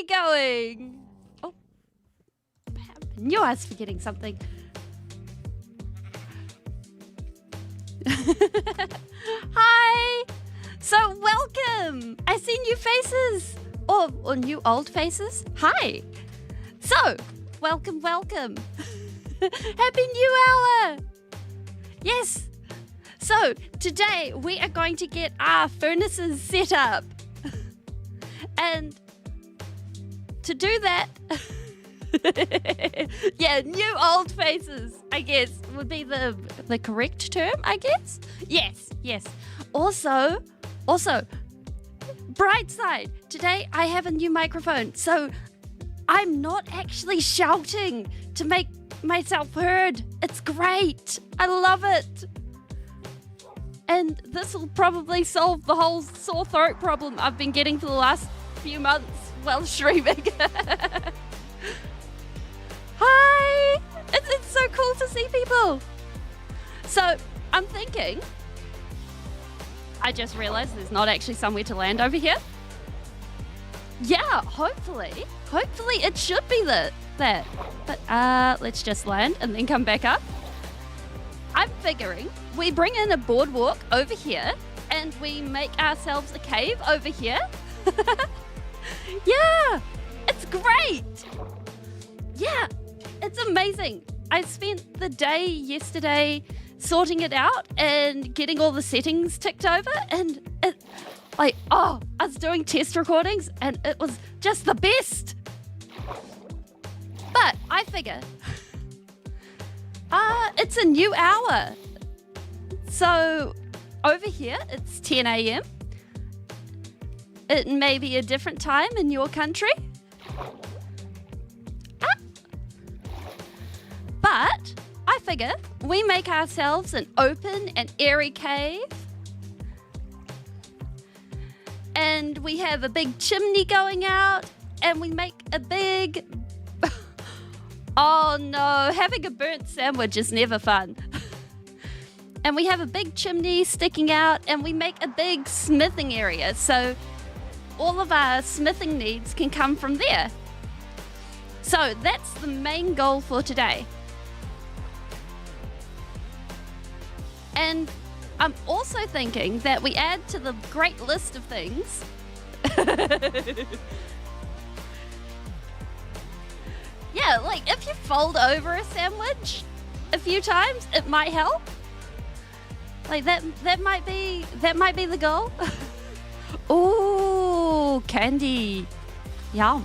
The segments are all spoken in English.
going? Oh, I knew I was forgetting something. Hi! So, welcome! I see new faces! Or new old faces. Hi! So, welcome. Happy New Hour! Yes! So, today we are going to get our furnaces set up. And to do that, yeah, new old faces, I guess, would be the correct term, I guess. Yes. Also, bright side, today I have a new microphone, so I'm not actually shouting to make myself heard. It's great. I love it. And this will probably solve the whole sore throat problem I've been getting for the last few months while streaming. Hi! It's so cool to see people. So, I'm thinking, I just realized there's not actually somewhere to land over here. Yeah, hopefully it should be that. But let's just land and then come back up. I'm figuring we bring in a boardwalk over here and we make ourselves a cave over here. Yeah, it's great. Yeah, it's amazing. I spent the day yesterday sorting it out and getting all the settings ticked over, and I was doing test recordings and it was just the best. But I figure, it's a new hour. So over here, it's 10 a.m. It may be a different time in your country. But I figure we make ourselves an open and airy cave. And we have a big chimney going out. And we make a big... Oh no, having a burnt sandwich is never fun. And we have a big chimney sticking out. And we make a big smithing area. So all of our smithing needs can come from there. So that's the main goal for today. And I'm also thinking that we add to the great list of things yeah, like if you fold over a sandwich a few times, it might help. Like that might be the goal. Ooh, candy. Yum.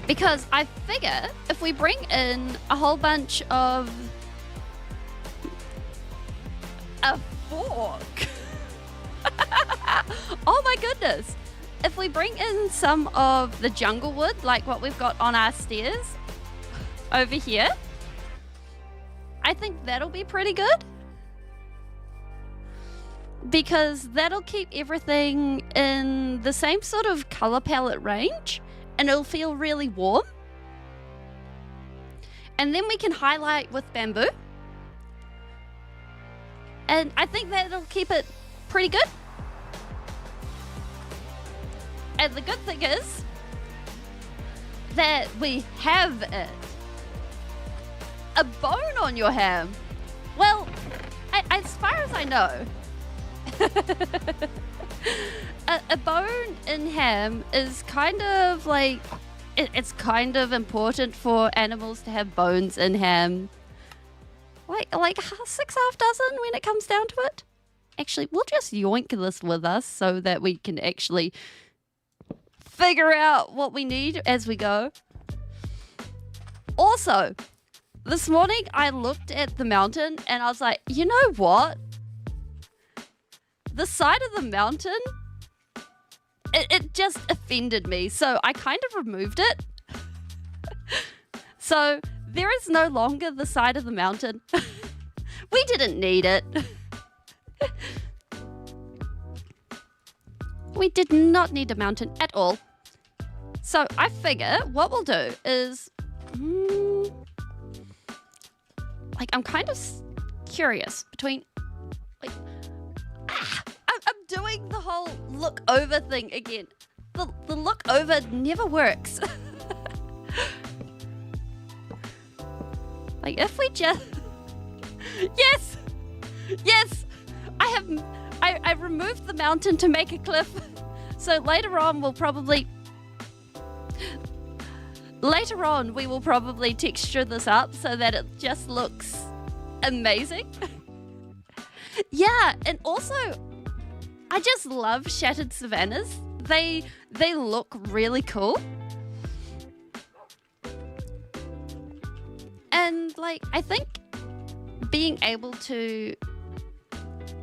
Because I figure if we bring in a whole bunch of a fork. Oh my goodness. If we bring in some of the jungle wood, like what we've got on our stairs over here, I think that'll be pretty good. Because that'll keep everything in the same sort of color palette range and it'll feel really warm. And then we can highlight with bamboo. And I think that'll keep it pretty good. And the good thing is that we have it. A bone on your ham. Well, as far as I know, a bone in ham is kind of like, it's kind of important for animals to have bones in ham. Like 6 half dozen when it comes down to it. Actually, we'll just yoink this with us so that we can actually figure out what we need as we go. Also, this morning I looked at the mountain and I was like, you know what? The side of the mountain, it just offended me. So I kind of removed it. So there is no longer the side of the mountain. We didn't need it. We did not need a mountain at all. So I figure what we'll do is... I'm kind of curious between... I'm doing the whole look over thing again. the look over never works. Like if we just yes, I removed the mountain to make a cliff. So later on we will probably texture this up so that it just looks amazing. Yeah, and also I just love shattered savannas. They look really cool. And like I think being able to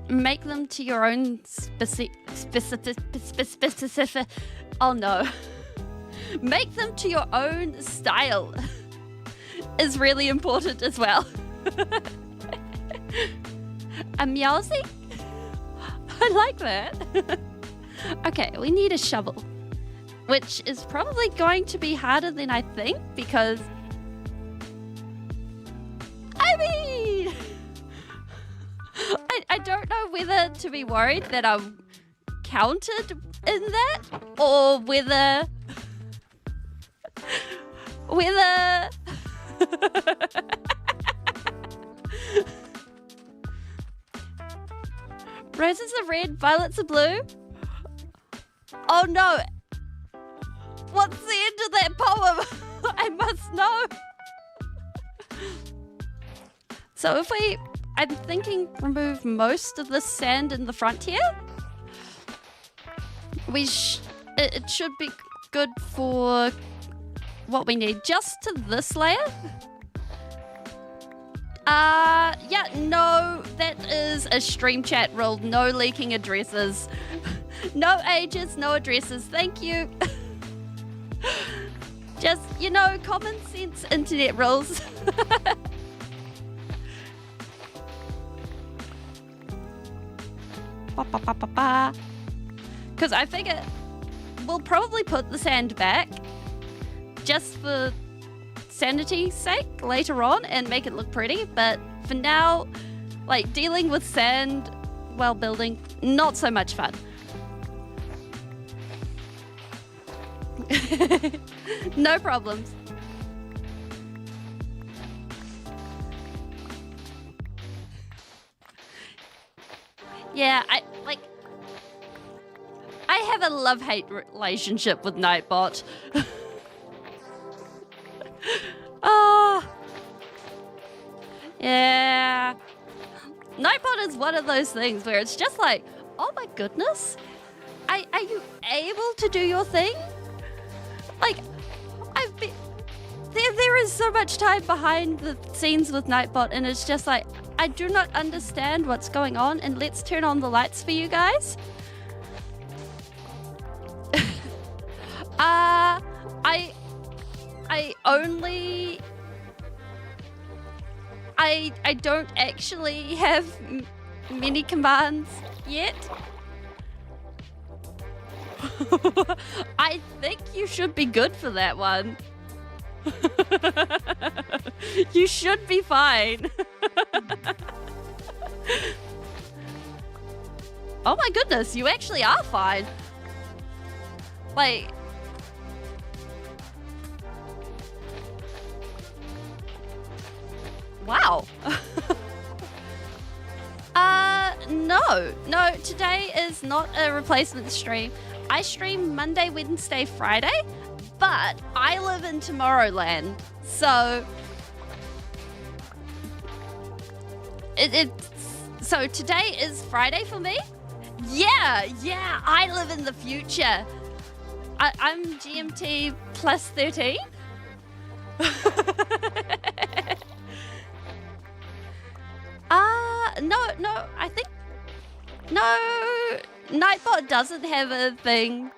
make them to your own specific oh no. Make them to your own style is really important as well. A Meowsy? I like that. Okay, we need a shovel, which is probably going to be harder than I think because I mean, I don't know whether to be worried that I'm counted in that or whether roses are red, violets are blue. Oh no! What's the end of that poem? I must know. So I'm thinking remove most of the sand in the front here. It should be good for what we need just to this layer. Yeah, no, that is a stream chat rule. No leaking addresses. No ages, no addresses. Thank you. Just, common sense internet rules. Because I figure we'll probably put the sand back just for sanity's sake later on and make it look pretty, but for now, like dealing with sand while building, not so much fun. No problems. Yeah, I have a love-hate relationship with Nightbot. Oh, yeah. Nightbot is one of those things where it's just like, oh my goodness, are you able to do your thing? Like, there is so much time behind the scenes with Nightbot, and it's just like, I do not understand what's going on, and let's turn on the lights for you guys. I don't actually have many commands yet. I think you should be good for that one. You should be fine. Oh my goodness, you actually are fine. Like, wow. No, today is not a replacement stream. I stream Monday, Wednesday, Friday, but I live in Tomorrowland, so so today is Friday for me. Yeah, I live in the future. I'm GMT plus 13. No, I think no, Nightbot doesn't have a thing.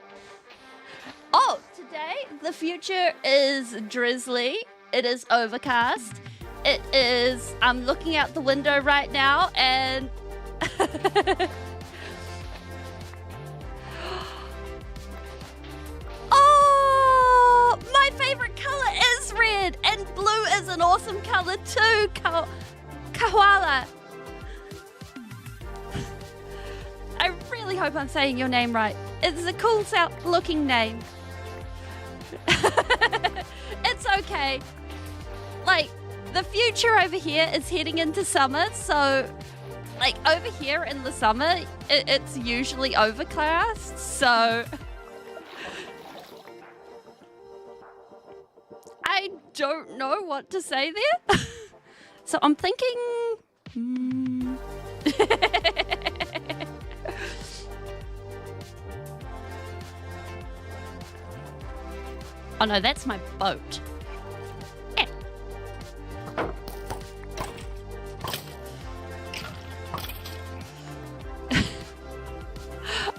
Oh, today the future is drizzly. It is overcast. It is, I'm looking out the window right now and oh, my favorite color is red and blue is an awesome color too. Koala. I really hope I'm saying your name right. It's a cool looking name. It's okay. Like, the future over here is heading into summer, so like over here in the summer, it's usually overcast, so I don't know what to say there. So I'm thinking... Oh no, that's my boat. Eh.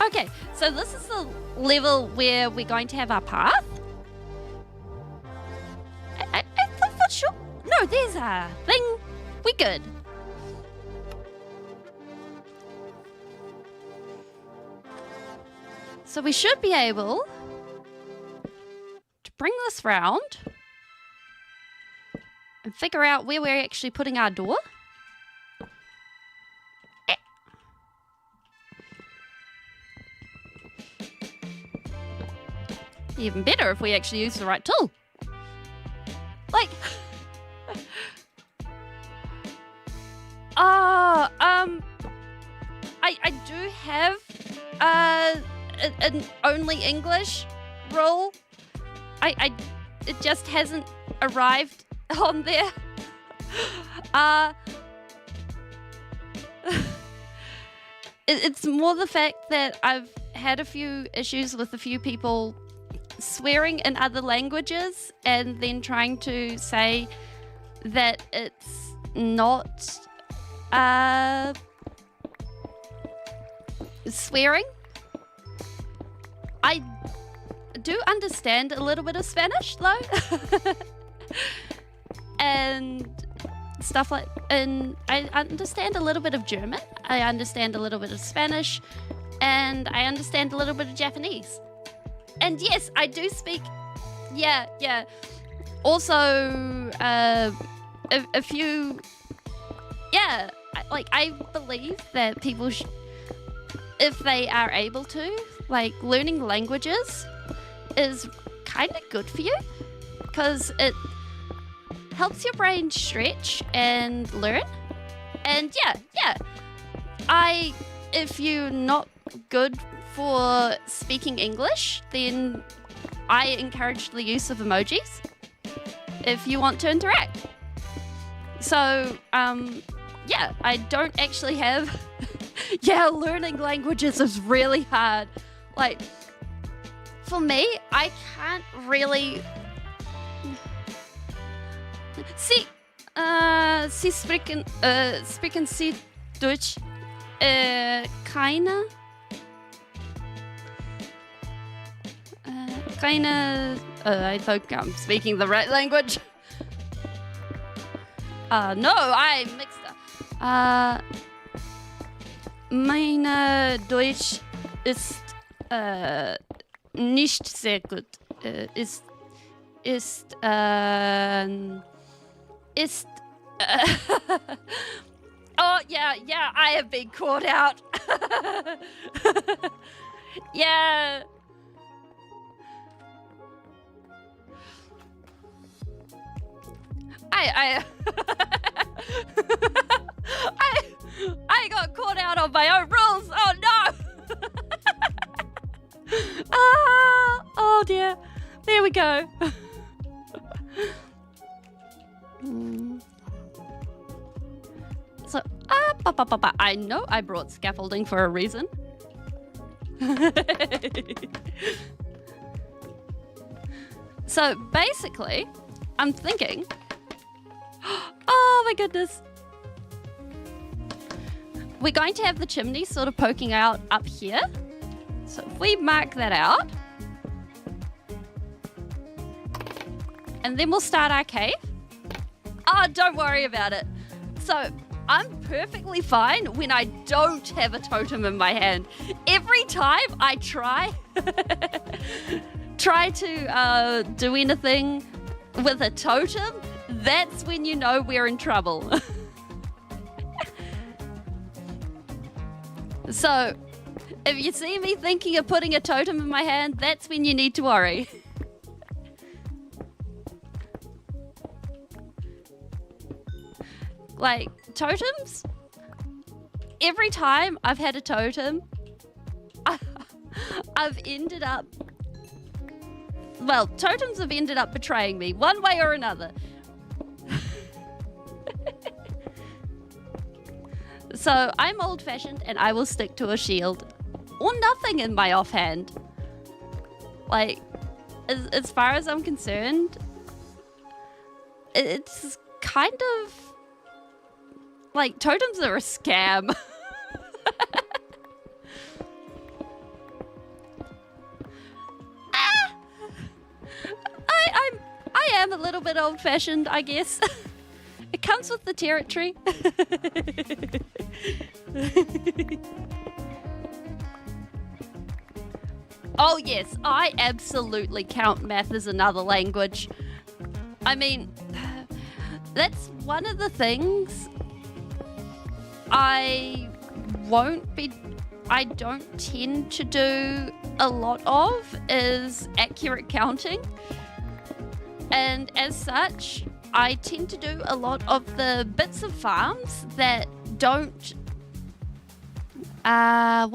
Okay, so this is the level where we're going to have our path. I thought for sure. No, there's a thing. We're good. So we should be able to bring this round and figure out where we're actually putting our door. Even better if we actually use the right tool. Like, I do have an only English rule. It just hasn't arrived on there. It's more the fact that I've had a few issues with a few people swearing in other languages and then trying to say that it's not swearing. I do understand a little bit of Spanish though. And stuff like, and I understand a little bit of German, I understand a little bit of Spanish, and I understand a little bit of Japanese. And yes, I do speak, yeah. Also, a few, yeah, I believe that people, if they are able to, like, learning languages is kind of good for you, because it helps your brain stretch and learn. And yeah, if you're not good for speaking English, then I encourage the use of emojis if you want to interact. So, yeah, I don't actually have... Yeah, learning languages is really hard. Like, for me, I can't really... Sie sprechen Sie Deutsch? Keine... I think I'm speaking the right language. No, I mixed up. Meine Deutsch ist nicht sehr gut. Oh, yeah, I have been caught out. Yeah. I got caught out on my own rules. Oh no! Oh dear. There we go. So, I know I brought scaffolding for a reason. So basically, I'm thinking, oh my goodness. We're going to have the chimney sort of poking out up here. So if we mark that out, and then we'll start our cave. Oh, don't worry about it. So I'm perfectly fine when I don't have a totem in my hand. Every time I try to do anything with a totem, that's when you know we're in trouble. If you see me thinking of putting a totem in my hand, that's when you need to worry. Like, totems? Every time I've had a totem, I've ended up... Well, totems have ended up betraying me, one way or another. So, I'm old-fashioned and I will stick to a shield. Or nothing in my offhand. Like, as far as I'm concerned, it's kind of... Like, totems are a scam. I am a little bit old-fashioned, I guess. It comes with the territory. Oh yes, I absolutely count math as another language. I mean, that's one of the things I don't tend to do a lot of is accurate counting. And as such, I tend to do a lot of the bits of farms that don't, that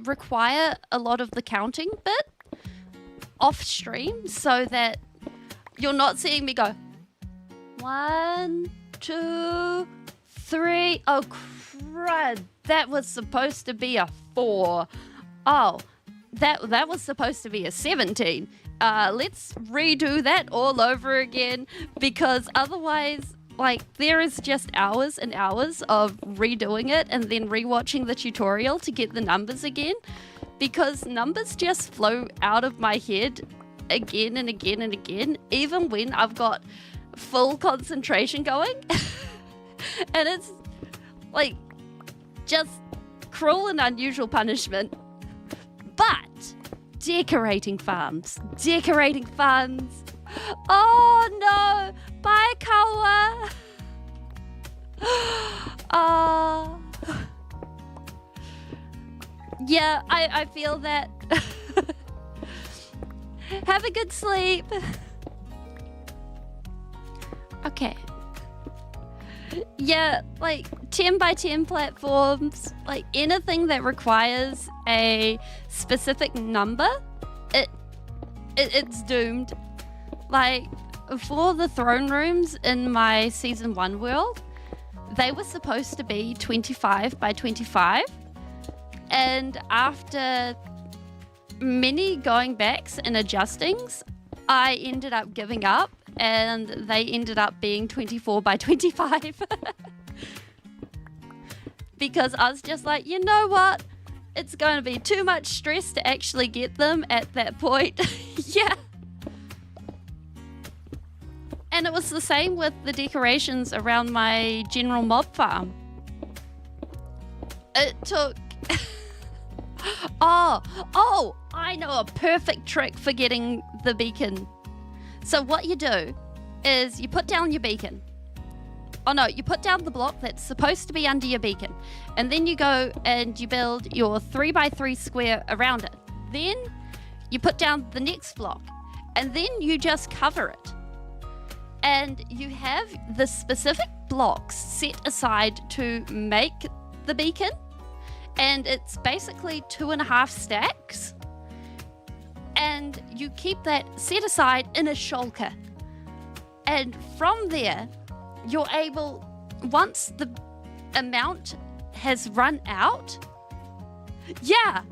require a lot of the counting bit off stream so that you're not seeing me go 1, 2, 3. Oh, crud. That was supposed to be a 4. Oh, that was supposed to be a 17. Let's redo that all over again, because otherwise, like, there is just hours and hours of redoing it and then rewatching the tutorial to get the numbers again, because numbers just flow out of my head again and again and again, even when I've got full concentration going. And it's like just cruel and unusual punishment. But decorating farms. Oh no! Bye, Kawa! Yeah, I feel that. Have a good sleep. Okay. Yeah, like 10 by 10 platforms, like anything that requires a specific number, it's doomed. Like, for the throne rooms in my season 1 world, they were supposed to be 25 by 25. And after many going backs and adjustings, I ended up giving up and they ended up being 24 by 25. Because I was just like, you know what? It's going to be too much stress to actually get them at that point. Yeah. And it was the same with the decorations around my general mob farm. It took... Oh, I know a perfect trick for getting the beacon. So what you do is you put down your beacon. Oh no, you put down the block that's supposed to be under your beacon. And then you go and you build your 3x3 square around it. Then you put down the next block. And then you just cover it. And you have the specific blocks set aside to make the beacon. And it's basically 2.5 stacks. And you keep that set aside in a shulker. And from there, you're able, once the amount has run out, yeah,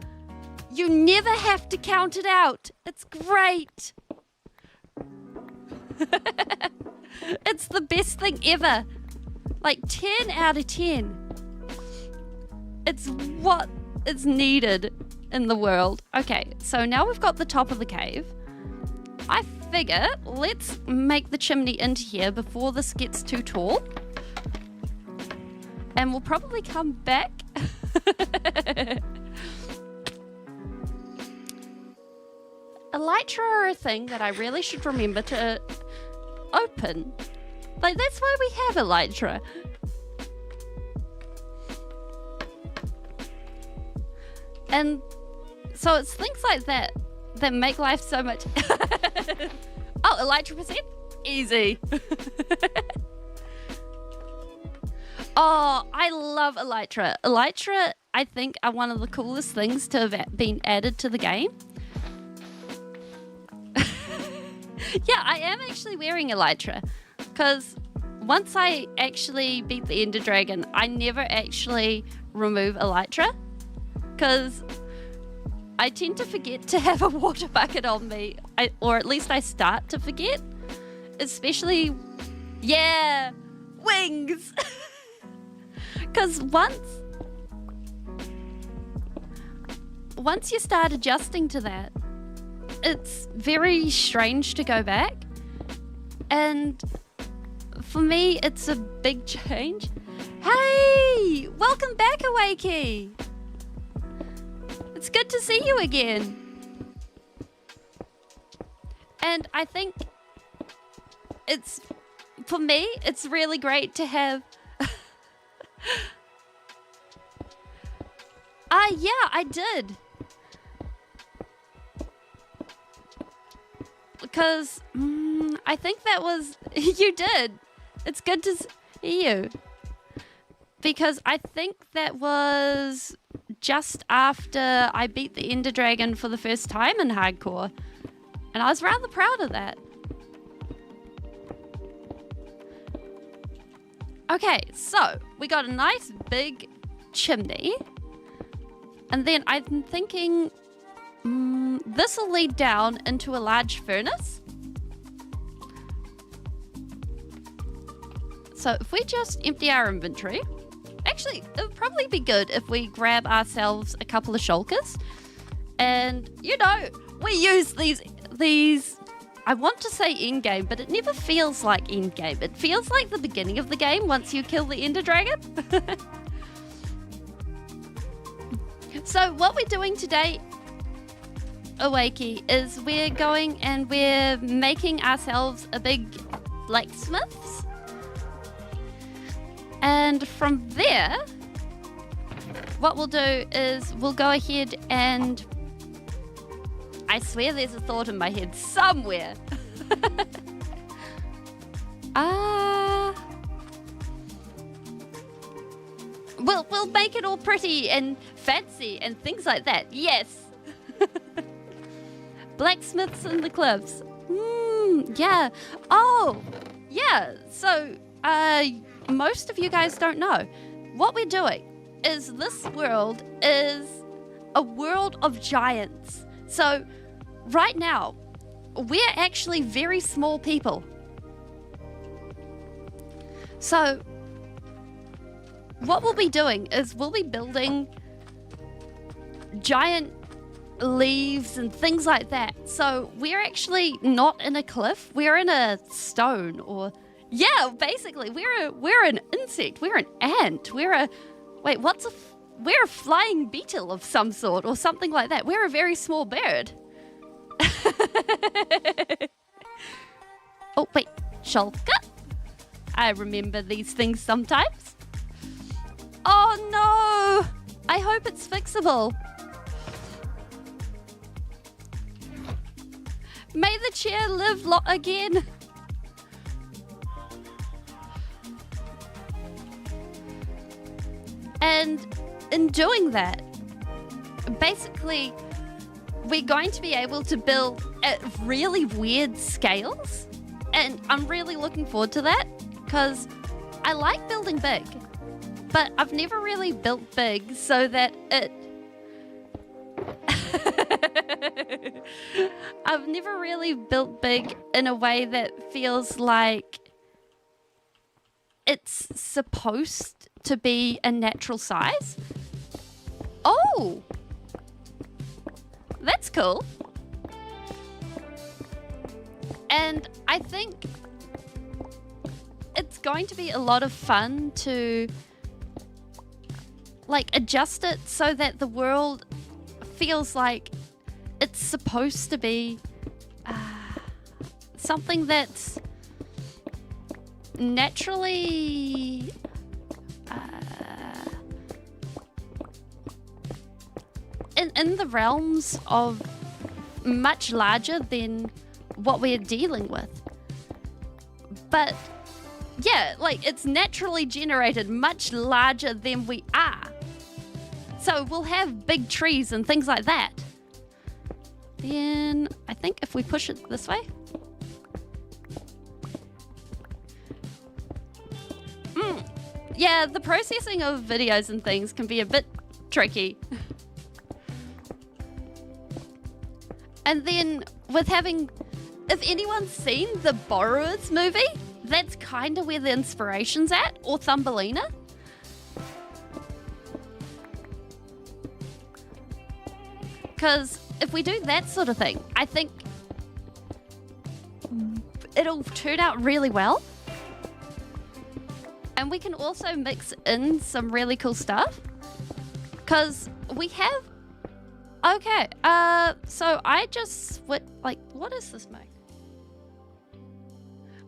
you never have to count it out. It's great. It's the best thing ever. Like 10 out of 10. It's what is needed in the world. Okay, so now we've got the top of the cave. I figure let's make the chimney into here before this gets too tall. And we'll probably come back. Elytra are a thing that I really should remember to open. Like, that's why we have Elytra. And so it's things like that that make life so much. Oh, elytra percent? Easy. Oh, I love elytra. Elytra, I think, are one of the coolest things to have been added to the game. Yeah, I am actually wearing elytra because once I actually beat the Ender Dragon, I never actually remove elytra because I tend to forget to have a water bucket on me, or at least I start to forget, especially, yeah, wings. Because once you start adjusting to that, it's very strange to go back. And for me, it's a big change. Hey, welcome back, Awakey. It's good to see you again. And I think for me, it's really great to have... Yeah, I did. Because I think that was... You did. It's good to see you. Because I think that was just after I beat the Ender Dragon for the first time in hardcore. And I was rather proud of that. Okay, so we got a nice big chimney. And then I'm thinking this will lead down into a large furnace. So if we just empty our inventory, actually, it would probably be good if we grab ourselves a couple of shulkers. And, you know, we use these, I want to say in-game, but it never feels like in-game. It feels like the beginning of the game once you kill the Ender Dragon. So what we're doing today, Awakey, is we're going and we're making ourselves a big blacksmiths. And from there, what we'll do is we'll go ahead and... I swear there's a thought in my head somewhere. We'll make it all pretty and fancy and things like that. Yes. Blacksmiths in the cliffs. Yeah. Oh, yeah. So, most of you guys don't know. What we're doing is this world is a world of giants. So, right now, we're actually very small people. So, what we'll be doing is we'll be building giant leaves and things like that. So, we're actually not in a cliff. We're in a stone or... Yeah, basically, we're an insect. We're an ant. We're a flying beetle of some sort or something like that. We're a very small bird. Oh, wait. Shulker? I remember these things sometimes. Oh, no. I hope it's fixable. May the chair live again. And in doing that, basically, we're going to be able to build at really weird scales. And I'm really looking forward to that because I like building big, but I've never really built big so that it... I've never really built big in a way that feels like it's supposed to be a natural size. Oh! That's cool. And I think it's going to be a lot of fun to like adjust it so that the world feels like it's supposed to be something that's naturally in the realms of much larger than what we're dealing with. But yeah, like it's naturally generated much larger than we are. So we'll have big trees and things like that. Then I think if we push it this way. Yeah, the processing of videos and things can be a bit tricky. And then with having, if anyone's seen the Borrowers movie, that's kind of where the inspiration's at, or Thumbelina. Because if we do that sort of thing, I think it'll turn out really well. And we can also mix in some really cool stuff. Because we have... Okay, so I just what is this mic?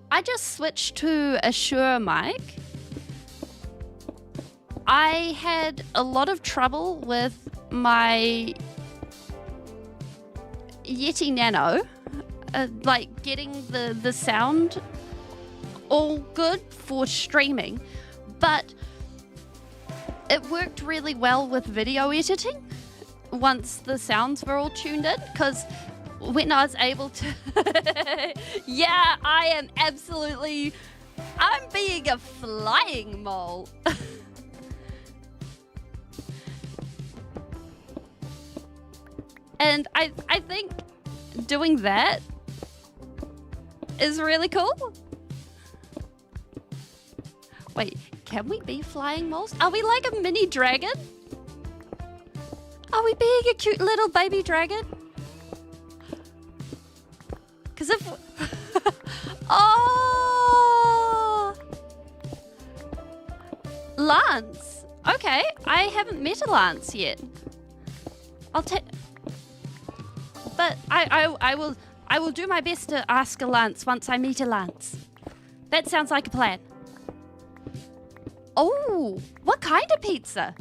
I just switched to a Shure mic. I had a lot of trouble with my Yeti Nano, like getting the sound all good for streaming, but it worked really well with video editing once the sounds were all tuned in, because when I was able to yeah, I am absolutely, I'm being a flying mole. And I think doing that is really cool. Wait, can we be flying moles? Are we like a mini dragon? Are we being a cute little baby dragon? Because if... Oh! Lance. Okay, I haven't met a Lance yet. I'll take... But I will do my best to ask a Lance once I meet a Lance. That sounds like a plan. Oh, what kind of pizza?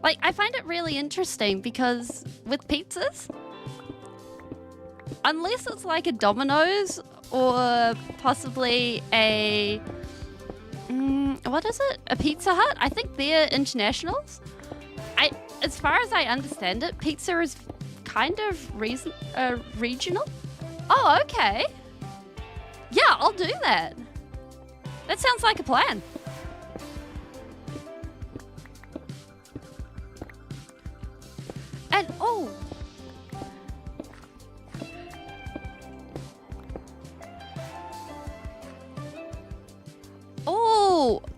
Like, I find it really interesting because with pizzas, unless it's like a Domino's or possibly a, what is it? A Pizza Hut? I think they're internationals. As far as I understand it, pizza is kind of regional. Oh, okay. Yeah, I'll do that. That sounds like a plan. And oh,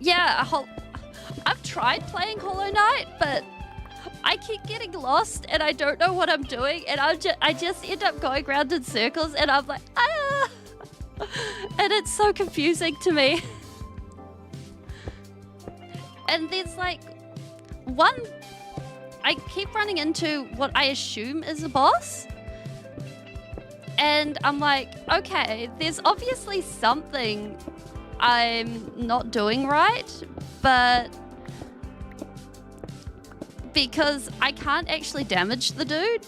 yeah. I've tried playing Hollow Knight, but I keep getting lost and I don't know what I'm doing, and I just end up going around in circles, and I'm like, ah, and it's so confusing to me. And there's like I keep running into what I assume is a boss, and I'm like, okay, there's obviously something I'm not doing right, but because I can't actually damage the dude,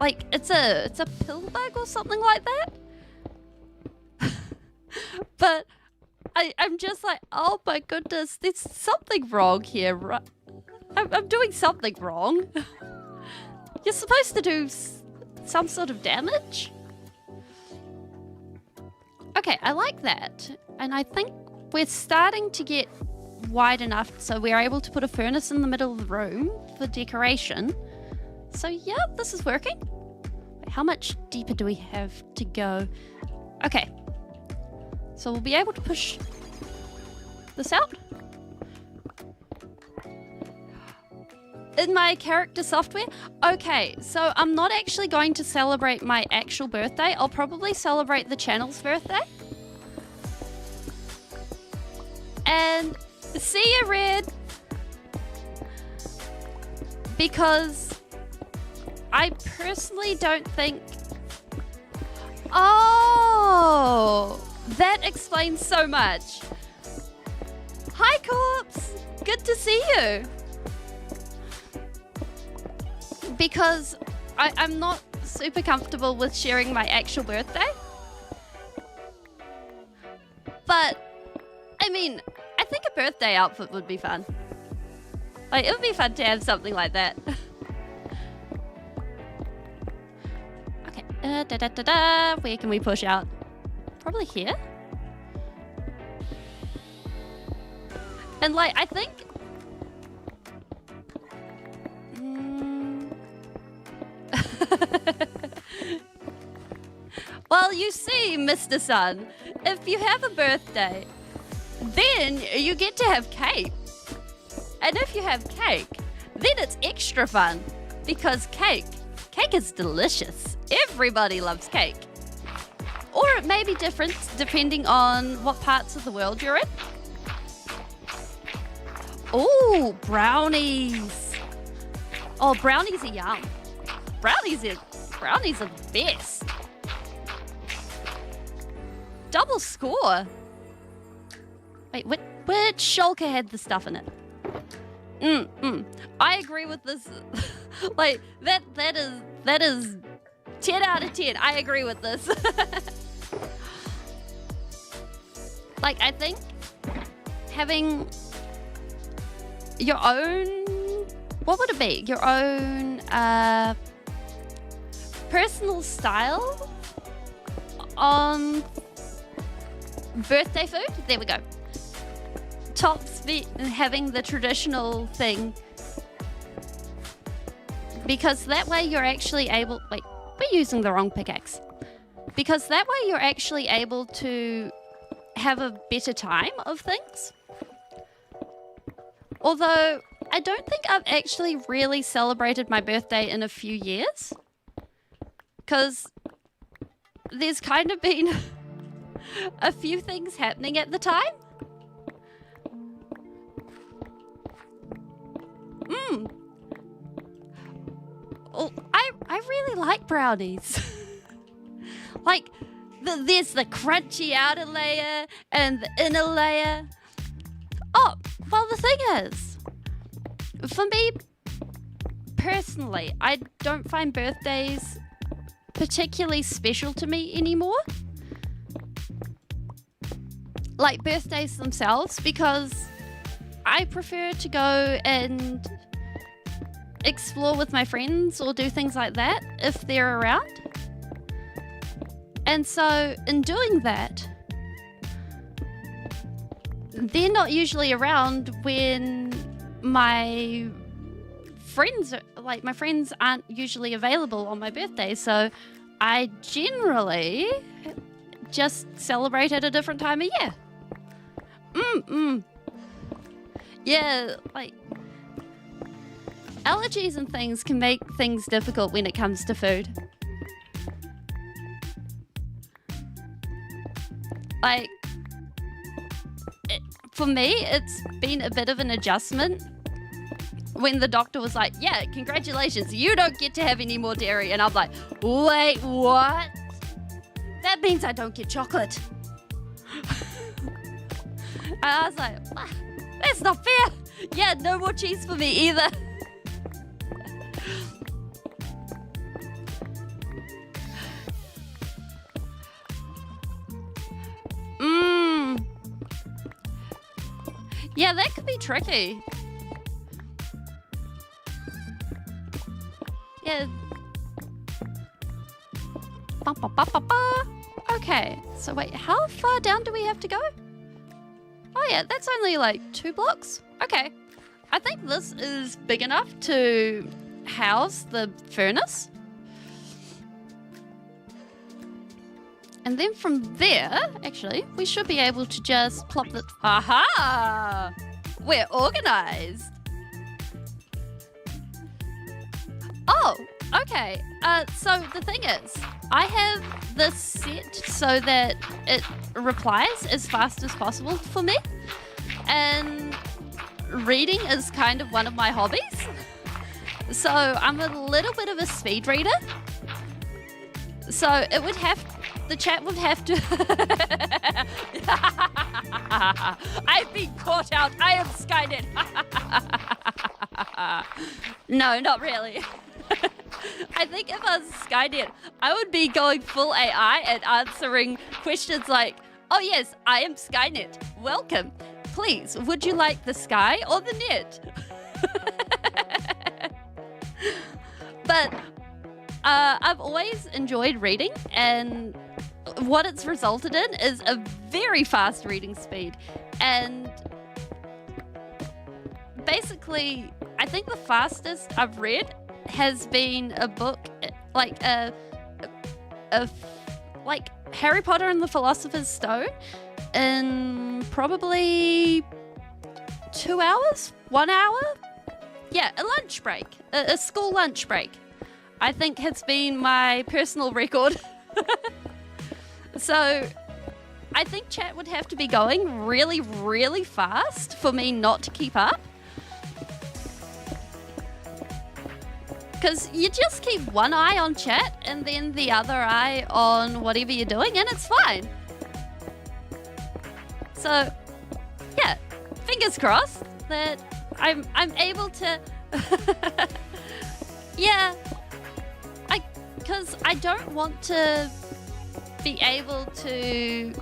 like it's a pill bug or something like that. But I'm just like, oh my goodness, there's something wrong here, right? I'm doing something wrong. You're supposed to do some sort of damage. Okay, I like that. And I think we're starting to get wide enough so we're able to put a furnace in the middle of the room for decoration. So yeah, this is working. Wait, how much deeper do we have to go? Okay. So we'll be able to push this out. In my character software? Okay, so I'm not actually going to celebrate my actual birthday. I'll probably celebrate the channel's birthday. And see you, Red. Because I personally don't think... Oh, that explains so much. Hi, Corpse. Good to see you. because I'm not super comfortable with sharing my actual birthday. But, I mean, I think a birthday outfit would be fun. Like, it would be fun to have something like that. Okay, where can we push out? Probably here. And like, I think... Well, you see, Mr. Sun, if you have a birthday, then you get to have cake. And if you have cake, then it's extra fun. Because cake is delicious. Everybody loves cake. Or it may be different depending on what parts of the world you're in. Oh, brownies. Oh, brownies are yum. Brownies are the best. Double score. Wait, which shulker had the stuff in it? I agree with this. Like, that is 10 out of 10. I agree with this. Like, I think having your own, what would it be? Your own personal style on birthday food? There we go. Tops having the traditional thing. Because that way you're actually able... Wait, we're using the wrong pickaxe. Because that way you're actually able to have a better time of things. Although, I don't think I've actually really celebrated my birthday in a few years. Because there's kind of been a few things happening at the time. Oh, I really like brownies. Like, there's the crunchy outer layer and the inner layer. Oh, well, the thing is, for me, personally, I don't find birthdays particularly special to me anymore. Like, birthdays themselves, because I prefer to go and explore with my friends or do things like that if they're around. And so in doing that, they're not usually around when my friends aren't usually available on my birthday. So I generally just celebrate at a different time of year. Yeah, like, allergies and things can make things difficult when it comes to food. Like, for me, it's been a bit of an adjustment when the doctor was like, yeah, congratulations, you don't get to have any more dairy. And I'm like, wait, what? That means I don't get chocolate. And I was like, that's not fair. Yeah, no more cheese for me either. Yeah, that could be tricky. Yeah. Okay, so wait, how far down do we have to go? Oh yeah, that's only like 2 blocks. Okay, I think this is big enough to house the furnace. And then from there, actually, we should be able to just plop the... Aha! We're organized. Oh, okay. So the thing is, I have this set so that it replies as fast as possible for me. And reading is kind of one of my hobbies. So I'm a little bit of a speed reader. So it would have... The chat would have to... I've been caught out. I am Skynet. No, not really. I think if I was Skynet, I would be going full AI and answering questions like, oh yes, I am Skynet. Welcome. Please, would you like the sky or the net? But I've always enjoyed reading, and what it's resulted in is a very fast reading speed. And basically, I think the fastest I've read has been a book like like Harry Potter and the Philosopher's Stone in probably 2 hours, 1 hour. Yeah, a lunch break, a school lunch break, I think has been my personal record. So I think chat would have to be going really, really fast for me not to keep up. Because you just keep one eye on chat and then the other eye on whatever you're doing, and it's fine. So, yeah, fingers crossed that I'm able to. Yeah, because I don't want to be able to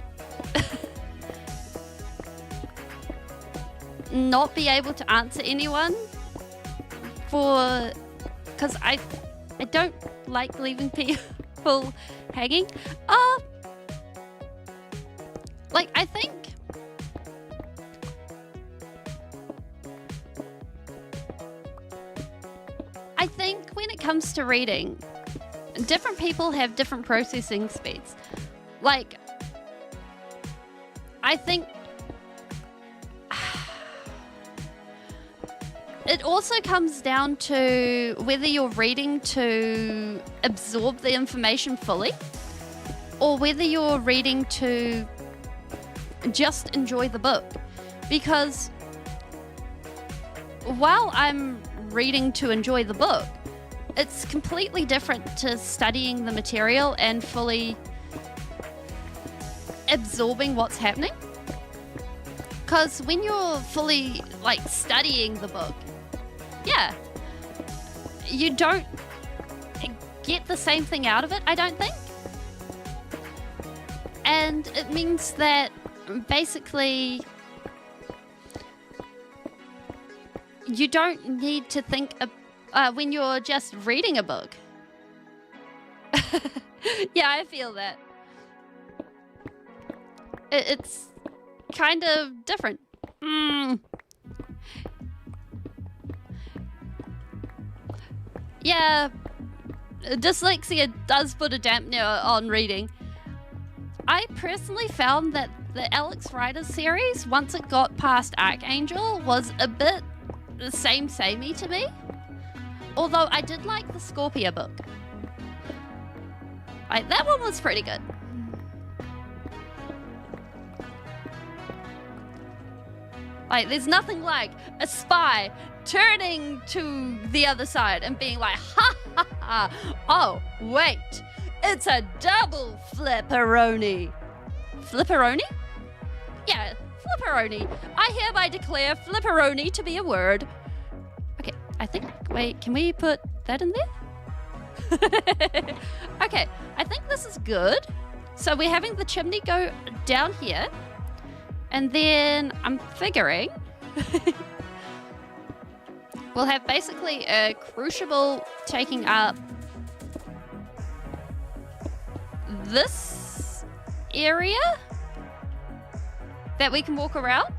not be able to answer anyone because I don't like leaving people hanging. Like I think when it comes to reading, different people have different processing speeds. Like, I think it also comes down to whether you're reading to absorb the information fully or whether you're reading to just enjoy the book. Because while I'm reading to enjoy the book, it's completely different to studying the material and fully absorbing what's happening. Because when you're fully like studying the book, yeah, you don't get the same thing out of it, I don't think. And it means that basically you don't need to think when you're just reading a book. Yeah, I feel that. It's kind of different. Yeah, dyslexia does put a dampener on reading. I personally found that the Alex Rider series, once it got past Archangel, was a bit samey to me. Although I did like the Scorpia book. Like, that one was pretty good. Like, there's nothing like a spy turning to the other side and being like, ha ha ha, oh, wait, it's a double flipperoni. Flipperoni? Yeah, flipperoni. I hereby declare flipperoni to be a word. Okay, I think, wait, can we put that in there? Okay, I think this is good. So we're having the chimney go down here. And then I'm figuring we'll have basically a crucible taking up this area that we can walk around.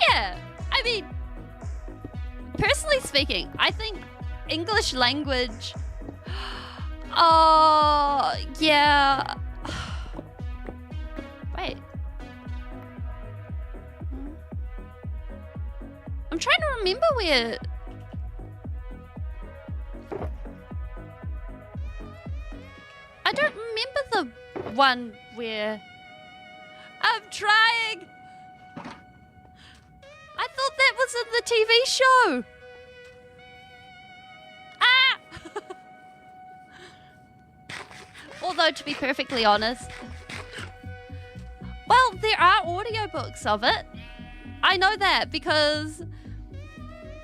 Yeah, I mean, personally speaking, I think English language, oh, yeah. Wait. I'm trying to remember where... I don't remember the one where... I'm trying! I thought that was in the TV show! Ah! Although, to be perfectly honest... Well, there are audiobooks of it. I know that because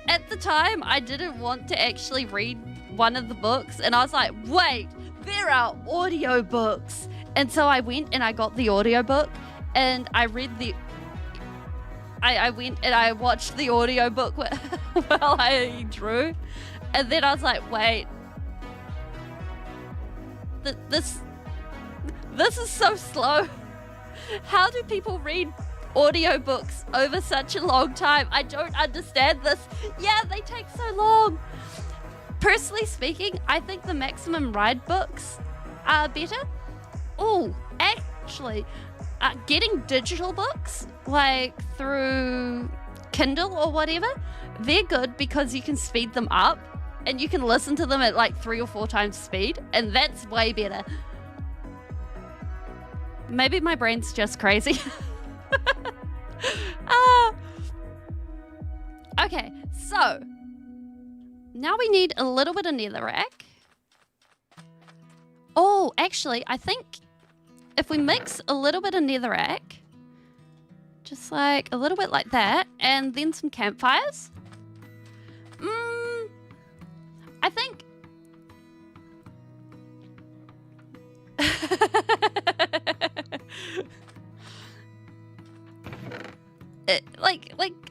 at the time, I didn't want to actually read one of the books, and I was like, wait, there are audiobooks. And so I went and I got the audiobook, and I read the... I went and I watched the audiobook while I drew, and then I was like, wait, this is so slow. How do people read audiobooks over such a long time? I don't understand this. Yeah, they take so long. Personally speaking, I think the Maximum Ride books are better. Oh, actually, getting digital books, like through Kindle or whatever, they're good because you can speed them up and you can listen to them at like 3 or 4 times speed, and that's way better. Maybe my brain's just crazy. Okay, so now we need a little bit of netherrack. Oh, actually, I think if we mix a little bit of netherrack, just like a little bit like that, and then some campfires. I think...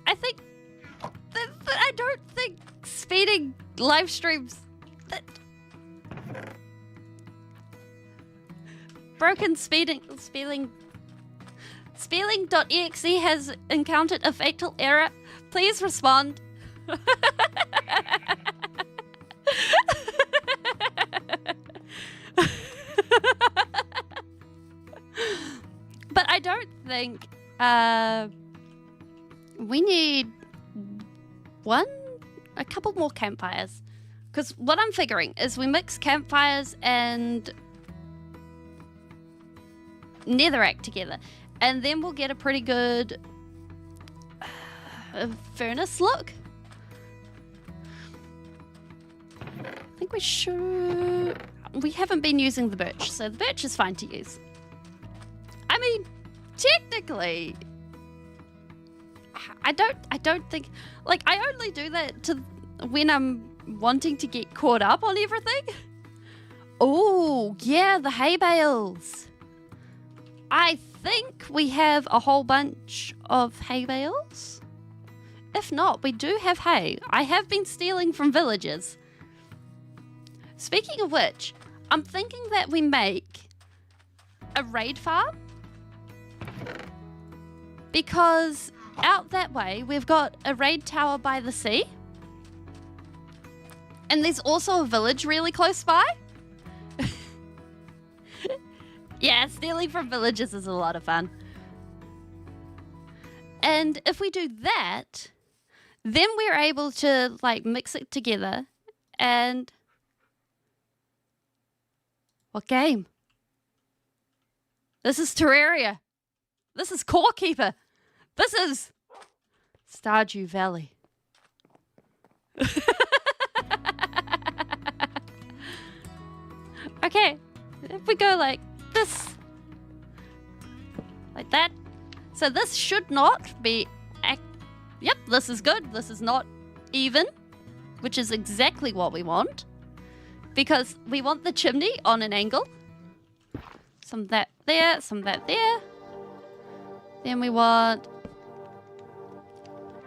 I think that I don't think speeding live streams... Broken Spelling.exe has encountered a fatal error. Please respond. But I don't think we need a couple more campfires. Because what I'm figuring is we mix campfires and netherrack together, and then we'll get a pretty good furnace look. I think we should... We haven't been using the birch, so the birch is fine to use. I mean, technically, I don't think... Like, I only do that when I'm wanting to get caught up on everything. Oh, yeah, the hay bales. I think we have a whole bunch of hay bales. If not, we do have hay. I have been stealing from villagers. Speaking of which, I'm thinking that we make a raid farm. Because out that way, we've got a raid tower by the sea. And there's also a village really close by. Yeah, stealing from villages is a lot of fun. And if we do that, then we're able to like mix it together and... What game? This is Terraria. This is Core Keeper. This is Stardew Valley. Okay, if we go like this, like that. So this should not be... Yep, this is good. This is not even, which is exactly what we want. Because we want the chimney on an angle. Some of that there, some of that there. Then we want...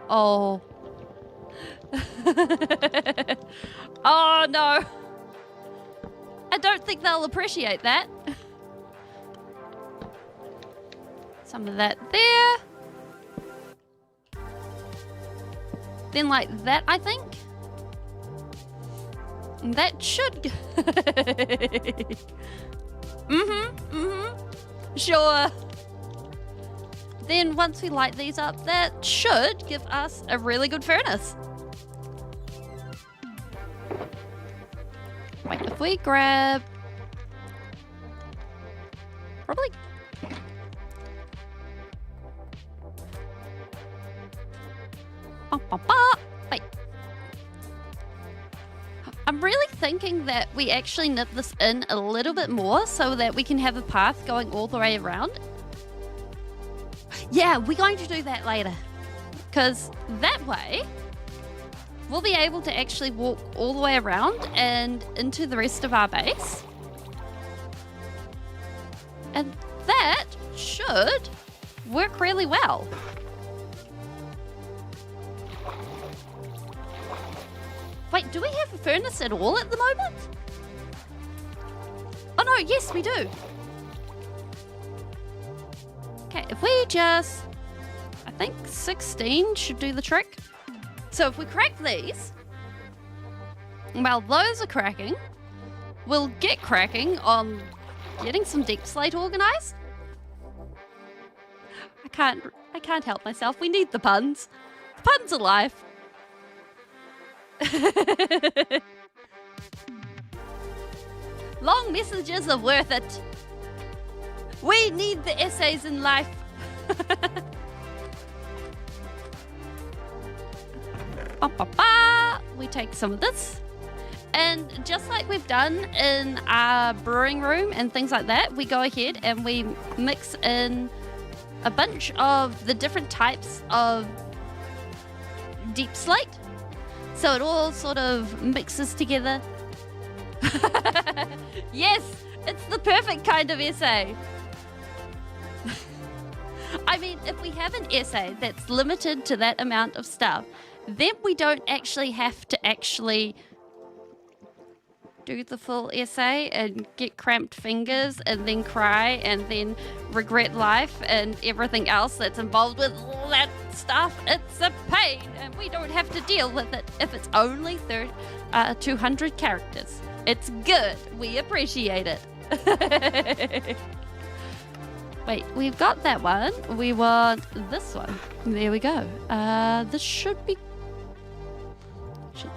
Oh. Oh, no. I don't think they'll appreciate that. Some of that there. Then like that, I think. And that should... Sure. Then once we light these up, that should give us a really good furnace. Wait, if we grab... Probably... Wait. I'm really thinking that we actually nip this in a little bit more so that we can have a path going all the way around. Yeah, we're going to do that later. Because that way, we'll be able to actually walk all the way around and into the rest of our base. And that should work really well. Wait, do we have a furnace at all at the moment? Oh no, yes we do. Okay, if we just... I think 16 should do the trick. So if we crack these, while those are cracking, we'll get cracking on getting some deep slate organized. I can't help myself. We need the puns. Puns are life. Long messages are worth it. We need the essays in life. We take some of this, and just like we've done in our brewing room and things like that, we go ahead and we mix in a bunch of the different types of deep slate, so it all sort of mixes together. Yes, it's the perfect kind of essay. I mean, if we have an essay that's limited to that amount of stuff, then we don't actually have to actually do the full essay and get cramped fingers and then cry and then regret life and everything else that's involved with all that stuff. It's a pain, and we don't have to deal with it if it's only 200 characters. It's good. We appreciate it. Wait, we've got that one. We want this one. There we go. This should be...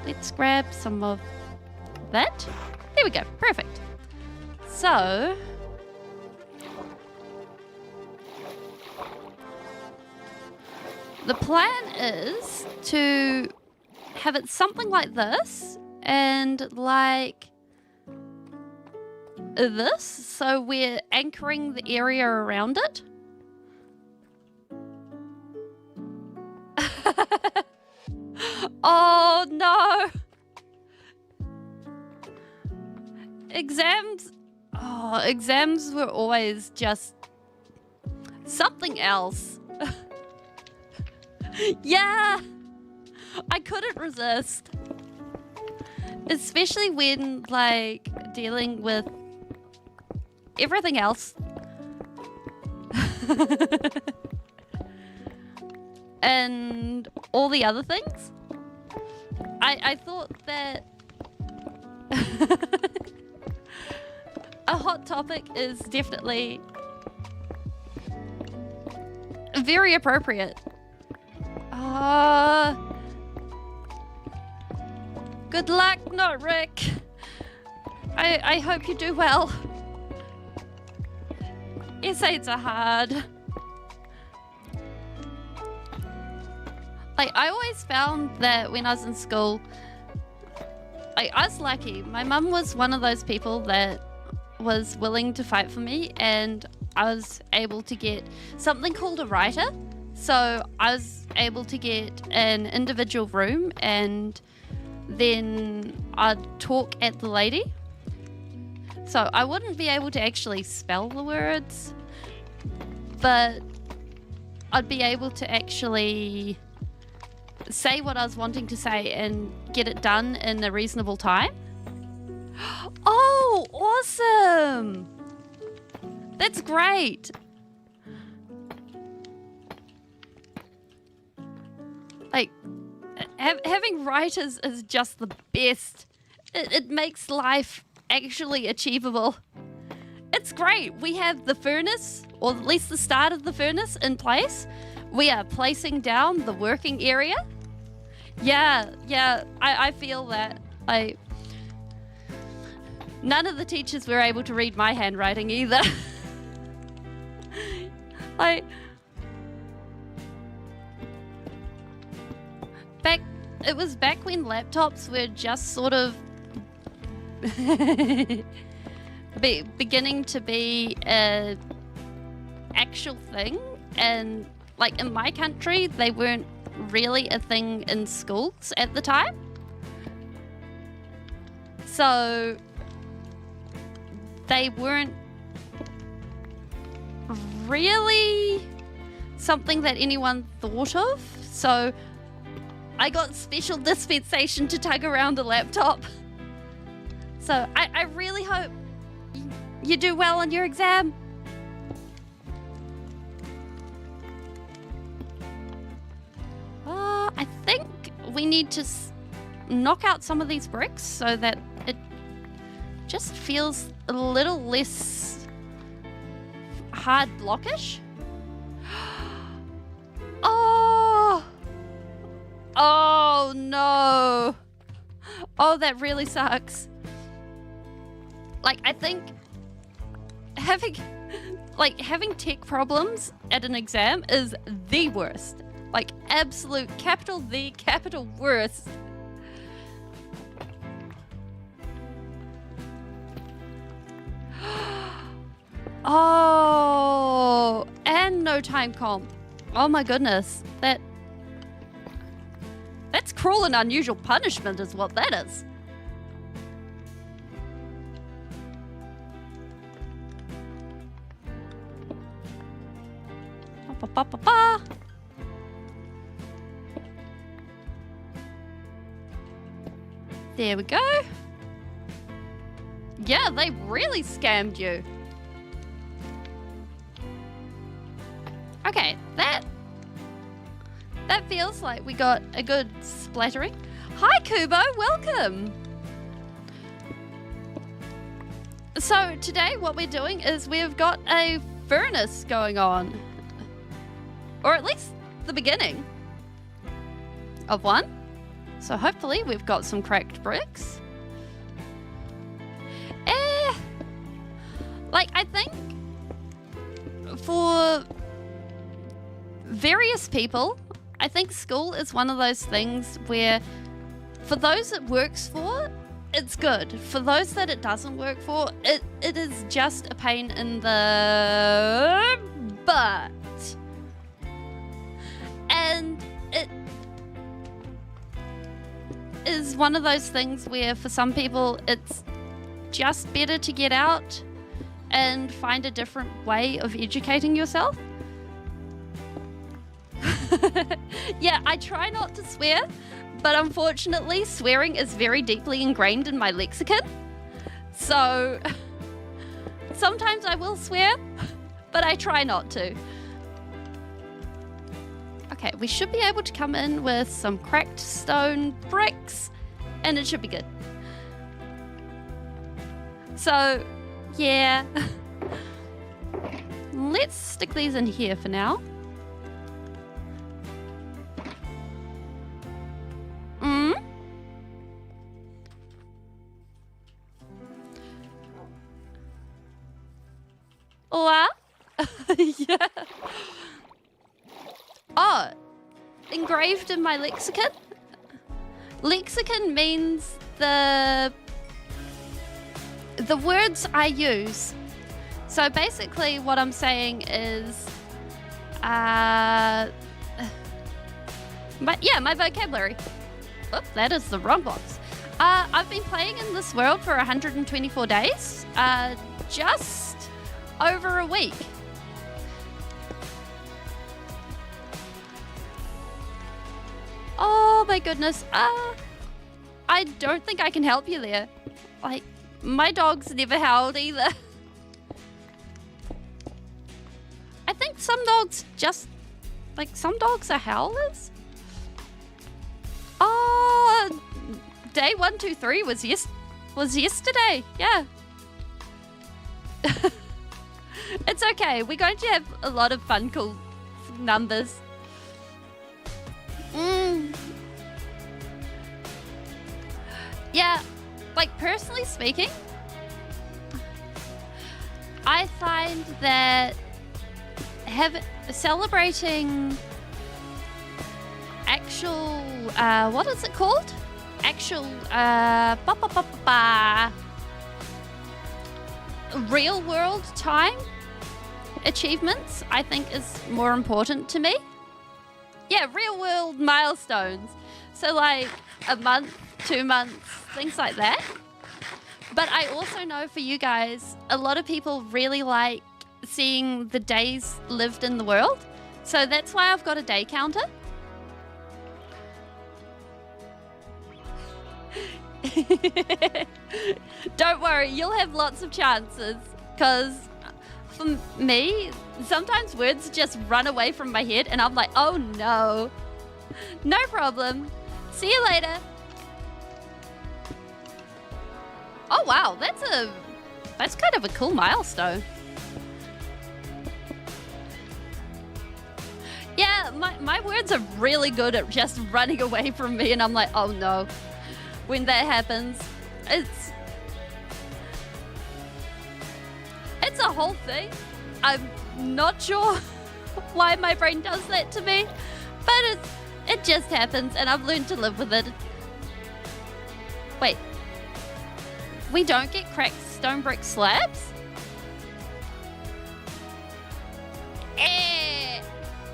Let's grab some of that. There we go. Perfect. So... the plan is to have it something like this and like this, so we're anchoring the area around it. Oh no! Exams were always just something else. Yeah, I couldn't resist, especially when like dealing with everything else. And all the other things. I thought that a hot topic is definitely very appropriate. Good luck, not Rick. I hope you do well. Essays are hard. Like, I always found that when I was in school, like, I was lucky. My mum was one of those people that was willing to fight for me, and I was able to get something called a writer. So I was able to get an individual room, and then I'd talk at the lady. So I wouldn't be able to actually spell the words, but I'd be able to actually say what I was wanting to say and get it done in a reasonable time. Oh, awesome! That's great. Like, having writers is just the best. It makes life actually achievable. It's great. We have the furnace, or at least the start of the furnace, in place. We are placing down the working area. Yeah, I feel that. None of the teachers were able to read my handwriting either. It was back when laptops were just sort of beginning to be an actual thing, and like in my country they weren't really a thing in schools at the time. So they weren't really something that anyone thought of. So I got special dispensation to tug around a laptop. So I really hope you do well on your exam. I think we need to knock out some of these bricks so that it just feels a little less hard blockish. Oh no. Oh, that really sucks. Like, I think having tech problems at an exam is the worst. Like, absolute capital worst. Oh, and no time comp. Oh my goodness. That's cruel and unusual punishment is what that is. Ba, ba, ba, ba. There we go. Yeah, they really scammed you. Okay, that feels like we got a good splattering. Hi, Kubo, welcome. So today what we're doing is we've got a furnace going on. Or at least the beginning of one. So hopefully we've got some cracked bricks. Like, I think for various people, I think school is one of those things where for those it works for, it's good. For those that it doesn't work for, it is just a pain in the butt. And it is one of those things where for some people it's just better to get out and find a different way of educating yourself. Yeah, I try not to swear, but unfortunately swearing is very deeply ingrained in my lexicon. So sometimes I will swear, but I try not to. Okay, we should be able to come in with some cracked stone bricks, and it should be good. So, yeah. Let's stick these in here for now. What? Yeah. Oh, engraved in my lexicon? Lexicon means the words I use. So basically what I'm saying is my vocabulary. Oops, that is the wrong box. I've been playing in this world for 124 days, just over a week. Oh my goodness. I don't think I can help you there. Like, my dog's never howled either. I think some dogs just, like, some dogs are howlers. Oh, day 1, 2, 3 was yesterday. Yeah. It's okay. We're going to have a lot of fun, cool numbers. Yeah, like, personally speaking, I find that celebrating actual, what is it called? Actual, real world time achievements, I think, is more important to me. Yeah, real world milestones. So like a month, 2 months, things like that. But I also know for you guys, a lot of people really like seeing the days lived in the world. So that's why I've got a day counter. Don't worry, you'll have lots of chances. Because for me, sometimes words just run away from my head and I'm like, oh no. No problem. See you later. Oh wow, that's kind of a cool milestone. Yeah, my words are really good at just running away from me and I'm like, oh no. When that happens, it's a whole thing. I'm not sure why my brain does that to me, but it just happens and I've learned to live with it. Wait. We don't get cracked stone brick slabs?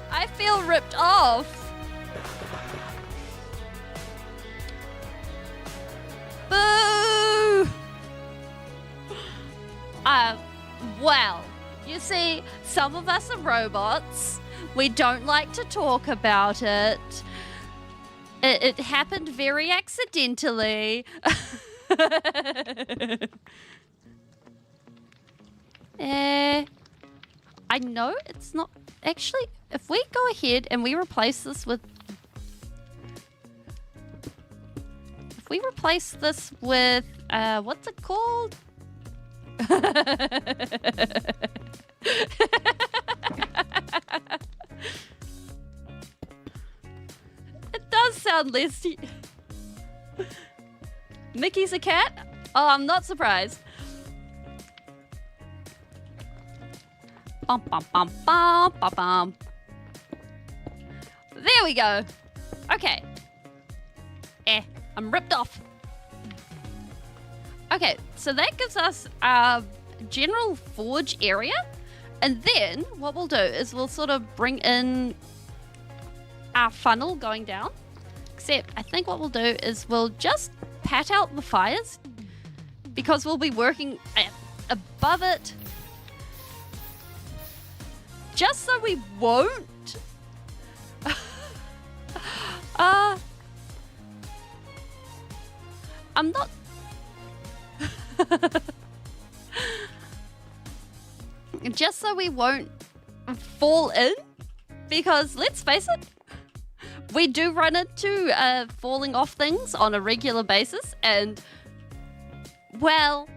I feel ripped off. Boo! Well, you see, some of us are robots. We don't like to talk about it. It happened very accidentally. I know it's not actually. If we go ahead and we replace this with, what's it called? It does sound less. Mickey's a cat? Oh, I'm not surprised. Bum, bum, bum, bum, bum, bum. There we go. Okay. I'm ripped off. Okay, so that gives us our general forge area. And then what we'll do is we'll sort of bring in our funnel going down. Except I think what we'll do is we'll just pat out the fires because we'll be working above it just so we won't I'm not just so we won't fall in, because let's face it, we do run into falling off things on a regular basis, and well,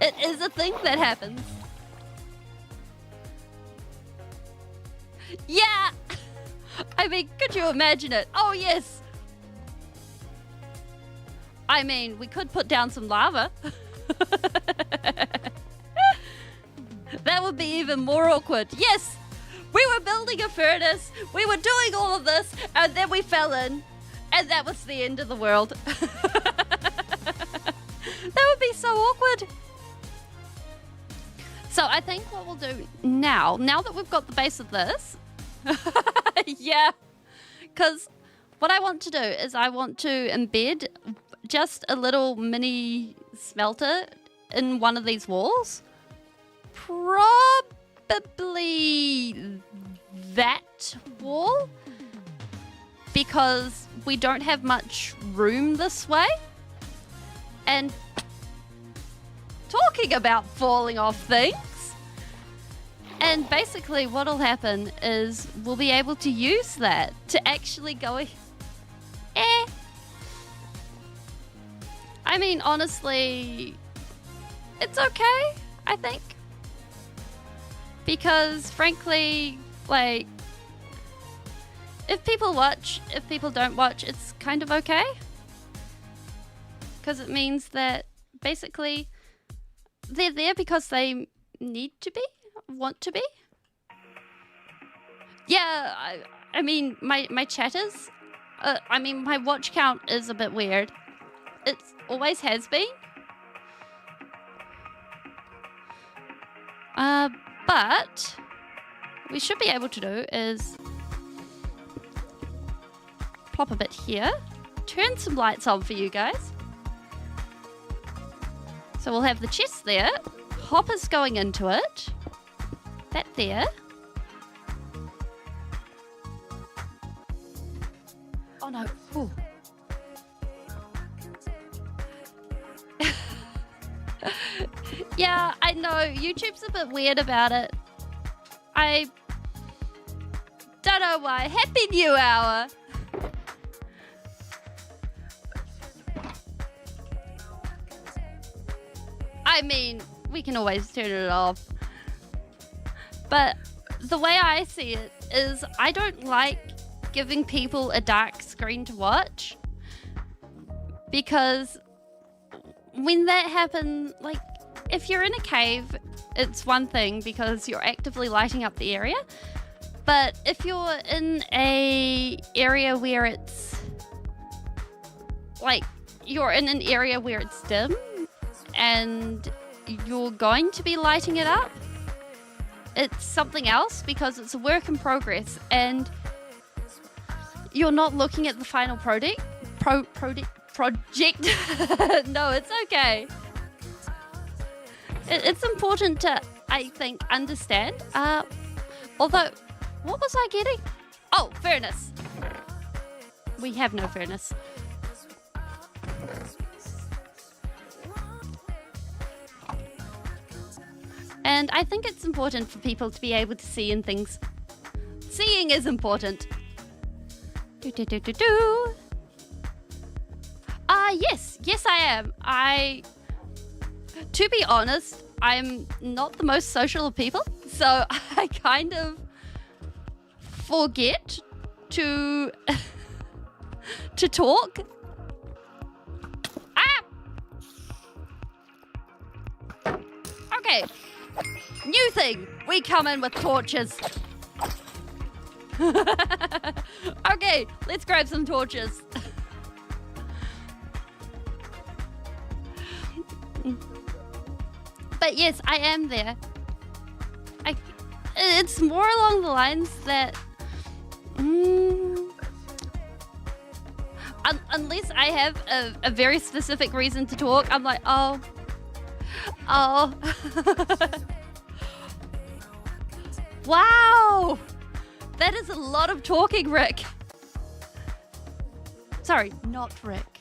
it is a thing that happens. Yeah! I mean, could you imagine it? Oh, yes! I mean, we could put down some lava. That would be even more awkward. Yes! We were building a furnace, we were doing all of this, and then we fell in. And that was the end of the world. That would be so awkward. So I think what we'll do now that we've got the base of this, yeah, because what I want to do is I want to embed just a little mini smelter in one of these walls. Probably that wall, because we don't have much room this way. And talking about falling off things, and basically what'll happen is we'll be able to use that to actually go I mean, honestly, it's okay, I think, because frankly, like, if people watch, if people don't watch, it's kind of okay, because it means that basically they're there because they need to be, want to be. Yeah, I mean, my chatters, I mean, my watch count is a bit weird. It always has been. But we should be able to do is plop a bit here, turn some lights on for you guys. So we'll have the chest there, hoppers going into it, that there. Oh no, ooh. Yeah, I know, YouTube's a bit weird about it. I don't know why. Happy New Hour! I mean, we can always turn it off. But the way I see it is I don't like giving people a dark screen to watch. Because when that happens, like, if you're in a cave, it's one thing because you're actively lighting up the area. But if you're in a area where it's like you're in an area where it's dim and you're going to be lighting it up, it's something else because it's a work in progress and you're not looking at the final project. No, it's okay. It's important to, I think, understand. Although, what was I getting? Oh, furnace. We have no furnace. And I think it's important for people to be able to see in things. Seeing is important. Yes, I am. To be honest, I'm not the most social of people, so I kind of forget to talk. Ah! Okay. New thing. We come in with torches. Okay, let's grab some torches. But yes, I am there. It's more along the lines that unless I have a very specific reason to talk, I'm like, oh. Wow! That is a lot of talking, Rick. Sorry, not Rick.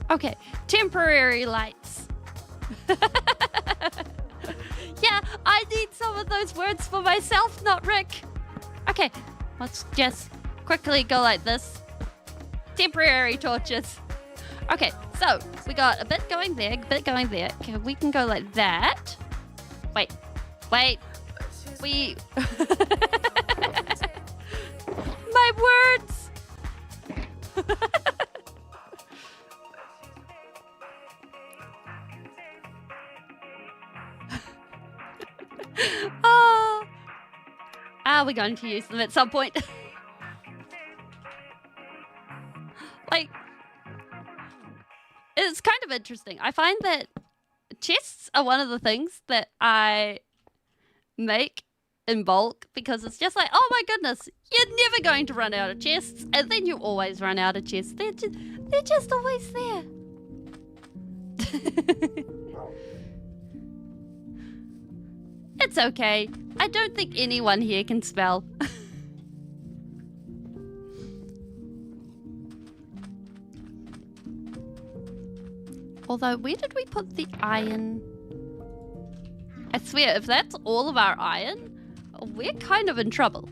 Okay, temporary lights. Yeah, I need some of those words for myself, not Rick. Okay, let's just quickly go like this. Temporary torches. Okay, so we got a bit going there, a bit going there. Okay, we can go like that. Wait. We... My words! We're going to use them at some point. Like, it's kind of interesting. I find that chests are one of the things that I make in bulk because it's just like, oh my goodness, you're never going to run out of chests, and then you always run out of chests. They're just always there. It's okay. I don't think anyone here can spell. Although, where did we put the iron? I swear, if that's all of our iron, we're kind of in trouble.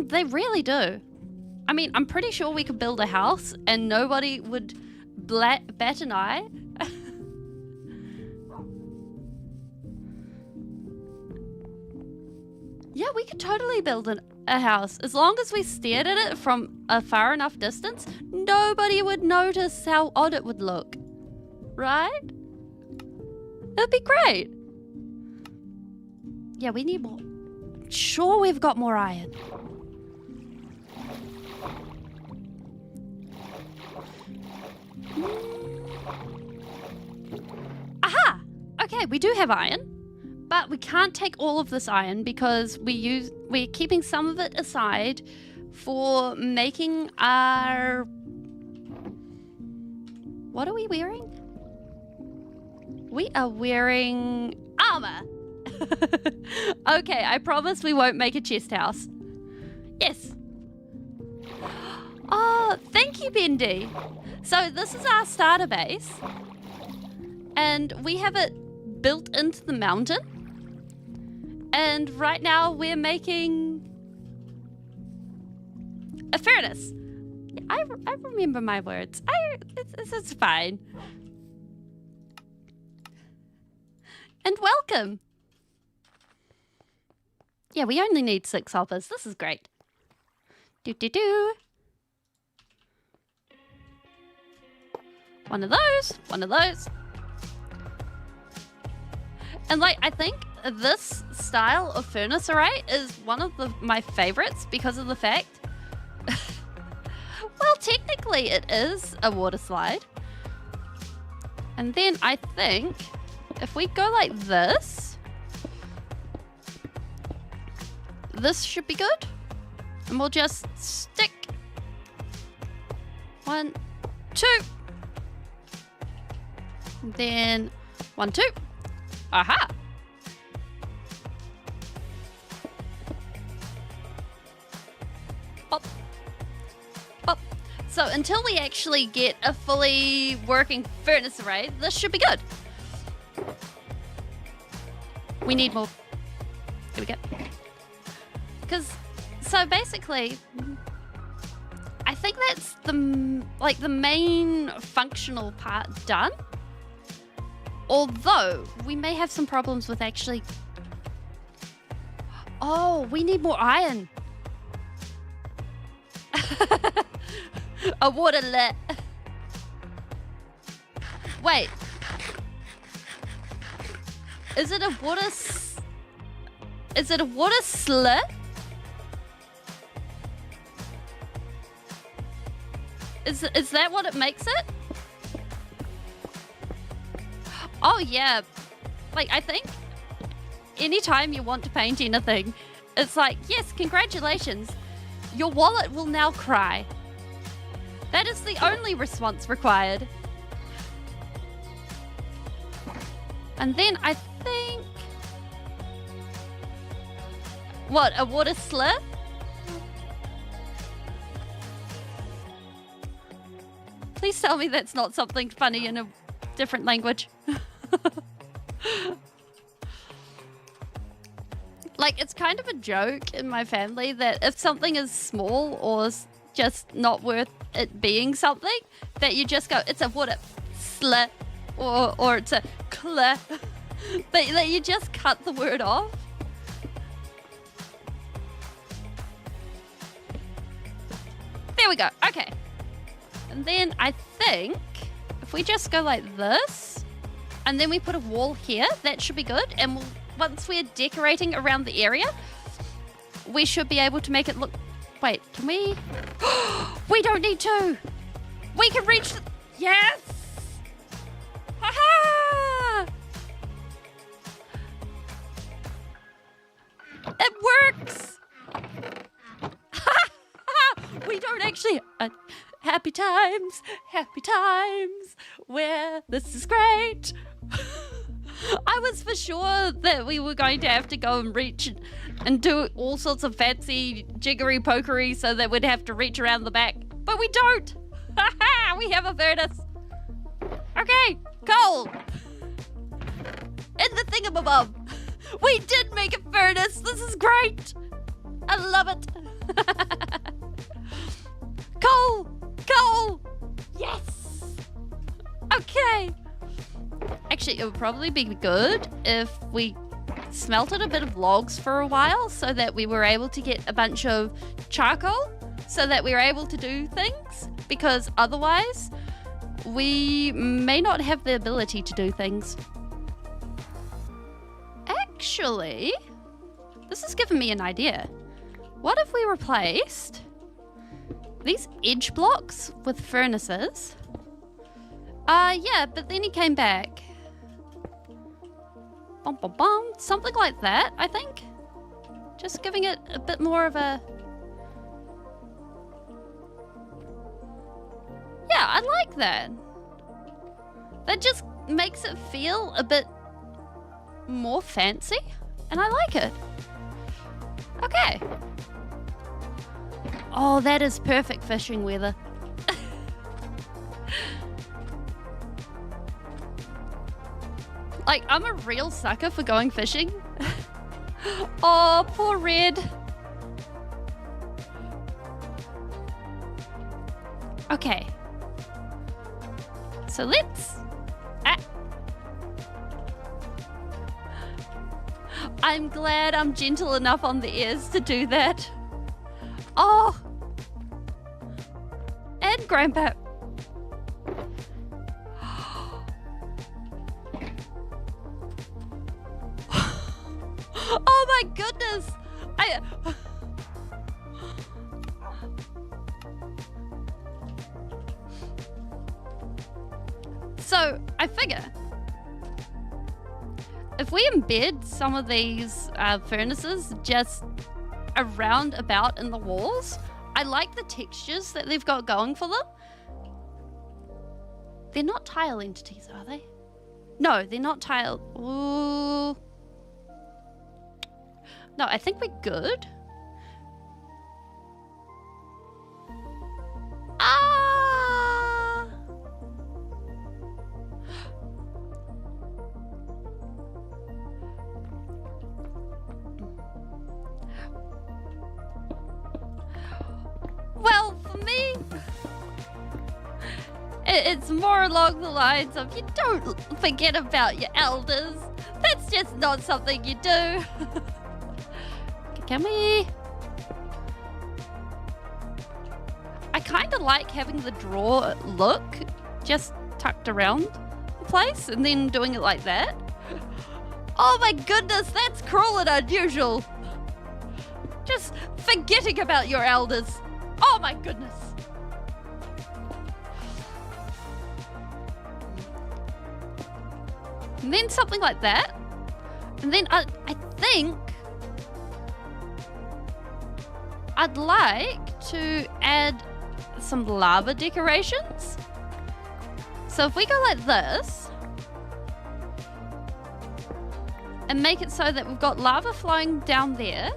They really do. I mean, I'm pretty sure we could build a house and nobody would bat an eye. Yeah, we could totally build a house. As long as we stared at it from a far enough distance, nobody would notice how odd it would look. Right? It'd be great. Yeah, we need more. Sure, we've got more iron. Aha! Okay, we do have iron, but we can't take all of this iron because we're keeping some of it aside for making our... What are we wearing? We are wearing armor. Okay, I promise we won't make a chest house. Yes. Oh, thank you, Bendy. So this is our starter base. And we have it built into the mountain. And right now we're making a furnace. I remember my words. It's fine. And welcome. Yeah, we only need 6 hoppers. This is great. Do. One of those. One of those. And like, I think this style of furnace array is one of my favorites because of the fact... Well, technically it is a water slide. And then I think if we go like this, this should be good. And we'll just stick 1, 2. And then 1, 2. Aha! Pop. Pop. So until we actually get a fully working furnace array, this should be good. We need more. Here we go. Because, so basically, I think that's the main functional part done. Although, we may have some problems with actually... Oh, we need more iron. A waterlet. Wait. Is it a water... Is it a water slit? Is that what it makes it? Oh, yeah. Like, I think anytime you want to paint anything, it's like, yes, congratulations. Your wallet will now cry. That is the only response required. And then I think... What, a water slit? Please tell me that's not something funny in a different language. Like, it's kind of a joke in my family that if something is small or just not worth it being something, that you just go, it's a water slit, or it's a clit, that you just cut the word off. There we go. Okay. And then I think if we just go like this, and then we put a wall here, that should be good. And once we're decorating around the area, we should be able to make it look... Wait, can we... We don't need to! We can reach the... Yes! Ha-ha! It works! We don't actually... happy times, where this is great. I was for sure that we were going to have to go and reach and do all sorts of fancy jiggery pokery so that we'd have to reach around the back. But we don't. We have a furnace. Okay, coal. In the thingamabob. We did make a furnace. This is great. I love it. Coal. Coal. Yes. Okay. Actually, it would probably be good if we smelted a bit of logs for a while so that we were able to get a bunch of charcoal so that we were able to do things, because otherwise we may not have the ability to do things. Actually, this has given me an idea. What if we replaced these edge blocks with furnaces? Yeah, but then he came back. Bum, bum, bum. Something like that, I think. Just giving it a bit more of a... Yeah, I like that. That just makes it feel a bit more fancy, and I like it. Okay. Oh, that is perfect fishing weather. Like, I'm a real sucker for going fishing. Oh, poor Red. Okay. So let's... I'm glad I'm gentle enough on the ears to do that. Oh. And Grandpa. Oh my goodness. So, I figure if we embed some of these furnaces just around about in the walls, I like the textures that they've got going for them. They're not tile entities, are they? No, they're not tile. Ooh. No, I think we're good. Ah! Well, for me, it's more along the lines of you don't forget about your elders. That's just not something you do. Can we? I kind of like having the drawer look just tucked around the place and then doing it like that. Oh my goodness, that's cruel and unusual. Just forgetting about your elders. Oh my goodness. And then something like that. And then I think I'd like to add some lava decorations. So if we go like this and make it so that we've got lava flowing down there,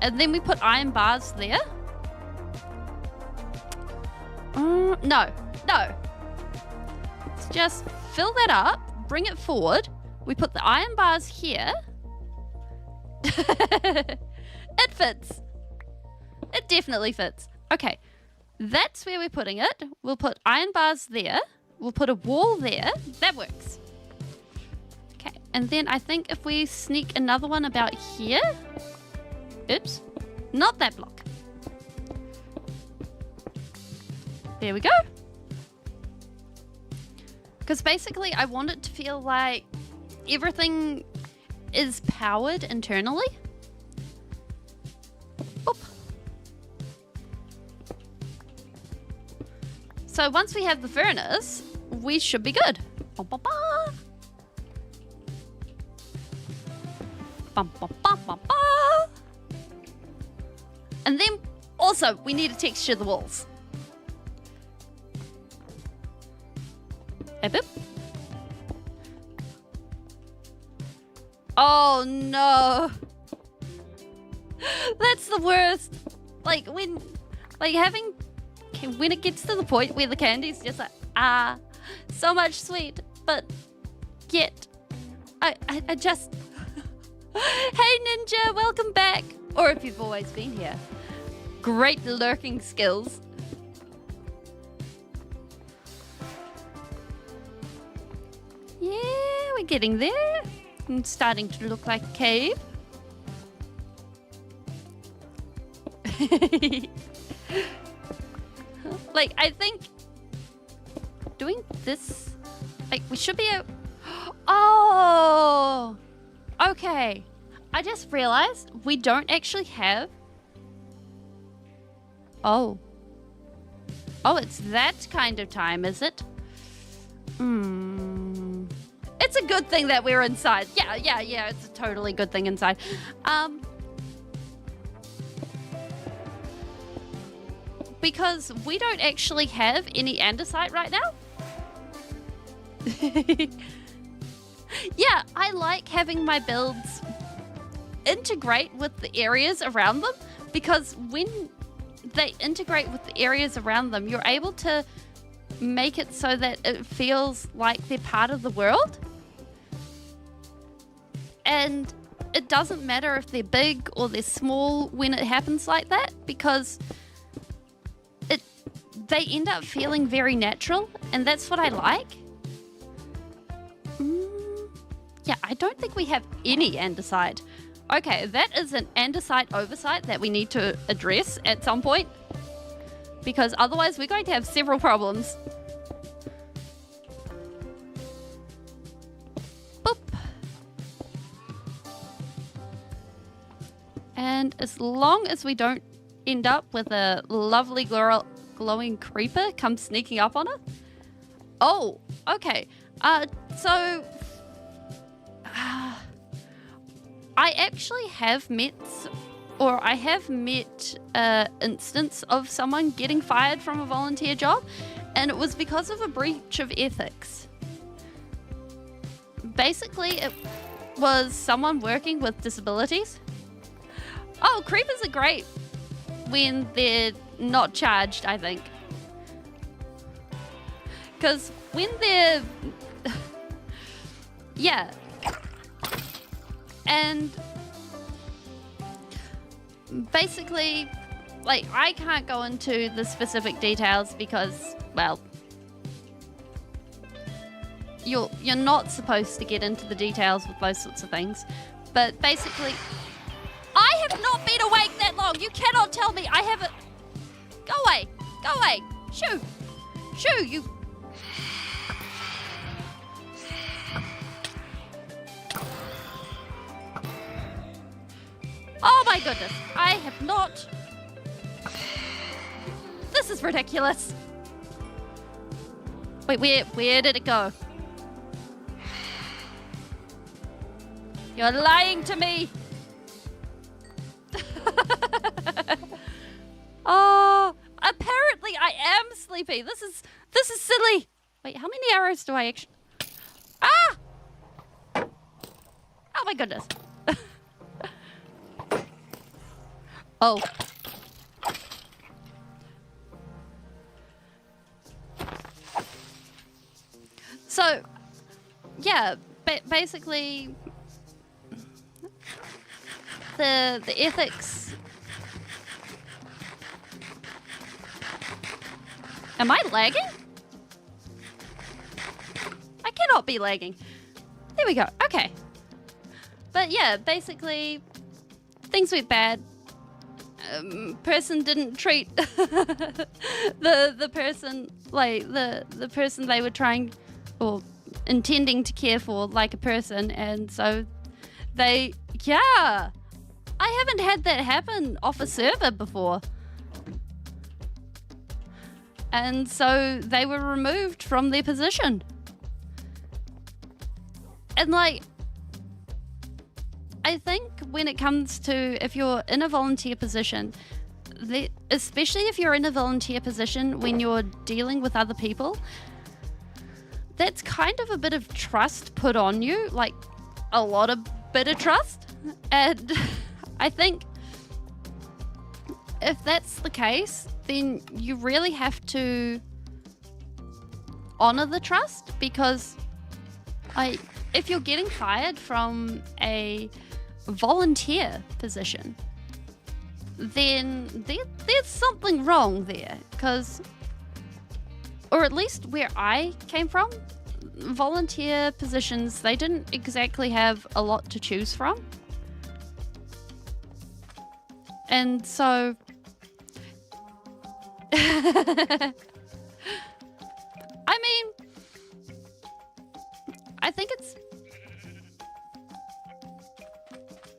and then we put iron bars there. No. Let's just fill that up, bring it forward. We put the iron bars here. It fits. It definitely fits. Okay, that's where we're putting it. We'll put iron bars there. We'll put a wall there. That works. Okay, and then I think if we sneak another one about here. Oops, not that block. There we go. Because basically I want it to feel like everything is powered internally. Oop. So once we have the furnace, we should be good. Bum, bum, bum. Bum, bum, bum, bum, bum. And then also we need to texture the walls. Boop. Oh no. That's the worst. Like when it gets to the point where the candy's just like, so much sweet, but yet I just Hey Ninja, welcome back. Or if you've always been here. Great lurking skills. Yeah, we're getting there. It's starting to look like a cave. Like, I think doing this, like, we should be Oh, okay. I just realized we don't actually have. Oh, it's that kind of time, is it? It's it's a good thing that we're inside. Yeah, it's a totally good thing inside. Because we don't actually have any andesite right now. Yeah, I like having my builds integrate with the areas around them, because when they integrate with the areas around them, you're able to make it so that it feels like they're part of the world. And it doesn't matter if they're big or they're small when it happens like that, because they end up feeling very natural, and that's what I like. Yeah, I don't think we have any andesite. Okay, that is an andesite oversight that we need to address at some point, because otherwise we're going to have several problems. Boop. And as long as we don't end up with a lovely glowing creeper come sneaking up on it. Oh, okay. So I actually have met, or I have met an instance of someone getting fired from a volunteer job, and it was because of a breach of ethics. Basically, it was someone working with disabilities. Oh, creepers are great when they're not charged, I think. Because when they're... yeah. And basically, like, I can't go into the specific details because, well, you're not supposed to get into the details with those sorts of things. But basically, I have not been awake that long. You cannot tell me I haven't... Go away. Go away. Shoo. Shoo, you... Oh my goodness. I have not... This is ridiculous. Wait, where did it go? You're lying to me. Oh, apparently I am sleepy. This is silly. Wait, how many arrows do I actually... Ah! Oh my goodness. Oh. So, yeah, basically, the ethics. Am I lagging? I cannot be lagging. There we go. Okay. But yeah, basically, things went bad. Person didn't treat the person like the person they were trying or intending to care for like a person, and so I haven't had that happen off a server before, and so they were removed from their position. And like, I think when it comes to if you're in a volunteer position, especially if you're in a volunteer position when you're dealing with other people, that's kind of a bit of trust put on you, like a lot of bit of trust. And I think if that's the case, then you really have to honor the trust, because if you're getting fired from a volunteer position, then there's something wrong there, because, or at least where I came from, volunteer positions, they didn't exactly have a lot to choose from. And so I mean, I think it's...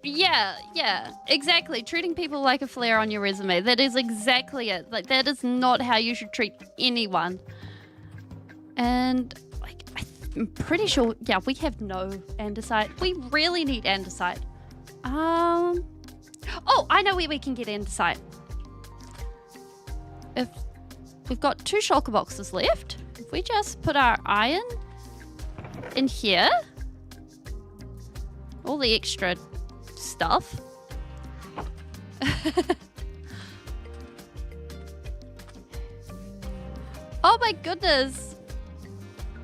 Yeah, exactly. Treating people like a flare on your resume. That is exactly it. Like, that is not how you should treat anyone. And, like, I'm pretty sure, yeah, we have no andesite. We really need andesite. Oh, I know where we can get andesite. If we've got 2 shulker boxes left, if we just put our iron in here, all the extra stuff. Oh my goodness.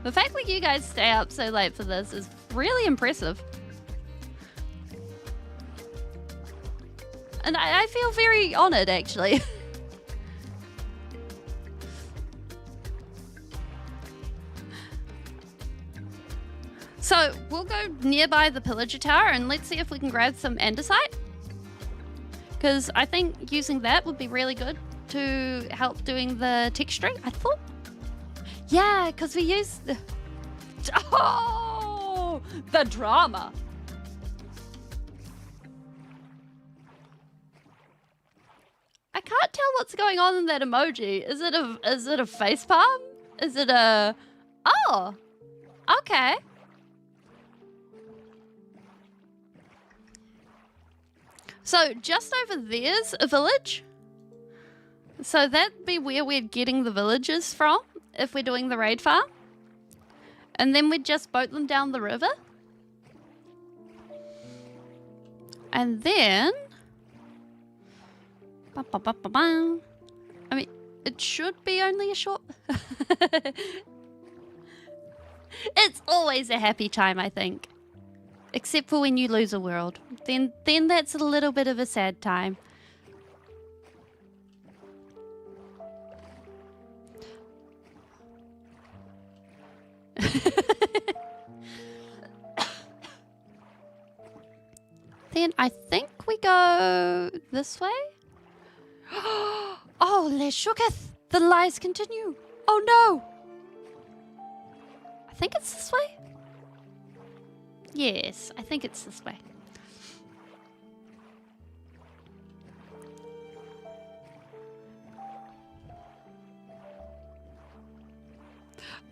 The fact that you guys stay up so late for this is really impressive. And I feel very honored, actually. So we'll go nearby the pillager tower and let's see if we can grab some andesite. Because I think using that would be really good to help doing the texturing, I thought. Yeah, because we use the... Oh! The drama! I can't tell what's going on in that emoji. Is it a face palm? Is it a... Oh! Okay. So just over there's a village. So that'd be where we're getting the villagers from if we're doing the raid farm. And then we'd just boat them down the river. And then... I mean, it should be only a short... It's always a happy time, I think. Except for when you lose a world. Then that's a little bit of a sad time. Then I think we go this way. Oh, Les Shooketh! The lies continue. Oh no! I think it's this way. Yes, I think it's this way.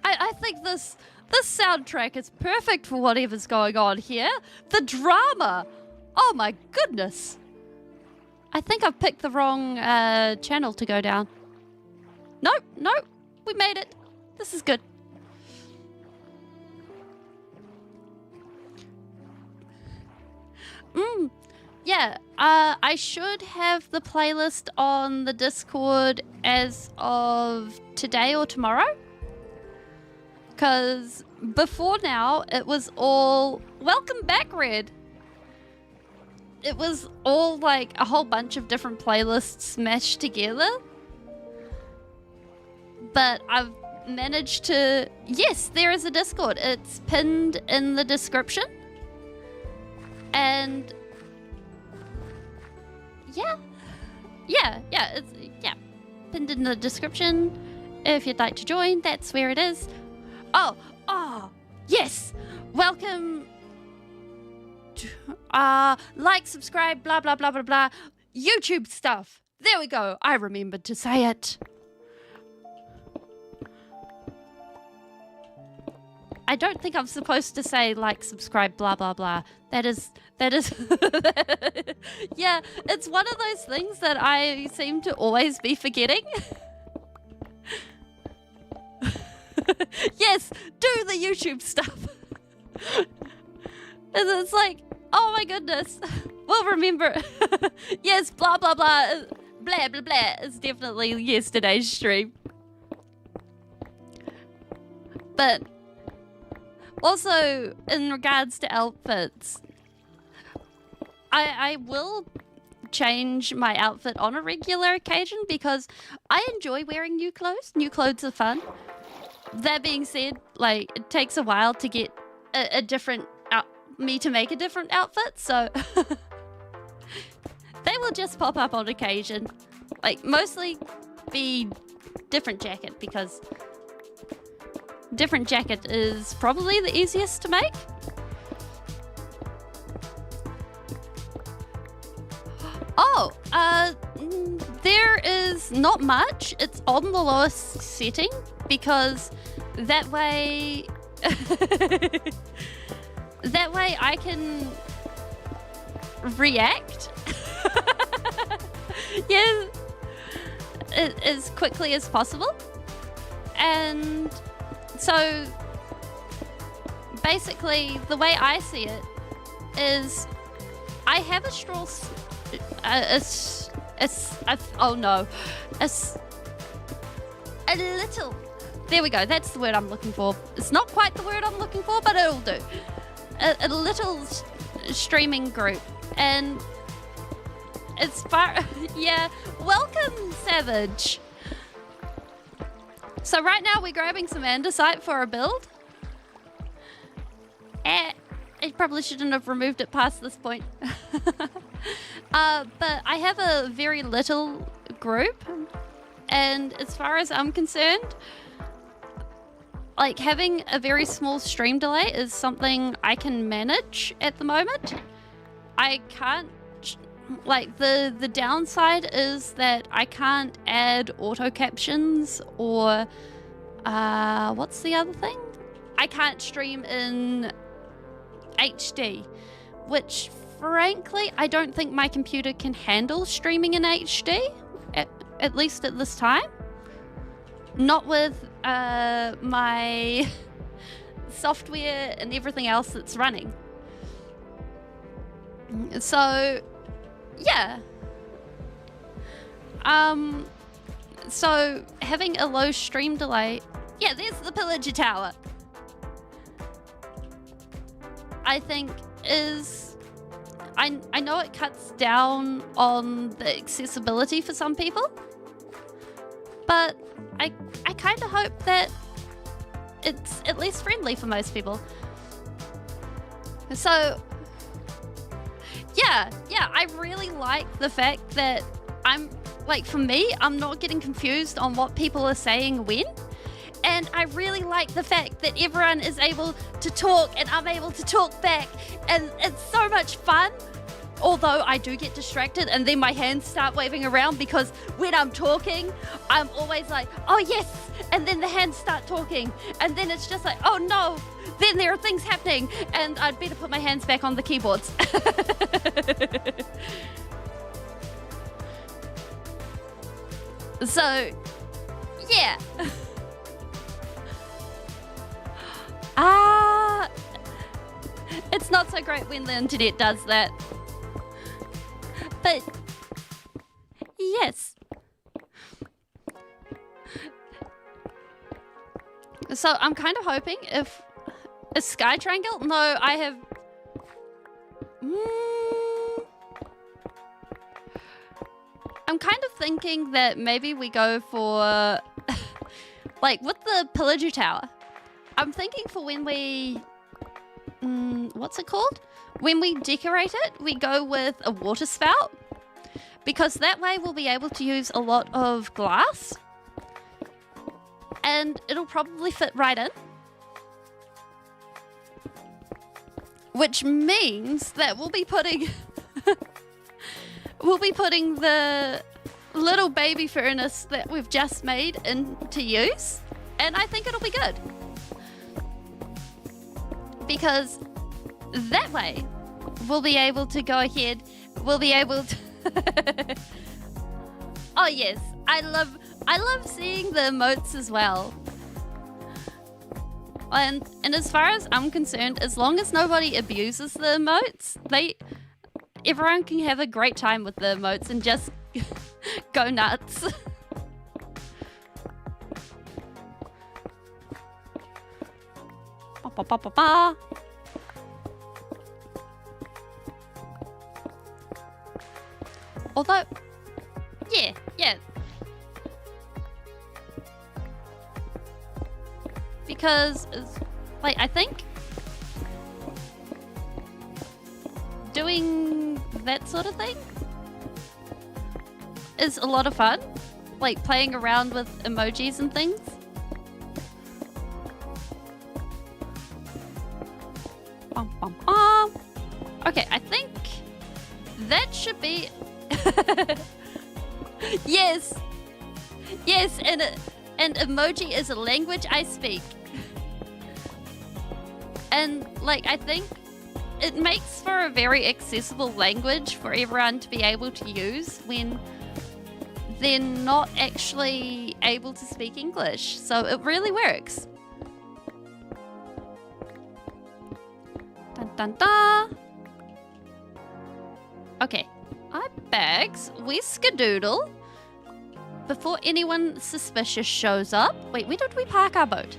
I think this soundtrack is perfect for whatever's going on here. The drama! Oh my goodness! I think I've picked the wrong channel to go down. Nope, nope, we made it. This is good. Yeah, I should have the playlist on the Discord as of today or tomorrow. Because before now, it was all... Welcome back, Red! It was all like a whole bunch of different playlists smashed together. But I've managed to... Yes, there is a Discord. It's pinned in the description. And... Yeah, it's pinned in the description. If you'd like to join, that's where it is. Oh, yes. Welcome to, like, subscribe, blah, blah, blah, blah, blah. YouTube stuff. There we go. I remembered to say it. I don't think I'm supposed to say like, subscribe, blah, blah, blah. That is, yeah, it's one of those things that I seem to always be forgetting. Yes, do the YouTube stuff. It's like, oh my goodness, we'll remember. Yes, blah, blah, blah, blah, blah, blah. It's definitely yesterday's stream. But also, in regards to outfits, I will change my outfit on a regular occasion because I enjoy wearing new clothes. New clothes are fun. That being said, like, it takes a while to get a different me to make a different outfit, so they will just pop up on occasion. Like, mostly be different jacket because different jacket is probably the easiest to make. Oh, there is not much. It's on the lowest setting because that way That way I can react yeah, as quickly as possible. And so basically the way I see it is I have a straw a little, there we go, that's the word I'm looking for. It's not quite the word I'm looking for, but it'll do. A little streaming group. And as far, yeah, welcome, Savage. So right now we're grabbing some andesite for a build. I probably shouldn't have removed it past this point. But I have a very little group, and as far as I'm concerned, like having a very small stream delay is something I can manage at the moment. I can't, like the downside is that I can't add auto captions or what's the other thing? I can't stream in HD, which frankly I don't think my computer can handle streaming in HD, at least at this time. Not with my software and everything else that's running. So yeah, so having a low stream delay, yeah, there's the Pillager Tower, I think is, I know it cuts down on the accessibility for some people, but I kind of hope that it's at least friendly for most people. So yeah, I really like the fact that I'm, like, for me, I'm not getting confused on what people are saying when. And I really like the fact that everyone is able to talk and I'm able to talk back. And it's so much fun. Although I do get distracted and then my hands start waving around, because when I'm talking, I'm always like, oh yes. And then the hands start talking. And then it's just like, oh no. Then there are things happening and I'd better put my hands back on the keyboards. So, yeah. It's not so great when the internet does that. But, yes. So I'm kind of hoping if a sky triangle, no, I have, I'm kind of thinking that maybe we go for, like with the Pillager Tower, I'm thinking for when we, what's it called? When we decorate it, we go with a water spout, because that way we'll be able to use a lot of glass and it'll probably fit right in. Which means that we'll be putting the little baby furnace that we've just made into use, and I think it'll be good. Because that way we'll be able to go ahead, we'll be able to oh yes, I love seeing the emotes as well. And as far as I'm concerned, as long as nobody abuses the emotes, everyone can have a great time with the emotes and just go nuts. Ba, ba, ba, ba, ba. Although, yeah. Because, like, I think doing that sort of thing is a lot of fun. Like, playing around with emojis and things. Bum, bum, bum. Okay, I think that should be... Yes, and emoji is a language I speak. And like, I think it makes for a very accessible language for everyone to be able to use when they're not actually able to speak English. So it really works. Dun dun dun. Okay, our bags, we skedoodle before anyone suspicious shows up. Wait, where did we park our boat?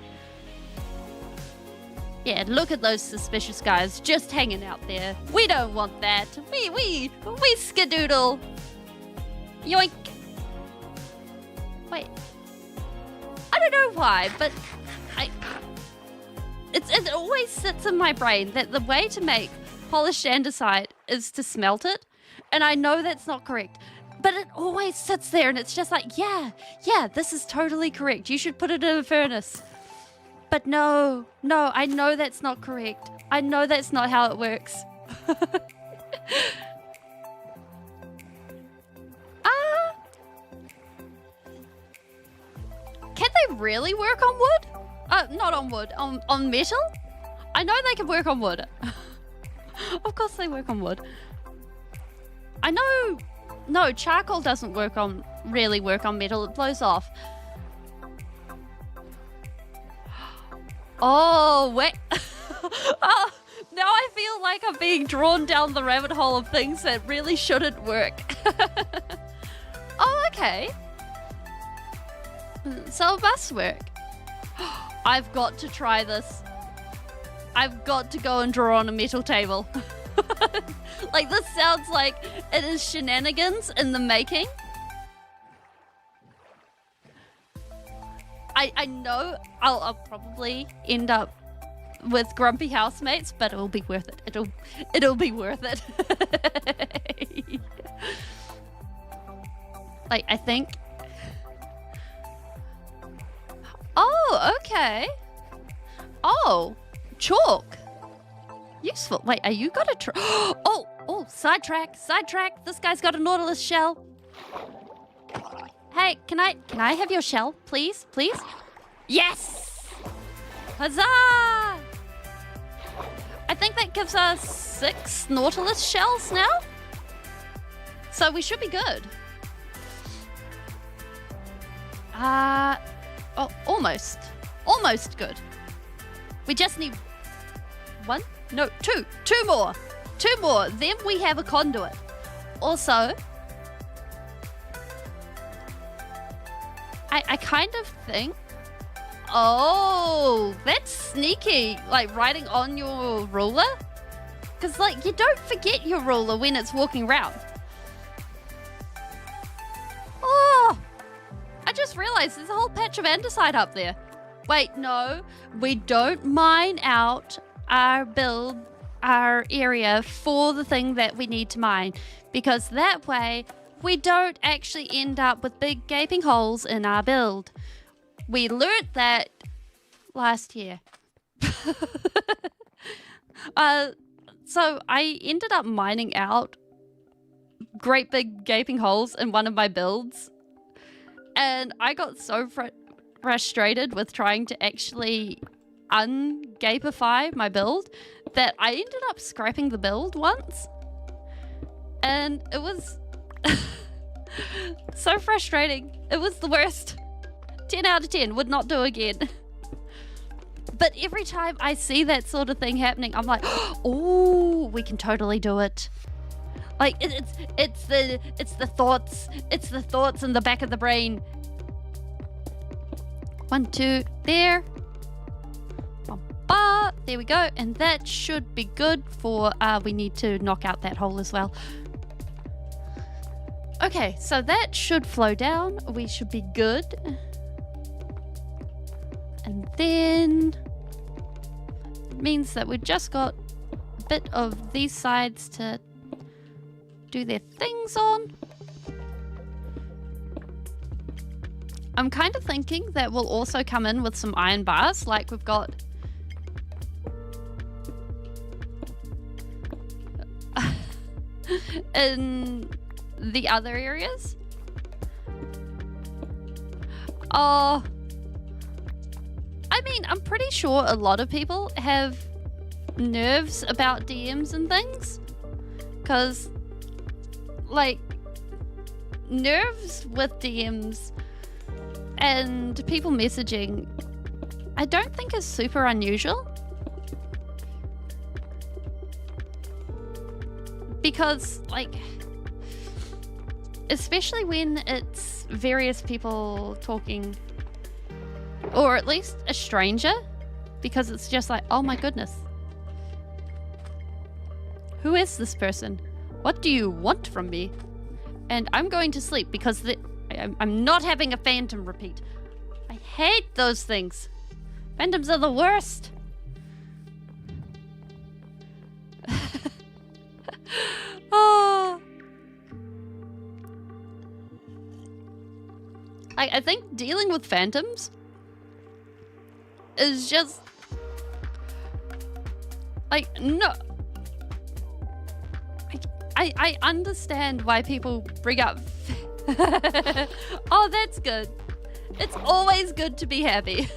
Yeah, look at those suspicious guys just hanging out there. We don't want that. We skedoodle. Yoink. Wait. I don't know why, but it always sits in my brain that the way to make polished andesite is to smelt it. And I know that's not correct. But it always sits there and it's just like, yeah, this is totally correct. You should put it in a furnace. But no, I know that's not correct. I know that's not how it works. Can they really work on wood? Not on wood, on metal? I know they can work on wood. Of course they work on wood. I know, no, charcoal doesn't really work on metal, it blows off. Oh, wait. Oh, now I feel like I'm being drawn down the rabbit hole of things that really shouldn't work. Oh, okay. So it must work. I've got to try this. I've got to go and draw on a metal table. Like, this sounds like it is shenanigans in the making. I know I'll probably end up with grumpy housemates, but it'll be worth it. It'll be worth it. Like, I think. Oh, okay. Oh, chalk. Useful. Wait, are you got a Oh, sidetrack. This guy's got a Nautilus shell. Hey, can I have your shell, please? Yes! Huzzah! I think that gives us 6 Nautilus shells now. So we should be good. Oh, almost. Almost good. We just need 1? No, 2. 2 more. 2 more. Then we have a conduit. Also, I kind of think... Oh, that's sneaky. Like, writing on your ruler? Because, like, you don't forget your ruler when it's walking around. Oh! I just realized there's a whole patch of andesite up there. Wait, no. We don't mine out our area for the thing that we need to mine. Because that way, we don't actually end up with big gaping holes in our build. We learnt that last year. So I ended up mining out great big gaping holes in one of my builds. And I got so frustrated with trying to actually ungapify my build that I ended up scrapping the build once. And it was so frustrating. It was the worst. 10 out of 10, would not do again. But every time I see that sort of thing happening, I'm like, oh, we can totally do it. Like, it's the thoughts in the back of the brain. 1, 2, there. There we go, and that should be good for, we need to knock out that hole as well. Okay, so that should flow down. We should be good. And then it means that we've just got a bit of these sides to do their things on. I'm kind of thinking that we'll also come in with some iron bars like we've got in the other areas. Oh, I mean, I'm pretty sure a lot of people have nerves about DMs and things. Because, like, nerves with DMs and people messaging, I don't think is super unusual. Because, like, especially when it's various people talking, or at least a stranger, because it's just like, oh my goodness. Who is this person? What do you want from me? And I'm going to sleep because I'm not having a phantom repeat. I hate those things. Phantoms are the worst. Oh. I think dealing with phantoms is just like, no. I understand why people bring up oh, that's good. It's always good to be happy.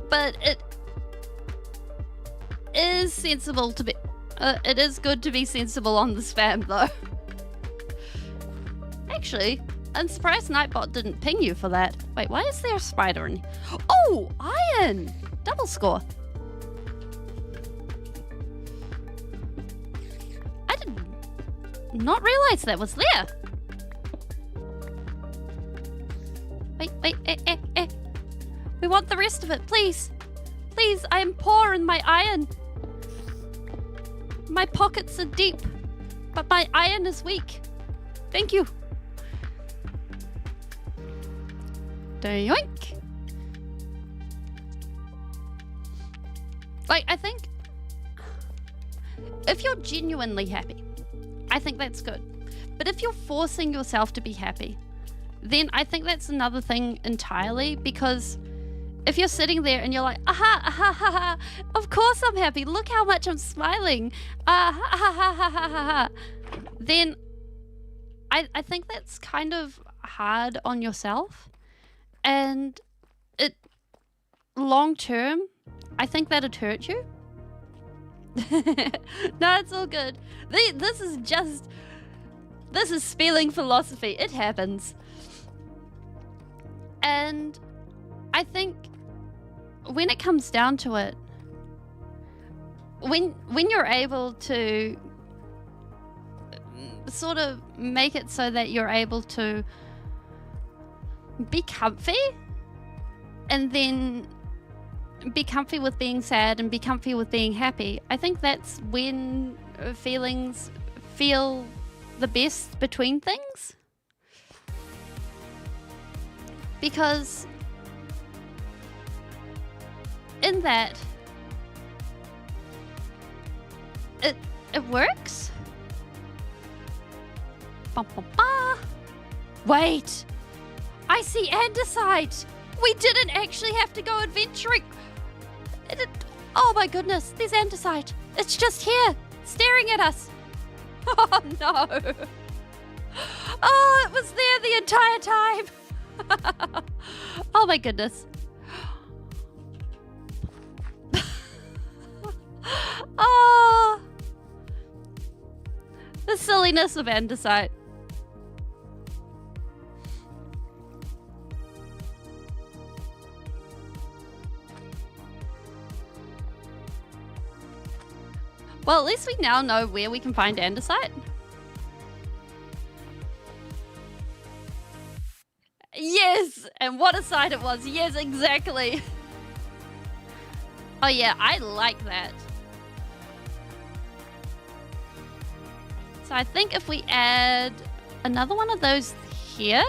But it is sensible to be it is good to be sensible on the spam though. Actually, I'm surprised Nightbot didn't ping you for that. Wait, why is there a spider in here? Oh, iron! Double score. I did not realize that was there. Wait, we want the rest of it, please. Please, I am poor in my iron. My pockets are deep, but my iron is weak. Thank you. Yoink. Like, I think if you're genuinely happy, I think that's good. But if you're forcing yourself to be happy, then I think that's another thing entirely, because if you're sitting there and you're like, aha, aha, ha, ha, of course I'm happy. Look how much I'm smiling. Ha, ha, ha, ha, ha, ha. Then I think that's kind of hard on yourself. And it, long term, I think that'd hurt you. No, it's all good. This is spelling philosophy. It happens. And I think when it comes down to it, when you're able to sort of make it so that you're able to be comfy, and then be comfy with being sad and be comfy with being happy, I think that's when feelings feel the best between things. Because in that it works. Ba, ba, ba. Wait, I see andesite. We didn't actually have to go adventuring. Oh my goodness, there's andesite. It's just here, staring at us. Oh no. Oh, it was there the entire time. Oh my goodness. Oh, the silliness of andesite. Well, at least we now know where we can find andesite. Yes, and what a sight it was. Yes, exactly. Oh yeah, I like that. So I think if we add another one of those here.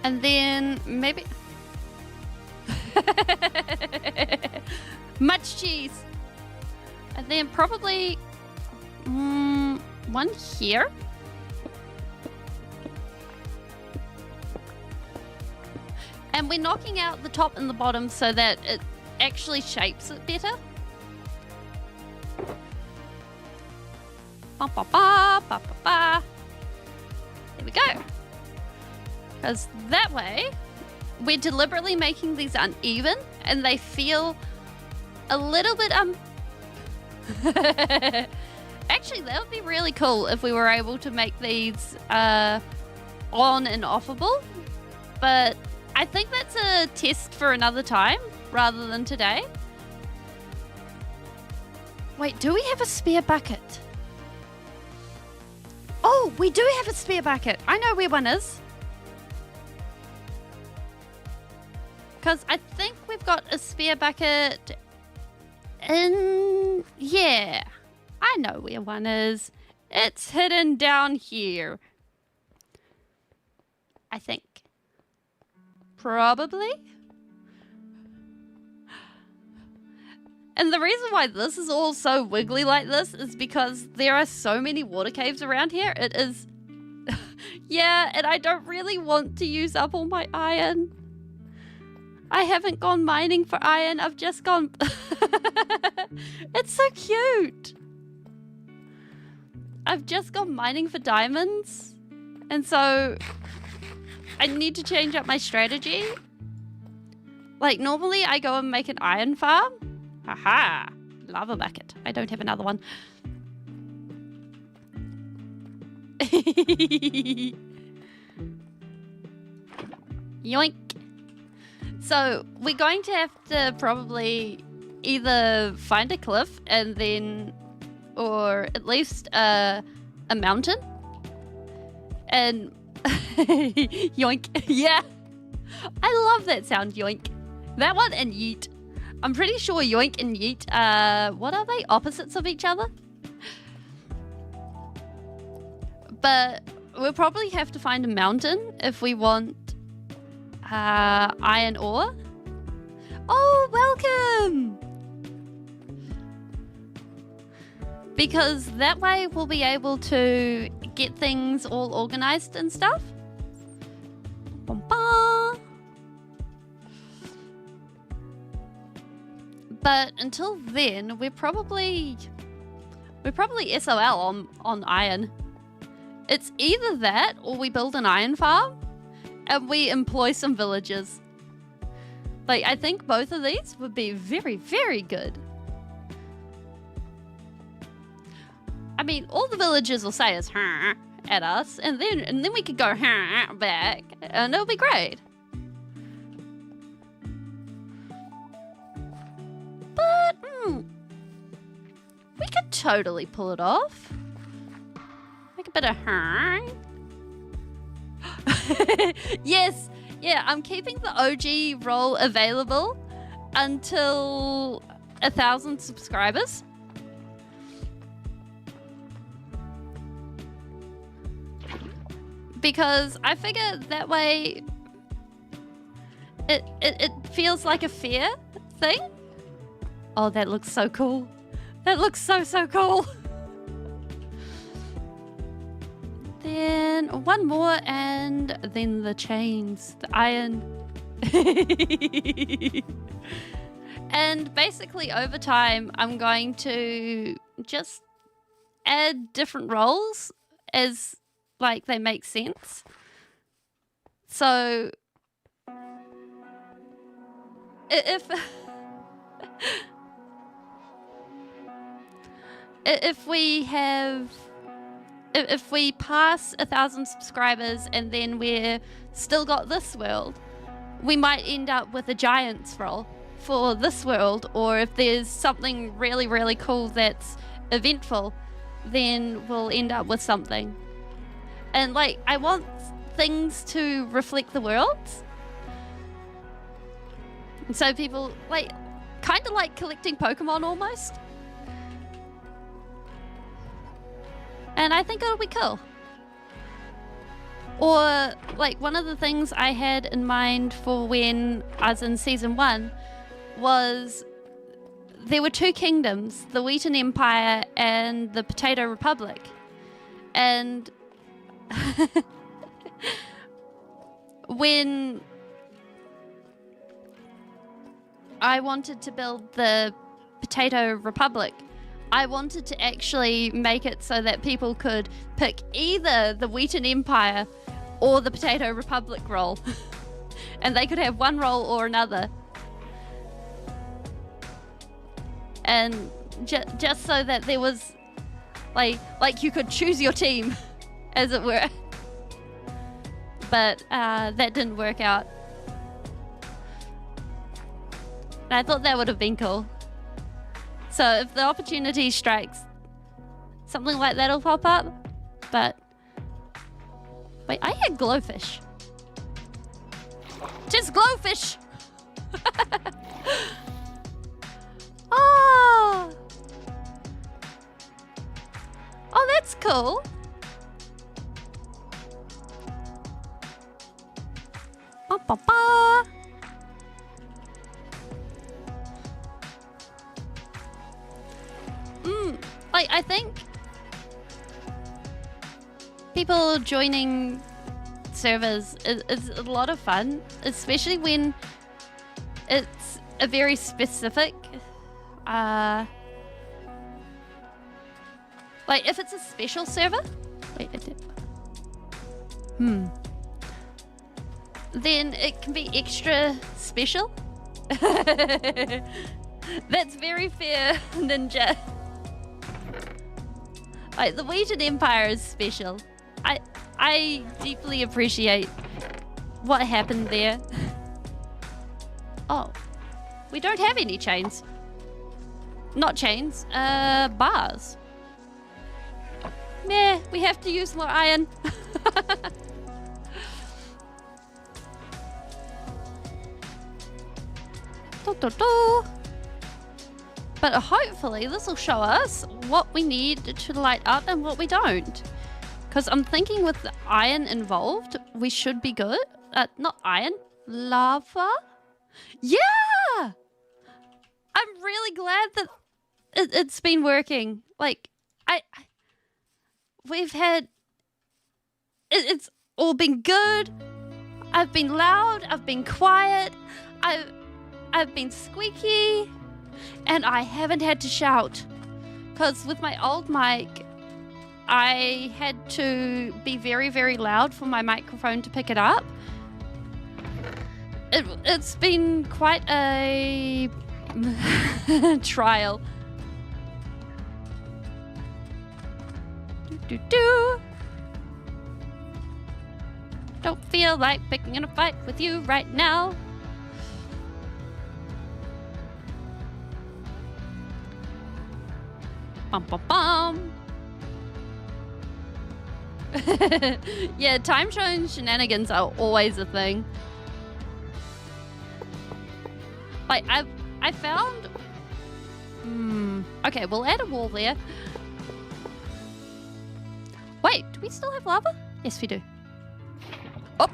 And then maybe much cheese. And then probably one here. And we're knocking out the top and the bottom so that it actually shapes it better. Ba, ba, ba, ba, ba, ba. There we go. Because that way, we're deliberately making these uneven and they feel a little bit Actually, that would be really cool if we were able to make these on and offable. But I think that's a test for another time rather than today. Wait, do we have a spare bucket? Oh, we do have a spare bucket. I know where one is. Because I think we've got a spare bucket in... Yeah, I know where one is. It's hidden down here. I think. Probably. And the reason why this is all so wiggly like this is because there are so many water caves around here. It is... Yeah, and I don't really want to use up all my iron. I haven't gone mining for iron. I've just gone... It's so cute. I've just gone mining for diamonds. And so I need to change up my strategy. Like normally I go and make an iron farm. Haha. Lava bucket. I don't have another one. Yoink. So we're going to have to probably either find a cliff and then, or at least a mountain. And yoink. Yeah. I love that sound, yoink. That one and yeet. I'm pretty sure yoink and yeet are, what are they? Opposites of each other? But we'll probably have to find a mountain if we want iron ore. Oh, welcome! Because that way we'll be able to get things all organized and stuff. But until then, we're probably SOL on iron. It's either that or we build an iron farm and we employ some villagers. Like, I think both of these would be very, very good. I mean, all the villagers will say is at us, and then we could go back, and it'll be great. But we could totally pull it off. Make a bit of Yes, yeah, I'm keeping the OG role available until 1,000 subscribers. Because I figure that way it feels like a fair thing. Oh, that looks so cool. That looks so cool. Then one more and then the chains, the iron. And basically over time, I'm going to just add different roles as like they make sense. So if we pass 1,000 subscribers and then we're still got this world, we might end up with a giant's role for this world. Or if there's something really, really cool that's eventful, then we'll end up with something. And like, I want things to reflect the world. And so people, like, kind of like collecting Pokemon almost. And I think it'll be cool. Or, like, one of the things I had in mind for when I was in Season 1 was there were two kingdoms, the Wheaten Empire and the Potato Republic. And when I wanted to build the Potato Republic. I wanted to actually make it so that people could pick either the Wheaten Empire or the Potato Republic role. And they could have one role or another. And just so that there was, like you could choose your team, as it were. But that didn't work out. And I thought that would have been cool. So if the opportunity strikes, something like that'll pop up. But wait, I had glowfish. Just glowfish. Oh. Oh, that's cool. Ba, ba, ba. Like, I think people joining servers is a lot of fun, especially when it's a very specific like if it's a special server, wait, then it can be extra special. That's very fair, Ninja. Like, the Wheaten Empire is special. I deeply appreciate what happened there. Oh, we don't have any chains. Not chains, bars. Meh, we have to use more iron. But hopefully this will show us what we need to light up and what we don't. Because I'm thinking with the iron involved, we should be good. Not iron, lava? Yeah! I'm really glad that it's been working. Like, we've had... It's all been good. I've been loud, I've been quiet, I've been squeaky. And I haven't had to shout, because with my old mic, I had to be very, very loud for my microphone to pick it up. It's been quite a trial. Don't feel like picking in a fight with you right now. Bum, bum, bum. Yeah, time zone shenanigans are always a thing. Like, I found... Okay, we'll add a wall there. Wait, do we still have lava? Yes, we do. Oh!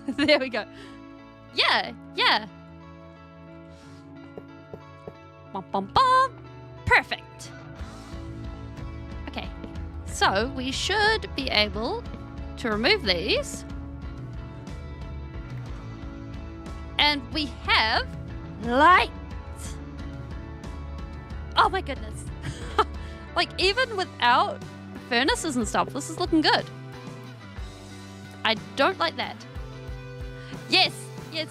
There we go. Yeah, yeah. Bum, bum, bum. Perfect. Okay, so we should be able to remove these. And we have light. Oh my goodness. Like, even without furnaces and stuff, this is looking good. I don't like that. Yes, yes.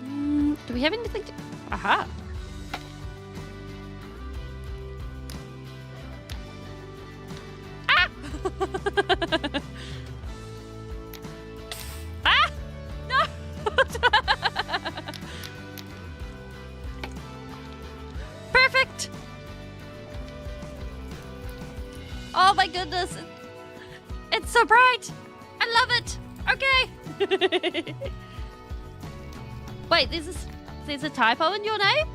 Do we have anything to... Aha. Ah! Ah! No! Perfect! Oh my goodness. It's so bright. I love it. Okay. Wait, there's a typo in your name?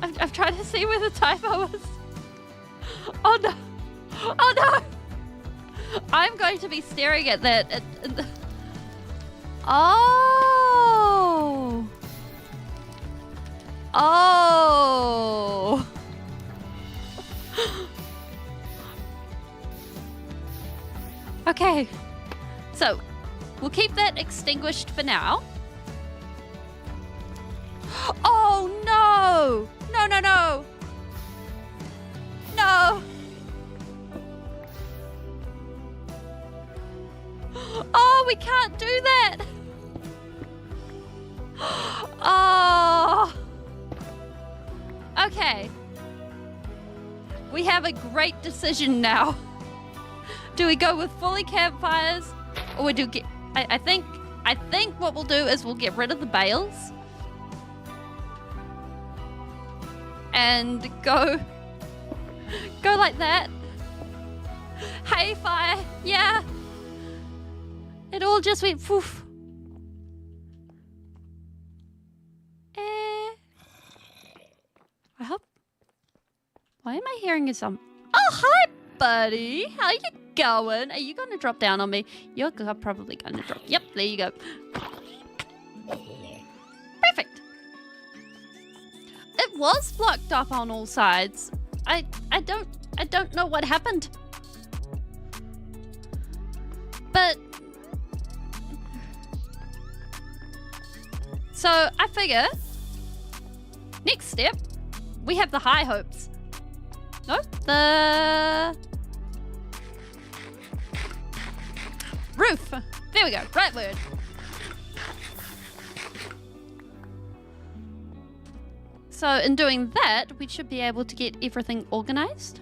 I'm trying to see where the typo is. Oh no. Oh no. I'm going to be staring at that. Oh. Oh. Okay. So, we'll keep that extinguished for now. Oh, no! No, no, no! No! Oh, we can't do that! Oh! Okay. We have a great decision now. Do we go with fully campfires, or we do get? I think what we'll do is we'll get rid of the bales and go like that. Hay fire, yeah. It all just went poof. I hope. Why am I hearing some? Oh, hi, buddy. How you going? Are you going to drop down on me? You're probably going to drop. Yep, there you go. Perfect. It was blocked up on all sides. I don't know what happened. But so I figure next step we have the high hopes. No, the roof. There we go. Right word. So in doing that, we should be able to get everything organized.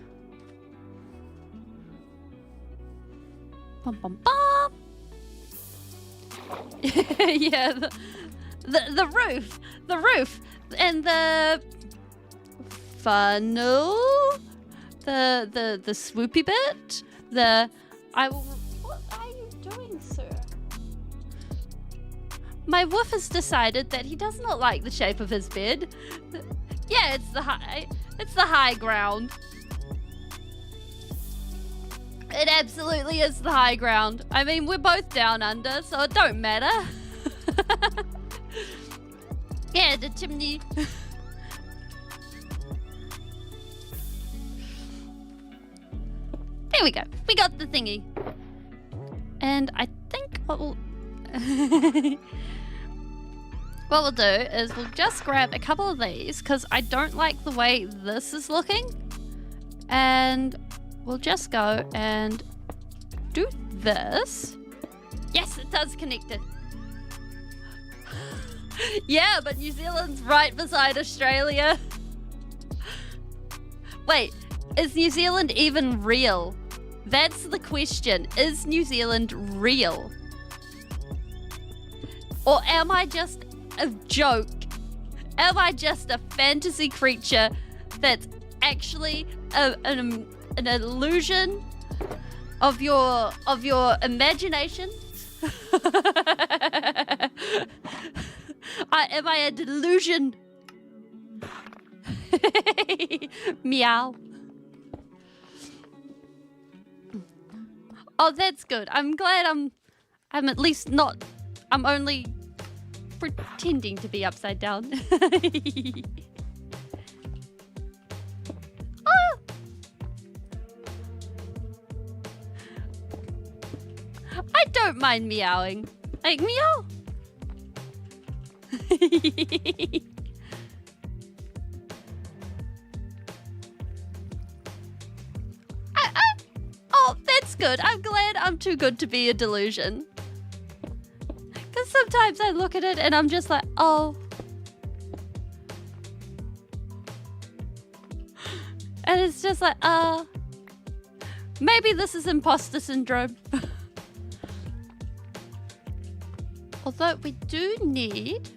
Bum, bum, bum. Yeah, the roof, and the funnel, the swoopy bit, What are you doing, sir? My wolf has decided that he does not like the shape of his bed. Yeah, it's the high ground. It absolutely is the high ground. I mean, we're both down under, so it don't matter. Yeah, the chimney. There we go. We got the thingy. And I think what we'll what we'll do is we'll just grab a couple of these because I don't like the way this is looking. And we'll just go and do this. Yes, it does connect it. Yeah, but New Zealand's right beside Australia. Wait, is New Zealand even real? That's the question. Is New Zealand real? Or am I just a joke? Am I just a fantasy creature that's actually an illusion of your imagination? Am I a delusion? Meow. Oh, that's good. I'm glad I'm at least not. I'm only pretending to be upside down. Oh! I don't mind meowing. Like, meow. Oh, that's good. I'm glad I'm too good to be a delusion. Because sometimes I look at it and I'm just like, oh. And it's just like, maybe this is imposter syndrome. Although we do need...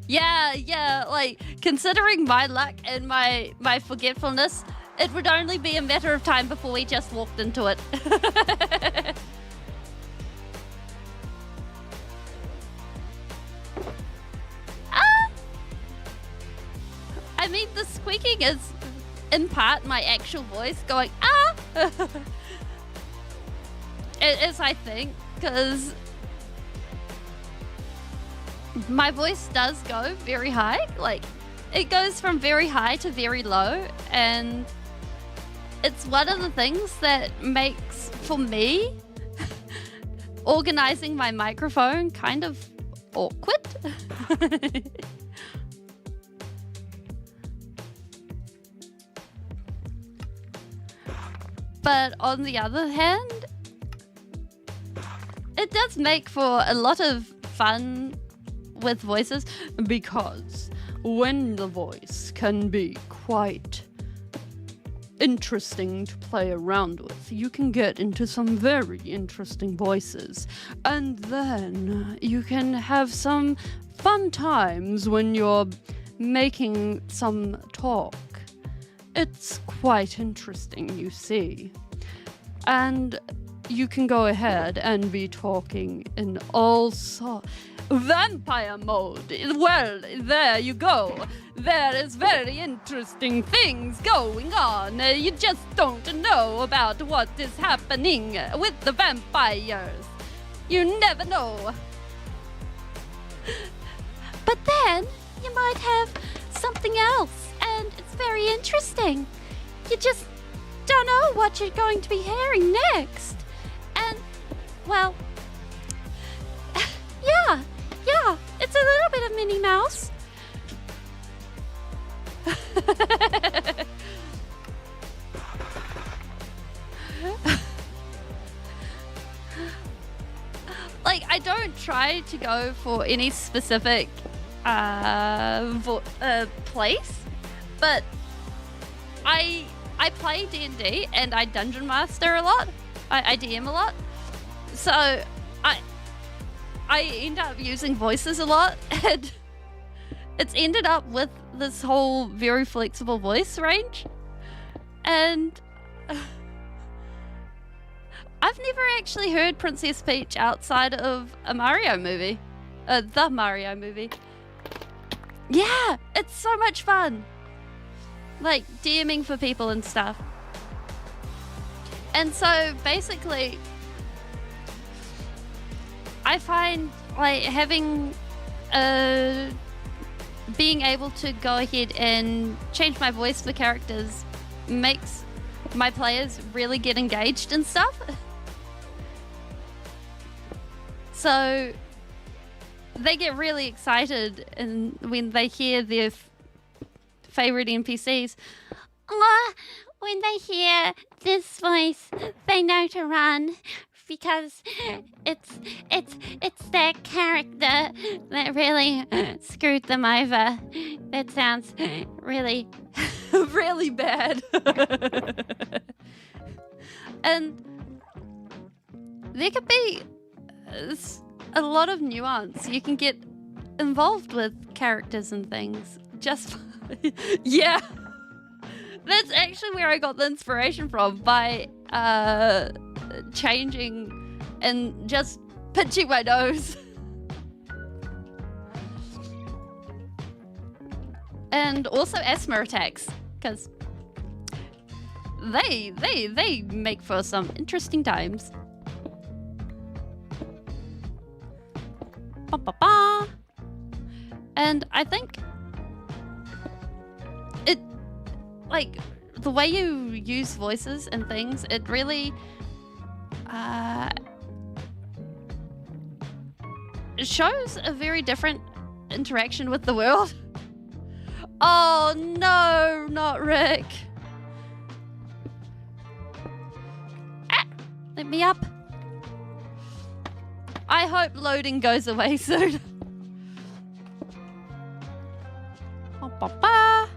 Yeah, like, considering my luck and my forgetfulness, it would only be a matter of time before we just walked into it. I mean, the squeaking is, in part, my actual voice going, ah! It is, I think, because my voice does go very high. Like, it goes from very high to very low, and it's one of the things that makes, for me, organizing my microphone kind of awkward. But on the other hand, it does make for a lot of fun with voices, because when the voice can be quite interesting to play around with, you can get into some very interesting voices, and then you can have some fun times when you're making some talk. It's quite interesting, you see. And you can go ahead and be talking in all sorts. Vampire mode. Well, there you go. There is very interesting things going on. You just don't know about what is happening with the vampires. You never know. But then you might have something else, and it's very interesting. You just don't know what you're going to be hearing next. And, well, yeah, it's a little bit of Minnie Mouse. Like, I don't try to go for any specific place, but I play D&D and I dungeon master a lot. I DM a lot, so I end up using voices a lot, and it's ended up with this whole very flexible voice range. And I've never actually heard Princess Peach outside of a Mario movie, the Mario movie. Yeah, it's so much fun, like DMing for people and stuff. And so basically, I find like having being able to go ahead and change my voice for characters makes my players really get engaged and stuff. So they get really excited and when they hear their favorite NPCs. When they hear this voice, they know to run, because it's their character that really screwed them over. That sounds really really bad. And there could be a lot of nuance. You can get involved with characters and things. Just yeah. That's actually where I got the inspiration from, by changing and just pinching my nose. And also asthma attacks, because they make for some interesting times. Ba, ba, ba. And I think it, like, the way you use voices and things, it really shows a very different interaction with the world. Oh no, not Rick. Ah, let me up. I hope loading goes away soon. Ba, ba, ba.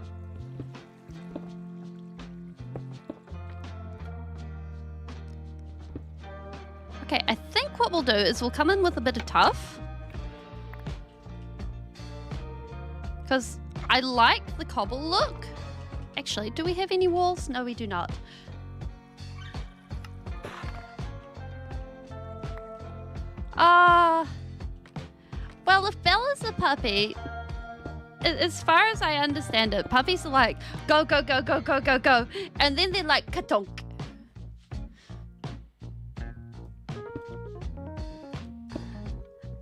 Okay, I think what we'll do is we'll come in with a bit of tough, because I like the cobble look. Actually, do we have any walls? No, we do not. Well, if Bella's a puppy, as far as I understand it, puppies are like, go, go, go, go, go, go, go. And then they're like, katonk.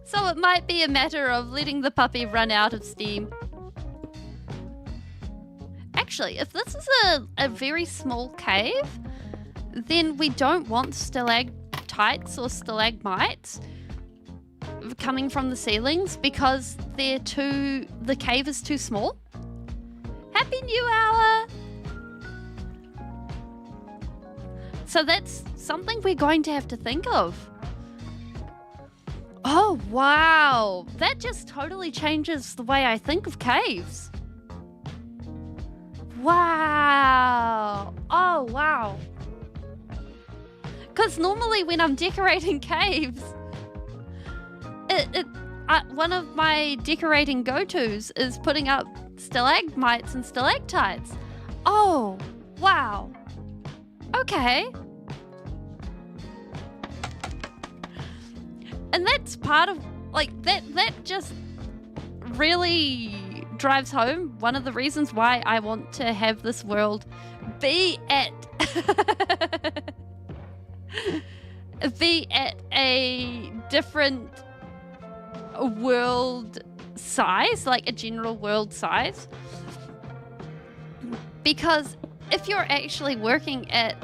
So it might be a matter of letting the puppy run out of steam. actually, if this is a very small cave, then we don't want stalactites or stalagmites coming from the ceilings because the cave is too small. Happy New Hour! So that's something we're going to have to think of. Oh, wow. That just totally changes the way I think of caves. Wow. Oh, wow. Because normally when I'm decorating caves, one of my decorating go-tos is putting up stalagmites and stalactites. Oh, wow. Okay. And that's part of, like, that just really drives home one of the reasons why I want to have this world be at a different world size, like a general world size. Because if you're actually working at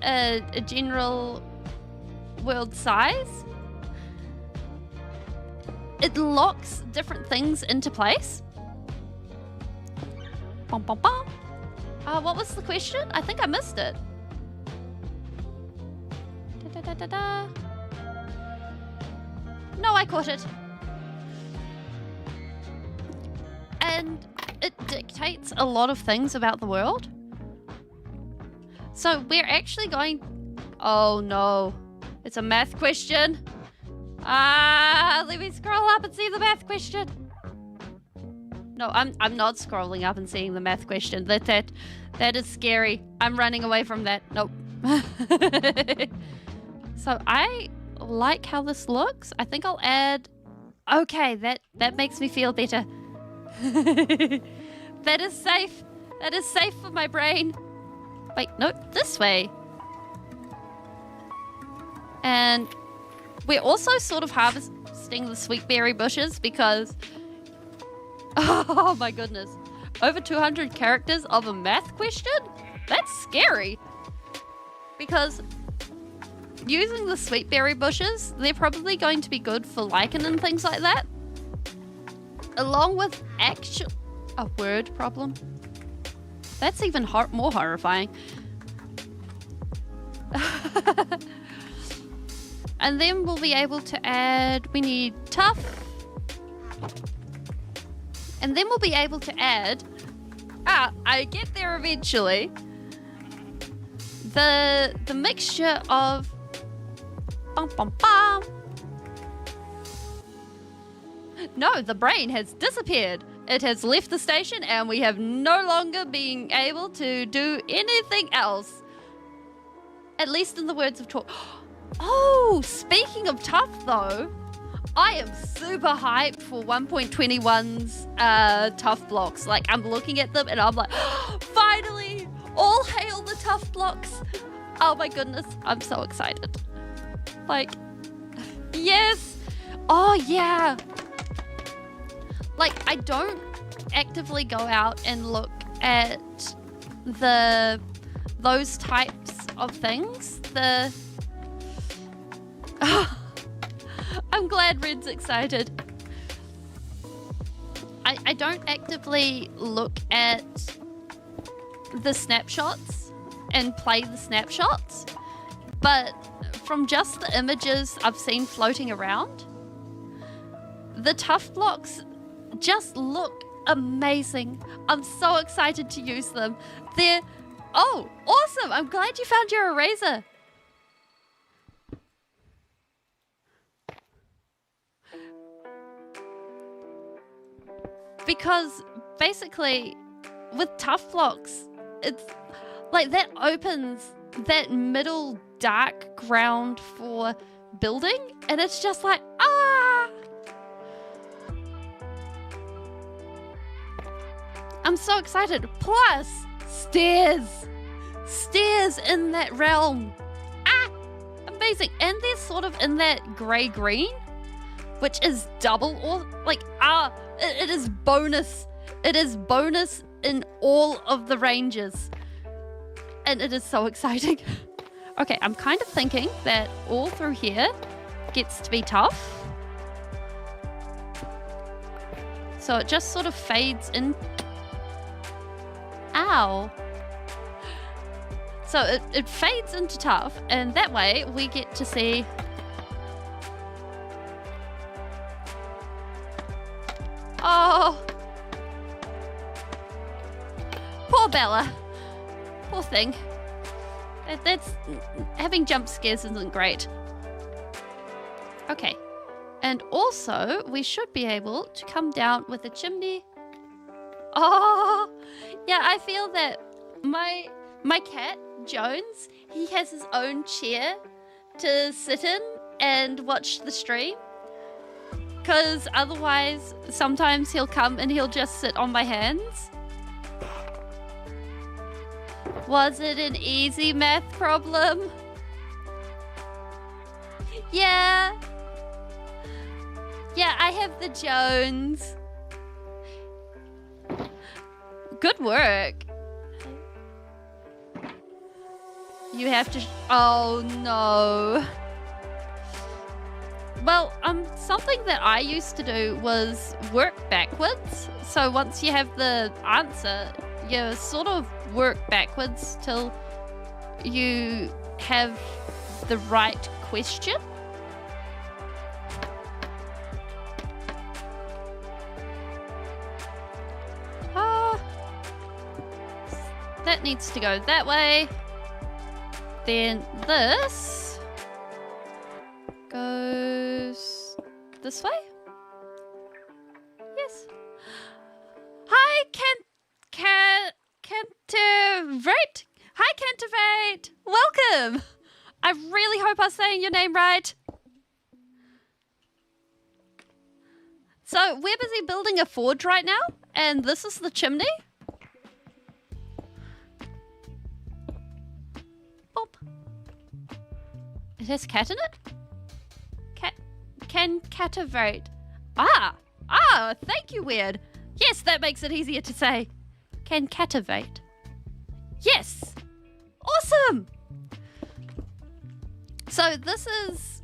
a general world size, it locks different things into place. Bum, bum, bum. What was the question? I think I missed it. Da, da, da, da, da. No, I caught it. And it dictates a lot of things about the world. So we're actually going... Oh no. It's a math question. Let me scroll up and see the math question. No, I'm not scrolling up and seeing the math question. That is scary. I'm running away from that. Nope. So I like how this looks. I think I'll add... Okay, that makes me feel better. That is safe. That is safe for my brain. Wait, no, this way. And we're also sort of harvesting the sweetberry bushes because... Oh my goodness. Over 200 characters of a math question? That's scary. Because using the sweetberry bushes, they're probably going to be good for lichen and things like that. Along with a word problem. That's even more horrifying. And then we'll be able to add... We need tough. And then we'll be able to add... I get there eventually. The mixture of... Bum, bum, bum. No, the brain has disappeared. It has left the station and we have no longer been able to do anything else. At least in the words of talk. Oh, speaking of tough though, I am super hyped for 1.21's tough blocks. Like, I'm looking at them and I'm like, oh, finally, all hail the tough blocks. Oh my goodness, I'm so excited. Like, yes. Oh yeah. Like, I don't actively go out and look at those types of things. I'm glad Red's excited. I don't actively look at the snapshots and play the snapshots, but from just the images I've seen floating around, the tough blocks just look amazing. I'm so excited to use them. They're... Oh, awesome! I'm glad you found your eraser. Because basically, with tough blocks, it's like that opens that middle dark ground for building, and it's just like, ah! I'm so excited. Plus, stairs. Stairs in that realm. Ah! Amazing. And they're sort of in that grey-green, which is double or, like, it is bonus. It is bonus in all of the ranges. And it is so exciting. Okay, I'm kind of thinking that all through here gets to be tough. So it just sort of fades in. Ow. So it fades into tough, and that way we get to see... Oh. Poor Bella. Poor thing. That's... Having jump scares isn't great. Okay. And also, we should be able to come down with a chimney. Oh! Yeah, I feel that my cat, Jones, he has his own chair to sit in and watch the stream. Because otherwise, sometimes he'll come and he'll just sit on my hands. Was it an easy math problem? Yeah. Yeah, I have the Jones. Good work. You have to... Oh, no. Well, something that I used to do was work backwards. So once you have the answer, you sort of work backwards till you have the right question. That needs to go that way. Then this goes this way. Yes. Hi, Cantivate. Hi, Cantivate. Welcome. I really hope I'm saying your name right. So we're busy building a forge right now, and this is the chimney. It has cat in it? Can cativate. Thank you, Weird. Yes, that makes it easier to say. Can cativate. Yes. Awesome. So this is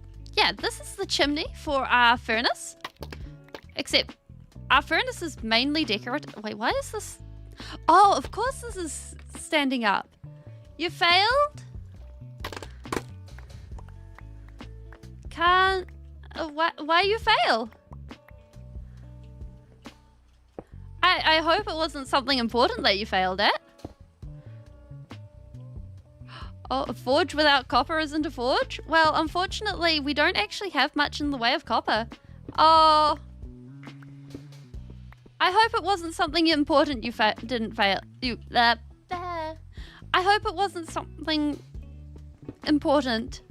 the chimney for our furnace. Except our furnace is mainly decorative. Wait, why is this? Oh, of course this is standing up. You failed? Can't... why you fail? I hope it wasn't something important that you failed at. Oh, a forge without copper isn't a forge? Well, unfortunately, we don't actually have much in the way of copper. Oh. I hope it wasn't something important you didn't fail. I hope it wasn't something important.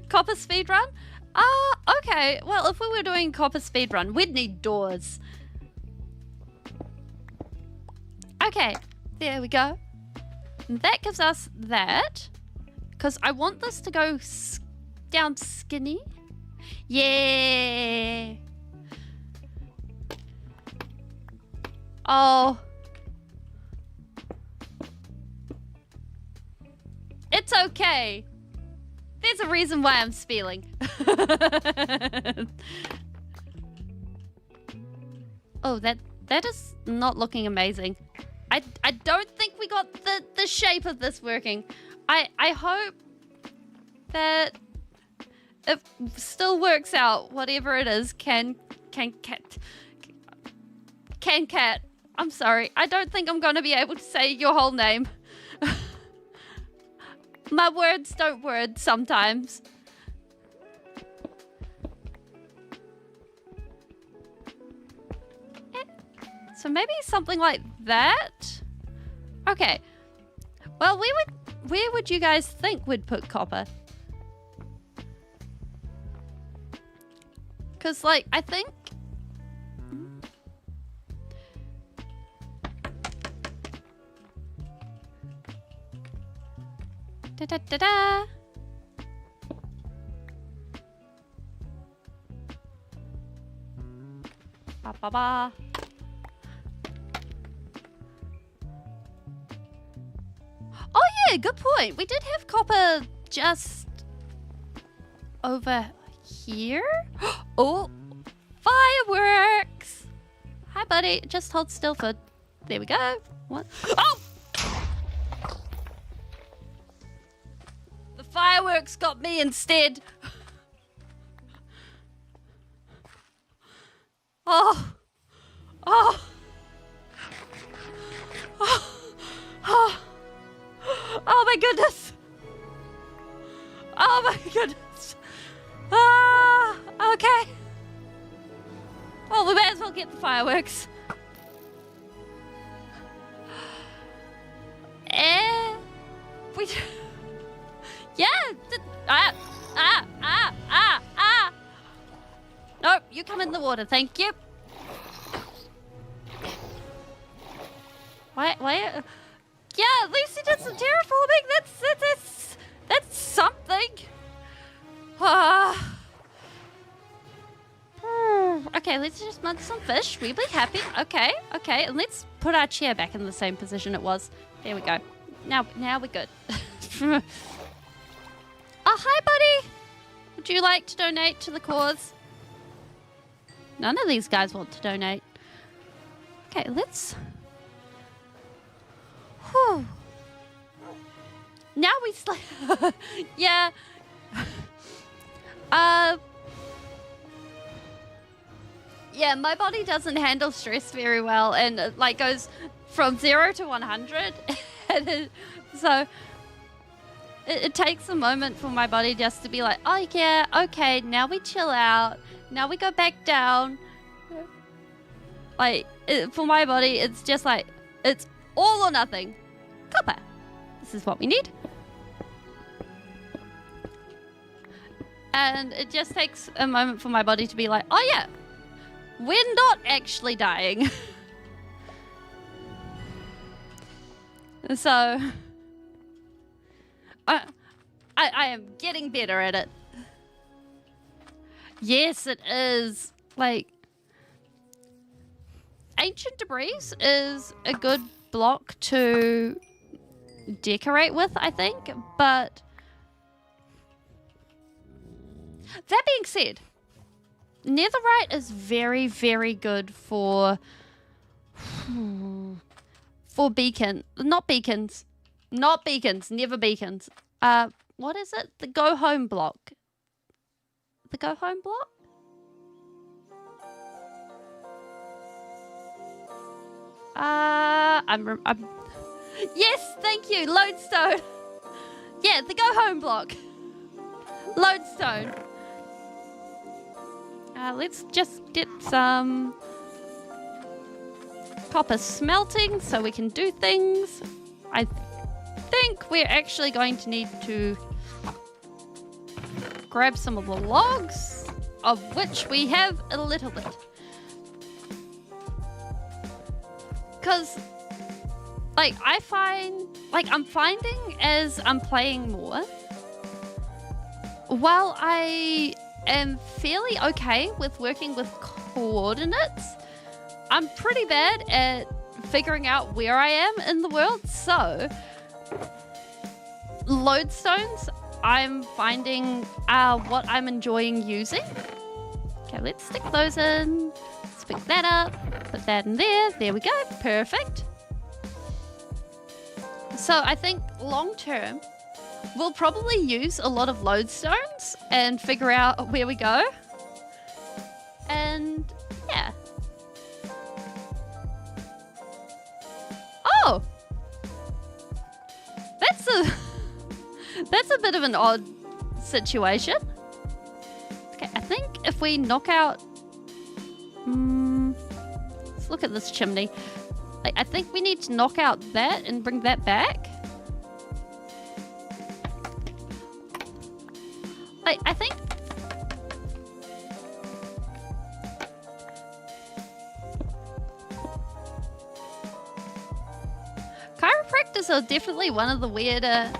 Copper speedrun? Okay. Well, if we were doing copper speedrun, we'd need doors. Okay, there we go. And that gives us that. Because I want this to go down skinny. Yeah. Oh. It's okay. There's a reason why I'm spelling. Oh, that is not looking amazing. I don't think we got the shape of this working. I hope that it still works out, whatever it is. Can cat. I'm sorry. I don't think I'm going to be able to say your whole name. My words don't word sometimes. So maybe something like that? Okay. Well, where would you guys think we'd put copper? Because, like, I think... Da-da-da-da. Ba ba ba. Oh yeah, good point. We did have copper just over here. Oh, fireworks. Hi, buddy. Just hold still for... There we go. What? Oh! The fireworks got me instead. Oh. Oh. Oh. Oh. Oh my goodness. Oh my goodness. Ah, okay. Well, we may as well get the fireworks. We... Yeah. Nope, you come in the water, thank you. Why? Yeah, at least he did some terraforming. That's something. Okay, let's just munch some fish. We'll be happy. Okay, and let's put our chair back in the same position it was. There we go. Now we're good. Oh, hi, buddy. Would you like to donate to the cause? None of these guys want to donate. Okay, let's... Whew. Now we sleep. Yeah. Yeah, my body doesn't handle stress very well, and it like goes from 0 to 100. So it takes a moment for my body just to be like, oh yeah, okay, now we chill out. Now we go back down. Like, for my body, it's just like, it's all or nothing. Copper. This is what we need. And it just takes a moment for my body to be like, oh yeah, we're not actually dying. So, I am getting better at it. Yes, it is. Like, Ancient Debris is a good block to decorate with, I think. But that being said, Netherite is very, very good for beacon. Not beacons. Not beacons. Never beacons. What is it? The go home block. The go home block? Yes, thank you. Lodestone. Yeah, the go home block. Lodestone. Let's just get some copper smelting so we can do things. I think we're actually going to need to grab some of the logs, of which we have a little bit. Because, like, I'm finding as I'm playing more, while I am fairly okay with working with coordinates, I'm pretty bad at figuring out where I am in the world. So, lodestones, I'm finding what I'm enjoying using. Okay, let's stick those in. Let's pick that up. Put that in there. There we go. Perfect. So I think long term, we'll probably use a lot of lodestones and figure out where we go. And yeah. Oh! That's a bit of an odd situation. Okay, I think if we knock out... let's look at this chimney. I think we need to knock out that and bring that back. I think... Chiropractors are definitely one of the weirder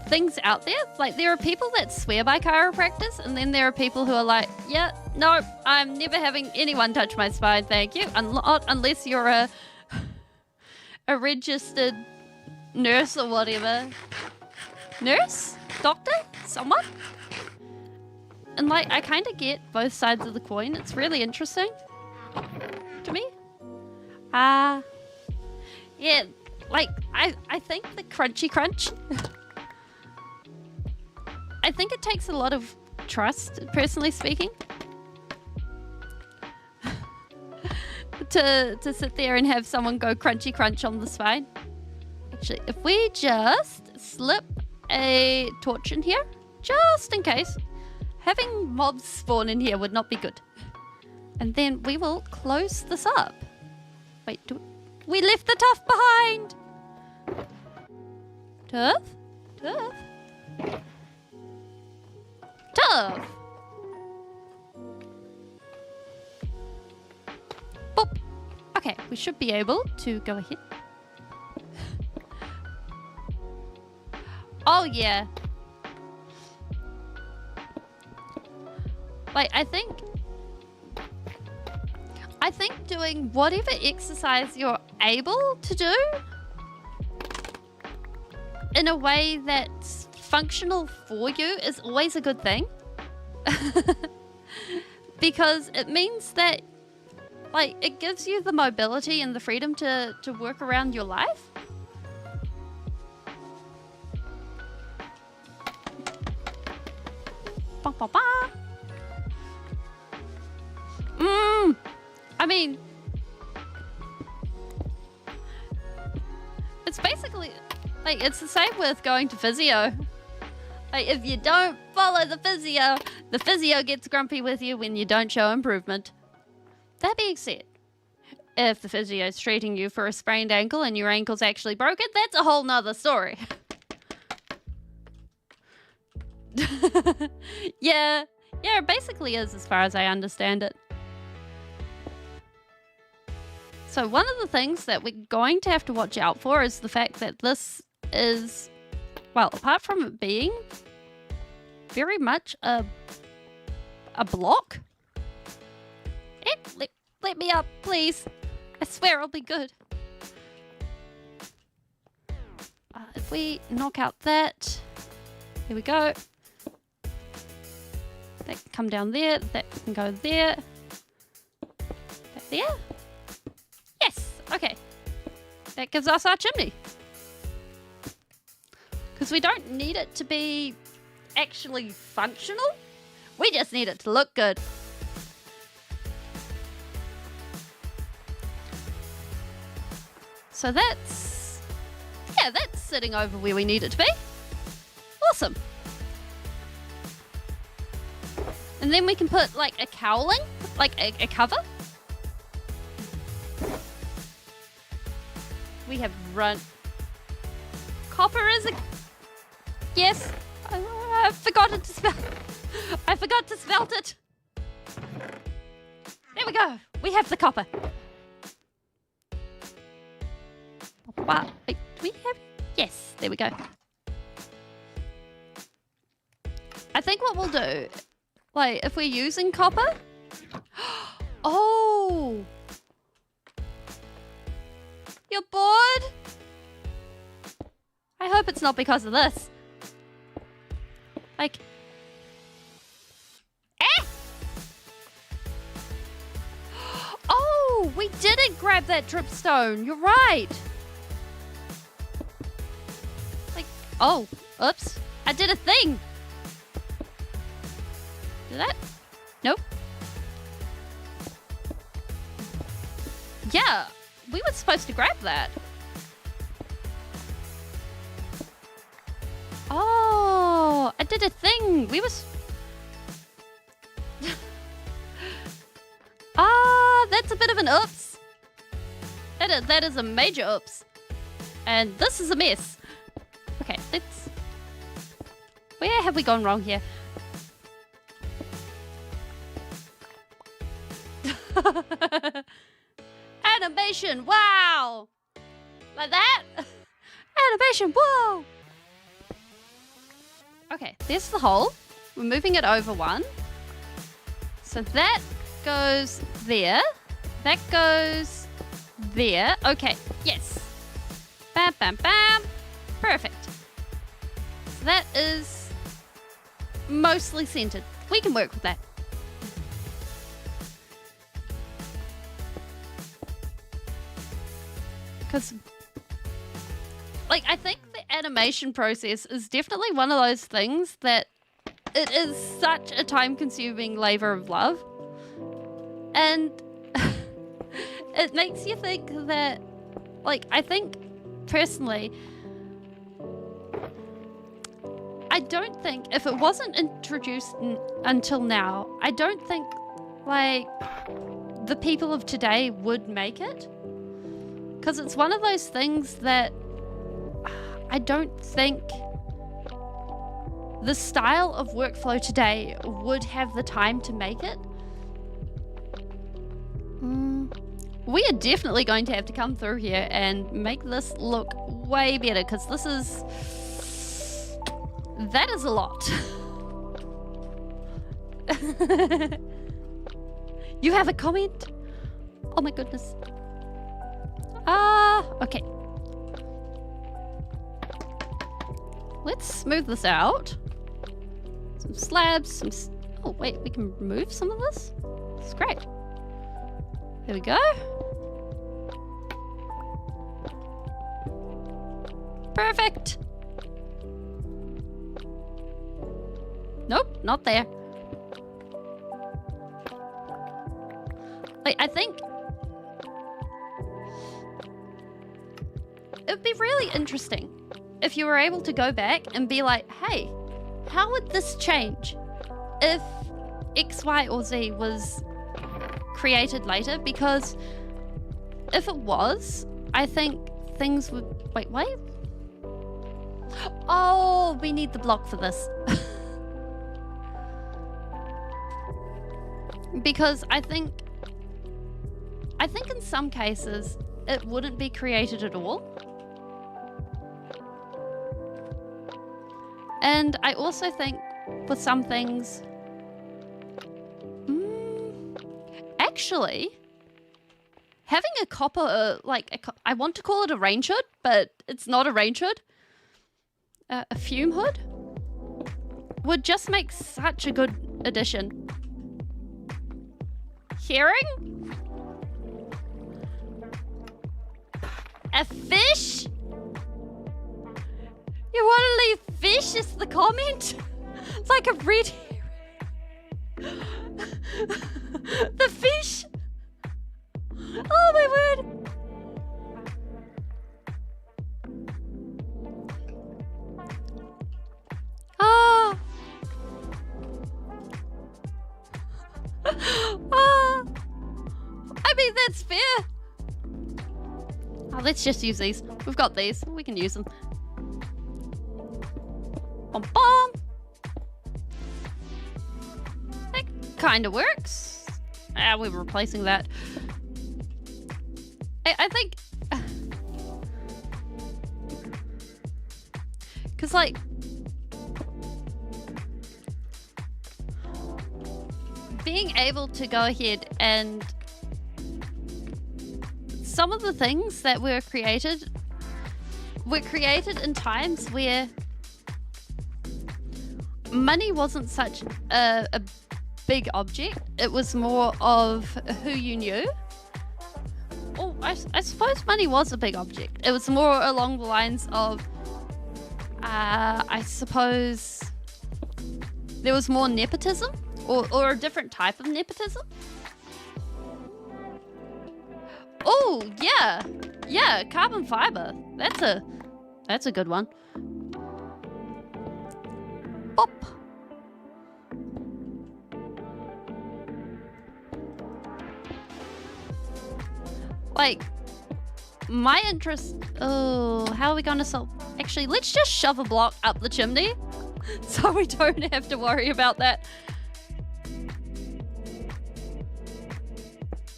things out there. Like, there are people that swear by chiropractors, and then there are people who are like, yeah, no, I'm never having anyone touch my spine, thank you. Unless you're a registered nurse or whatever. Nurse? Doctor? Someone? And, like, I kind of get both sides of the coin. It's really interesting to me. Yeah, like, I think the crunchy crunch... I think it takes a lot of trust, personally speaking, to sit there and have someone go crunchy crunch on the spine. Actually, if we just slip a torch in here, just in case, having mobs spawn in here would not be good. And then we will close this up. Wait, we left the Tuff behind! Tuff? Tuff? Tuff! Boop! Okay, we should be able to go ahead. Oh, yeah. Like, I think doing whatever exercise you're able to do in a way that's functional for you is always a good thing. Because it means that, like, it gives you the mobility and the freedom to work around your life. Ba, ba, ba. I mean, it's basically, like, it's the same with going to physio. Like, if you don't follow the physio gets grumpy with you when you don't show improvement. That being said, if the physio is treating you for a sprained ankle and your ankle's actually broken, that's a whole nother story. Yeah, it basically is, as far as I understand it. So one of the things that we're going to have to watch out for is the fact that this is, well, apart from it being very much a block. Let me up, please. I swear I'll be good. If we knock out that, here we go. That can come down there. That can go there. That there. Yes. Okay. That gives us our chimney. Because we don't need it to be actually functional. We just need it to look good. So that's sitting over where we need it to be. Awesome. And then we can put, like, a cowling, like a cover. We have run. Copper is a... Yes. I forgot to spell. I forgot to spell it. There we go. We have the copper. Wow. Wait, do we have... Yes, there we go. I think what we'll do, like, if we're using copper... Oh! You're bored? I hope it's not because of this. Like... Eh! Oh! We didn't grab that dripstone. You're right. Like... Oh. Oops. I did a thing. Did that? Nope. Yeah. We were supposed to grab that. Oh, I did a thing. We was... that's a bit of an oops. That is a major oops. And this is a mess. Okay, let's... Where have we gone wrong here? Animation, wow! Like that? Animation, whoa! Okay, there's the hole. We're moving it over one. So that goes there. That goes there. Okay, yes. Bam, bam, bam. Perfect. So that is mostly centered. We can work with that. Because, like, I think the animation process is definitely one of those things that it is such a time-consuming labor of love. And it makes you think that, like, I think, personally, I don't think, if it wasn't introduced until now, I don't think, like, the people of today would make it. Because it's one of those things that I don't think the style of workflow today would have the time to make it. We are definitely going to have to come through here and make this look way better, because this is... that is a lot. You have a comment? Oh my goodness. Okay. Let's smooth this out. Some slabs, oh wait, we can remove some of this? That's great. There we go. Perfect. Nope, not there. Like, I think it would be really interesting if you were able to go back and be like, hey, how would this change if X, Y, or Z was created later? Because if it was, I think things would... Wait. Oh, we need the block for this. Because I think in some cases it wouldn't be created at all. And I also think for some things, actually, having a copper, I want to call it a range hood, but it's not a range hood, a fume hood, would just make such a good addition. Hearing? A fish? You want to leave fish is the comment? It's like a red herring. The fish? Oh my word. Ah. I mean, that's fair. Oh, let's just use these. We've got these. We can use them. Bom bom. That kind of works. We're replacing that. I think... Because, like... being able to go ahead and... some of the things that were created in times where money wasn't such a big object. It was more of who you knew. Oh, I suppose money was a big object. It was more along the lines of, I suppose, there was more nepotism, or a different type of nepotism. Oh, yeah, carbon fiber. That's a good one. Pop. Like, my interest... Oh, how are we going to solve... Actually, let's just shove a block up the chimney so we don't have to worry about that.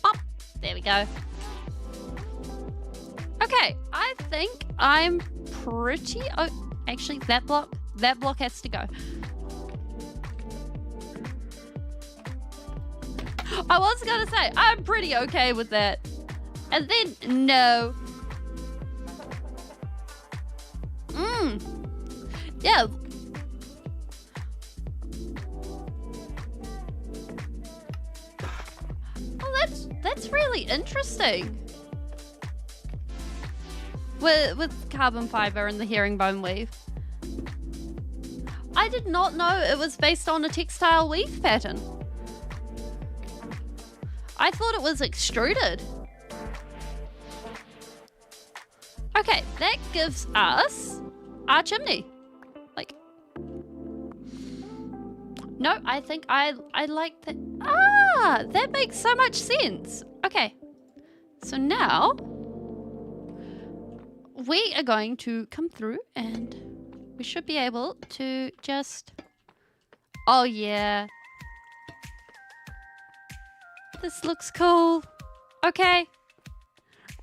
Pop. There we go. Okay, I think I'm pretty... Oh, actually, that block That block has to go. I was gonna say, I'm pretty okay with that. And then, no. Yeah. Oh, that's really interesting. With carbon fiber and the herringbone weave. I did not know it was based on a textile weave pattern. I thought it was extruded. Okay, that gives us our chimney. Like, no, I think I like that. Ah, that makes so much sense. Okay, so now we are going to come through and we should be able to just, oh yeah. This looks cool. Okay.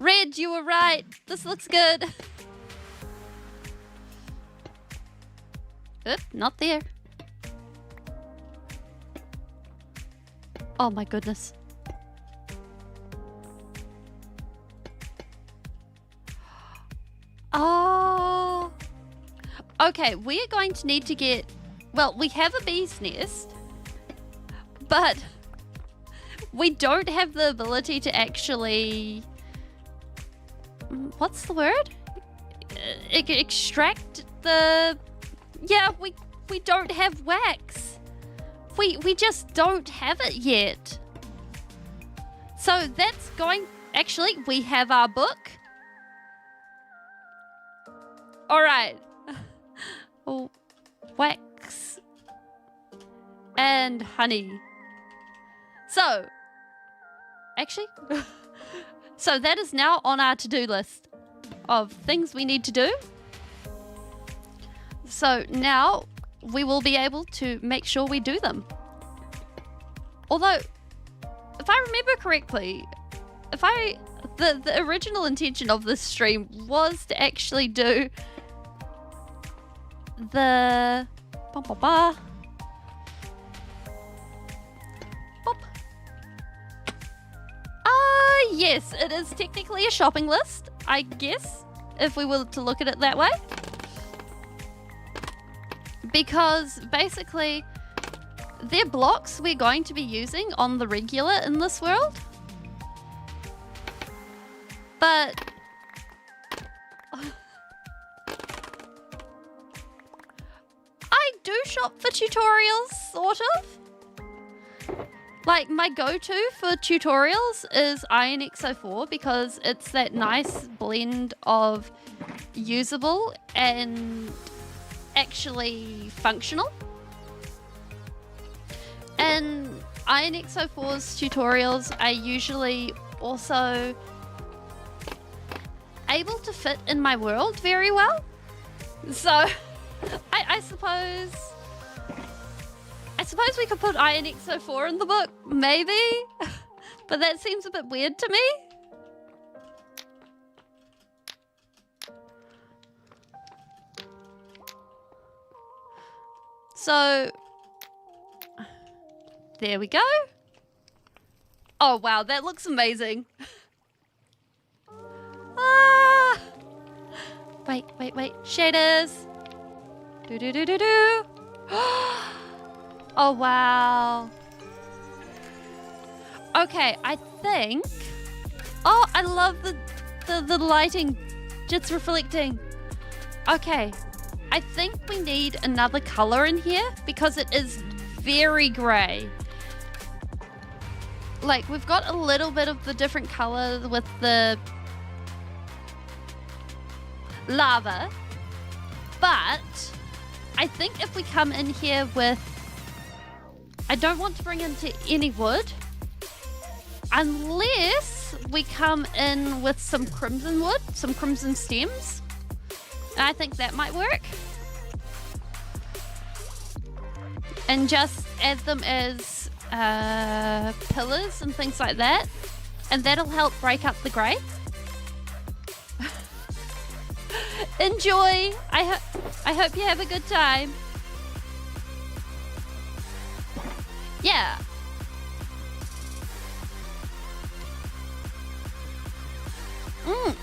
Red, you were right. This looks good. Oop, not there. Oh my goodness. Oh. Okay, we are going to need to get... Well, we have a bee's nest, but we don't have the ability to actually... What's the word? Extract the... Yeah, we don't have wax. We just don't have it yet. So that's going... Actually, we have our book. Alright. Oh, wax and honey. So, actually, so that is now on our to-do list of things we need to do. So now we will be able to make sure we do them. Although, if I remember correctly, the original intention of this stream was to actually do the Pop. Yes, it is technically a shopping list, I guess, if we were to look at it that way. Because basically, they're blocks we're going to be using on the regular in this world. But I do shop for tutorials, sort of. Like, my go-to for tutorials is IronXO4 because it's that nice blend of usable and actually functional. And IronXO4's tutorials are usually also able to fit in my world very well. So, I suppose we could put IronXO4 in the book, maybe, but that seems a bit weird to me. So, there we go. Oh wow, that looks amazing. Ah! Wait, shaders. Do. Oh, wow. Okay, I think... Oh, I love the lighting just reflecting. Okay, I think we need another color in here because it is very grey. Like, we've got a little bit of the different color with the lava. But I think if we come in here with... I don't want to bring into any wood unless we come in with some crimson wood, some crimson stems. And I think that might work. And just add them as pillars and things like that. And that'll help break up the grey. Enjoy! I hope you have a good time. Yeah.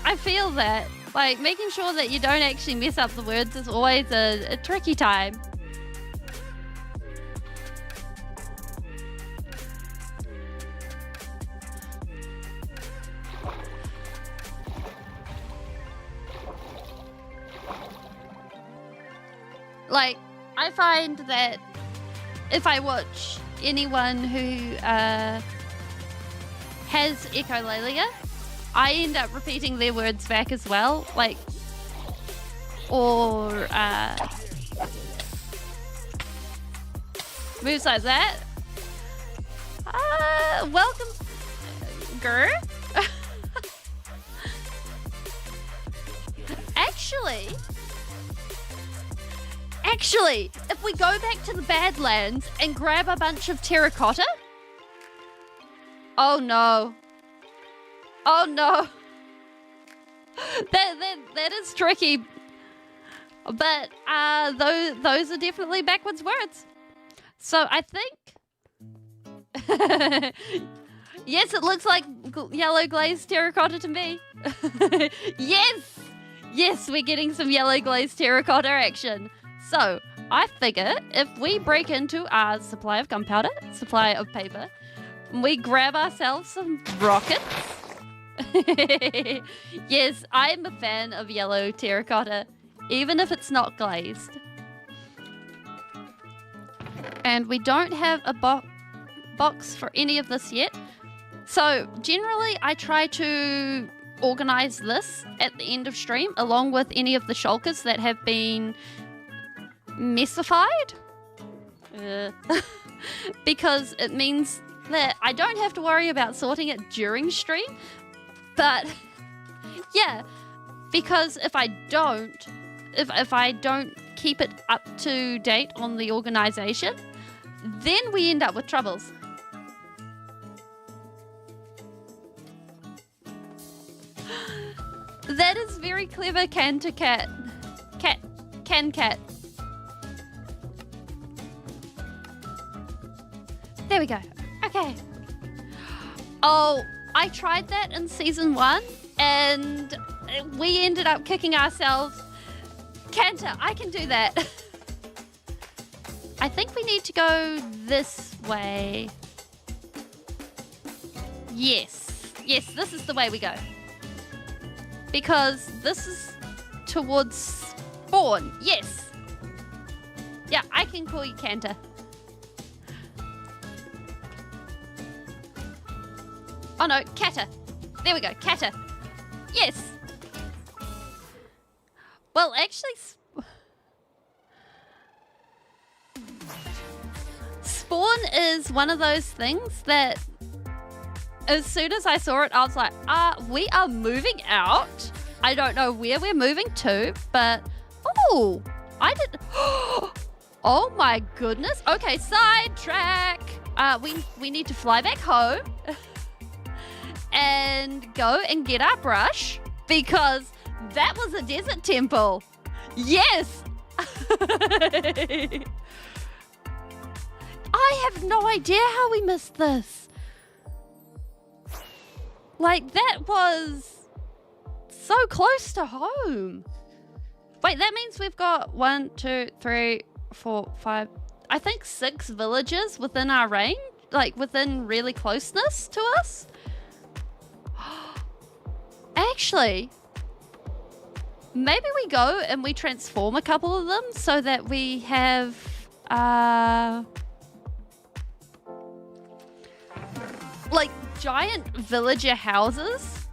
I feel that. Like, making sure that you don't actually mess up the words is always a tricky time. Like, I find that if I watch anyone who has echolalia, I end up repeating their words back as well, like, or moves like that. Welcome, Gur. Actually, if we go back to the Badlands and grab a bunch of terracotta. Oh no. Oh no. That is tricky. But those are definitely backwards words. So I think yes, it looks like yellow glazed terracotta to me. Yes, we're getting some yellow glazed terracotta action. So I figure if we break into our supply of gunpowder, supply of paper, we grab ourselves some rockets. Yes, I'm a fan of yellow terracotta, even if it's not glazed. And we don't have a box for any of this yet. So generally I try to organize this at the end of stream along with any of the shulkers that have been messified. Because it means that I don't have to worry about sorting it during stream. But yeah, because if I don't keep it up to date on the organization, then we end up with troubles. That is very clever, Can Cat. There we go. Okay. Oh, I tried that in season 1 and we ended up kicking ourselves. Kanta, I can do that. I think we need to go this way. Yes, this is the way we go. Because this is towards spawn. Yes. Yeah, I can call you Kanta. Oh no, Kata. There we go, Kata. Yes. Well, actually, spawn is one of those things that as soon as I saw it, I was like, we are moving out. I don't know where we're moving to, but oh, I did. Oh my goodness. Okay, sidetrack. We need to fly back home and go and get our brush because that was a desert temple. Yes. I have no idea how we missed this. Like, that was so close to home. Wait, that means we've got 1, 2, 3, 4, 5, I think 6 villages within our range, like within really closeness to us. Actually, maybe we go and we transform a couple of them so that we have like giant villager houses,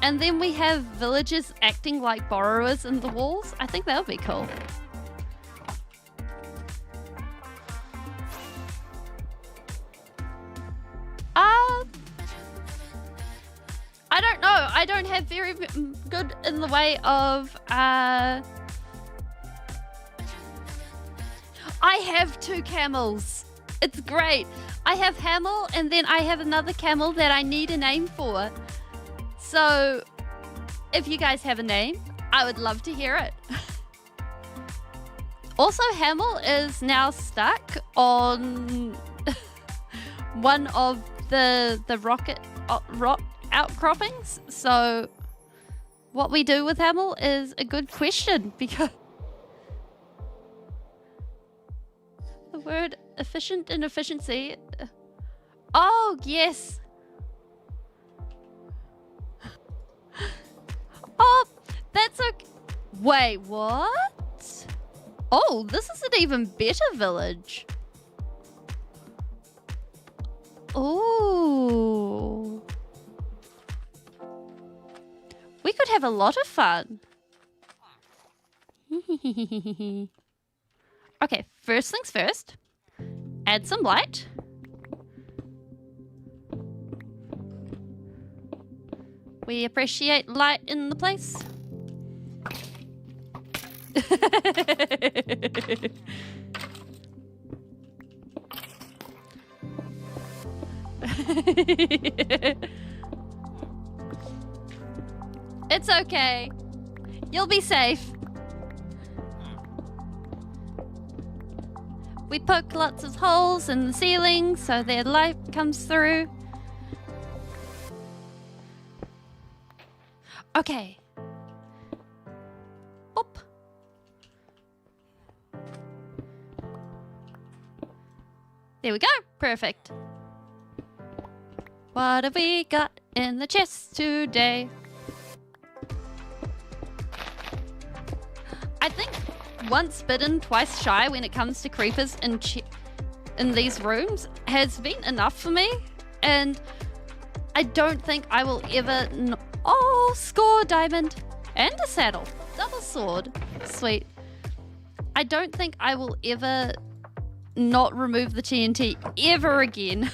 and then we have villagers acting like borrowers in the walls. I think that would be cool. I don't know. I don't have very good in the way of I have 2 camels. It's great. I have Hamel and then I have another camel that I need a name for. So if you guys have a name, I would love to hear it. Also, Hamel is now stuck on one of the rock outcroppings. So what we do with Hamel is a good question, because the word efficient and efficiency. Oh, yes. Oh, that's okay. Wait, what? Oh, this is an even better village. Ooh. We could have a lot of fun. Okay, first things first. Add some light. We appreciate light in the place. It's okay. You'll be safe. We poke lots of holes in the ceiling so their light comes through. Okay. Up. There we go. Perfect. What have we got in the chest today? I think once bitten, twice shy when it comes to creepers in these rooms has been enough for me. And I don't think I will ever... Oh, score diamond and a saddle. Double sword. Sweet. I don't think I will ever not remove the TNT ever again.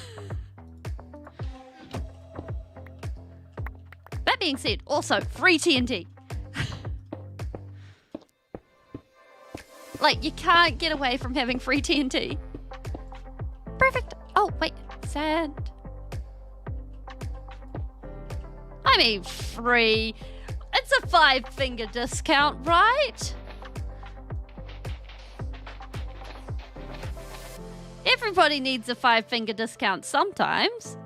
That being said, also free TNT. Like, you can't get away from having free TNT. Perfect. Oh, wait. Sand. I mean, free. It's a 5-finger discount, right? Everybody needs a 5-finger discount sometimes.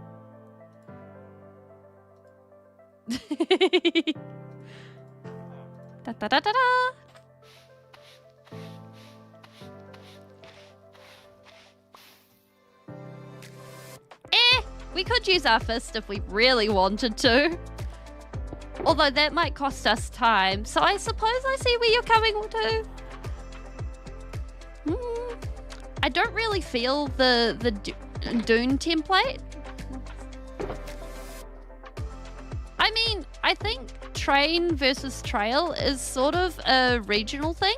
Da da da da da. We could use our fist if we really wanted to. Although that might cost us time. So I suppose I see where you're coming to. I don't really feel the Dune template. I mean, I think train versus trail is sort of a regional thing.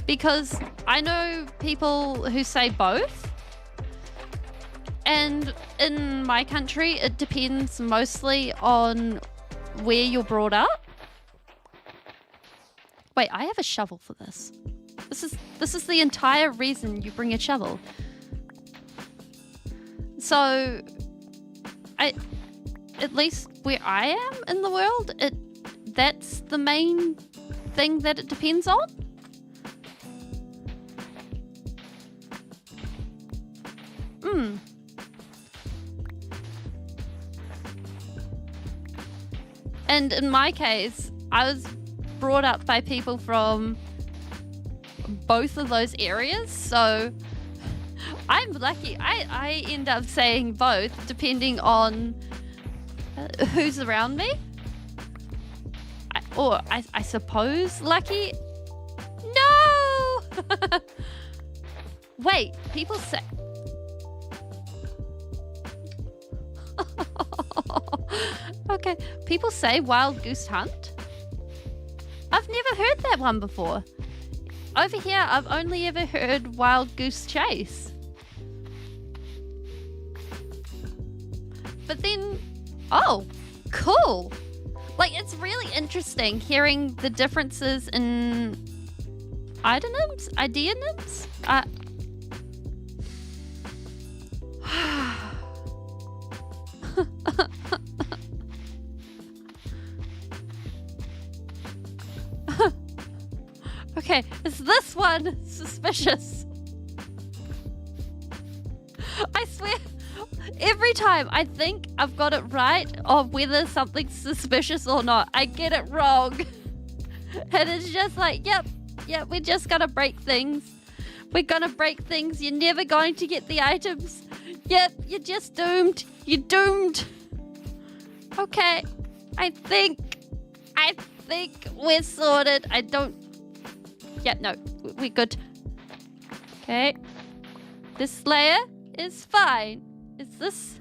Because I know people who say both. And in my country, it depends mostly on where you're brought up. Wait, I have a shovel for this. This is the entire reason you bring a shovel. So, at least where I am in the world, that's the main thing that it depends on. And in my case, I was brought up by people from both of those areas, so I'm lucky. I end up saying both depending on who's around me. I suppose lucky. No! Wait, people say... Okay, people say wild goose hunt. I've never heard that one before. Over here, I've only ever heard wild goose chase. But then, oh, cool. Like, it's really interesting hearing the differences in idonyms? Okay, it's this one. everyone suspicious. I swear, every time I think I've got it right on whether something's suspicious or not, I get it wrong. And it's just like, yep, we're just gonna break things. We're gonna break things. You're never going to get the items. Yep, you're just doomed. You're doomed. Okay, I think we're sorted. I don't... Yeah, no, we're good. Okay. This layer is fine. Is this...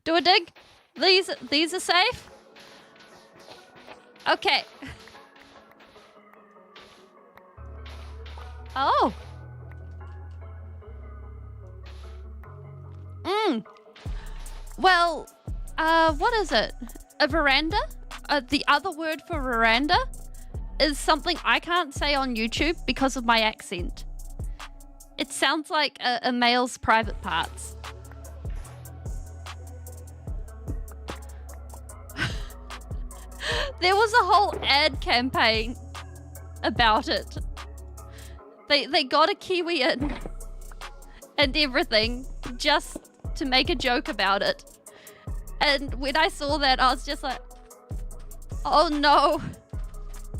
Do a dig. These are safe. Okay. Oh. Well, what is it? A veranda? The other word for veranda is something I can't say on YouTube because of my accent. It sounds like a male's private parts. There was a whole ad campaign about it. They got a Kiwi in and everything just to make a joke about it. And when I saw that, I was just like, oh no.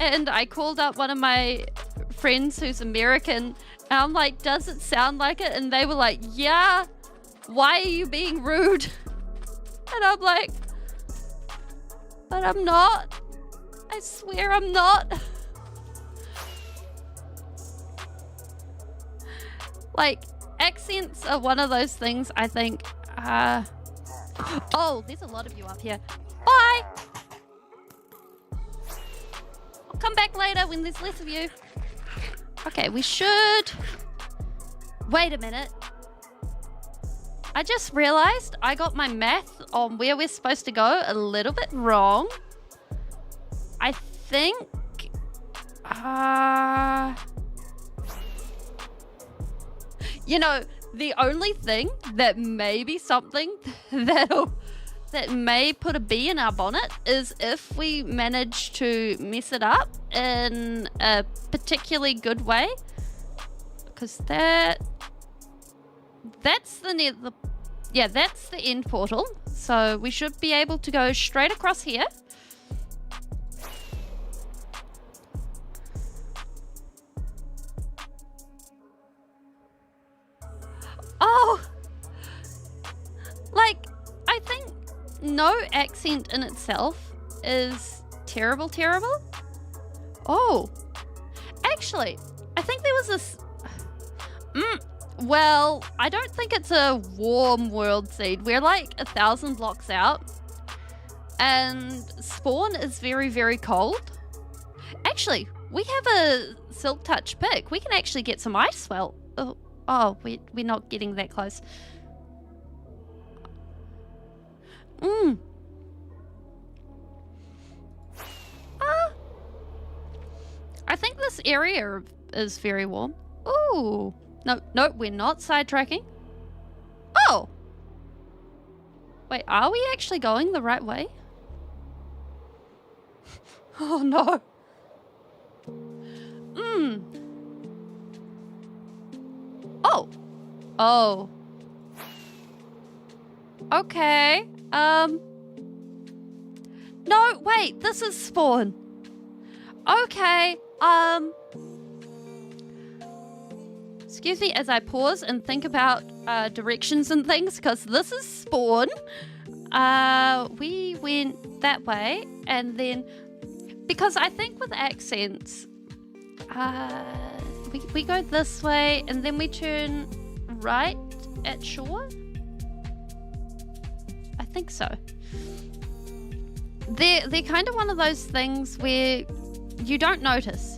And I called up one of my friends who's American, and I'm like, does it sound like it? And they were like, yeah, why are you being rude? And I'm like, but I'm not. I swear I'm not. Like, accents are one of those things I think, oh, there's a lot of you up here. Bye! I'll come back later when there's less of you. Okay, we should... Wait a minute. I just realized I got my math on where we're supposed to go a little bit wrong. I think... You know, the only thing that may be something that may put a bee in our bonnet is if we manage to mess it up in a particularly good way, because that's the end portal. So we should be able to go straight across here. Oh, like, I think no accent in itself is terrible. Oh, actually, I think there was this... well, I don't think it's a warm world seed. We're like 1,000 blocks out. And spawn is very, very cold. Actually, we have a Silk Touch pick. We can actually get some ice swell. Oh, we're not getting that close. I think this area is very warm. Ooh. No, we're not sidetracking. Oh! Wait, are we actually going the right way? Oh, no. Oh. Okay. No, wait, this is spawn. Okay, excuse me as I pause and think about directions and things, because this is spawn. We went that way, and then, because I think with accents, we go this way, and then we turn right at shore. I think so. They're kind of one of those things where you don't notice.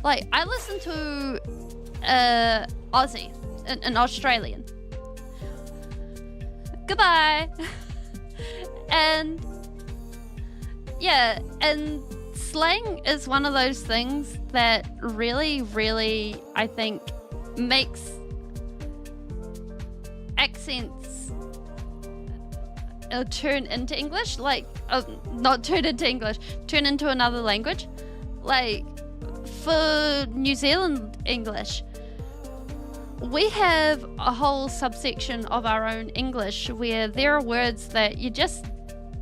Like, I listen to Aussie, an Australian. Goodbye. And yeah, and slang is one of those things that really, really, I think, makes accents turn into English. Like, not turn into English, turn into another language. like, for New Zealand English, we have a whole subsection of our own English where there are words that you just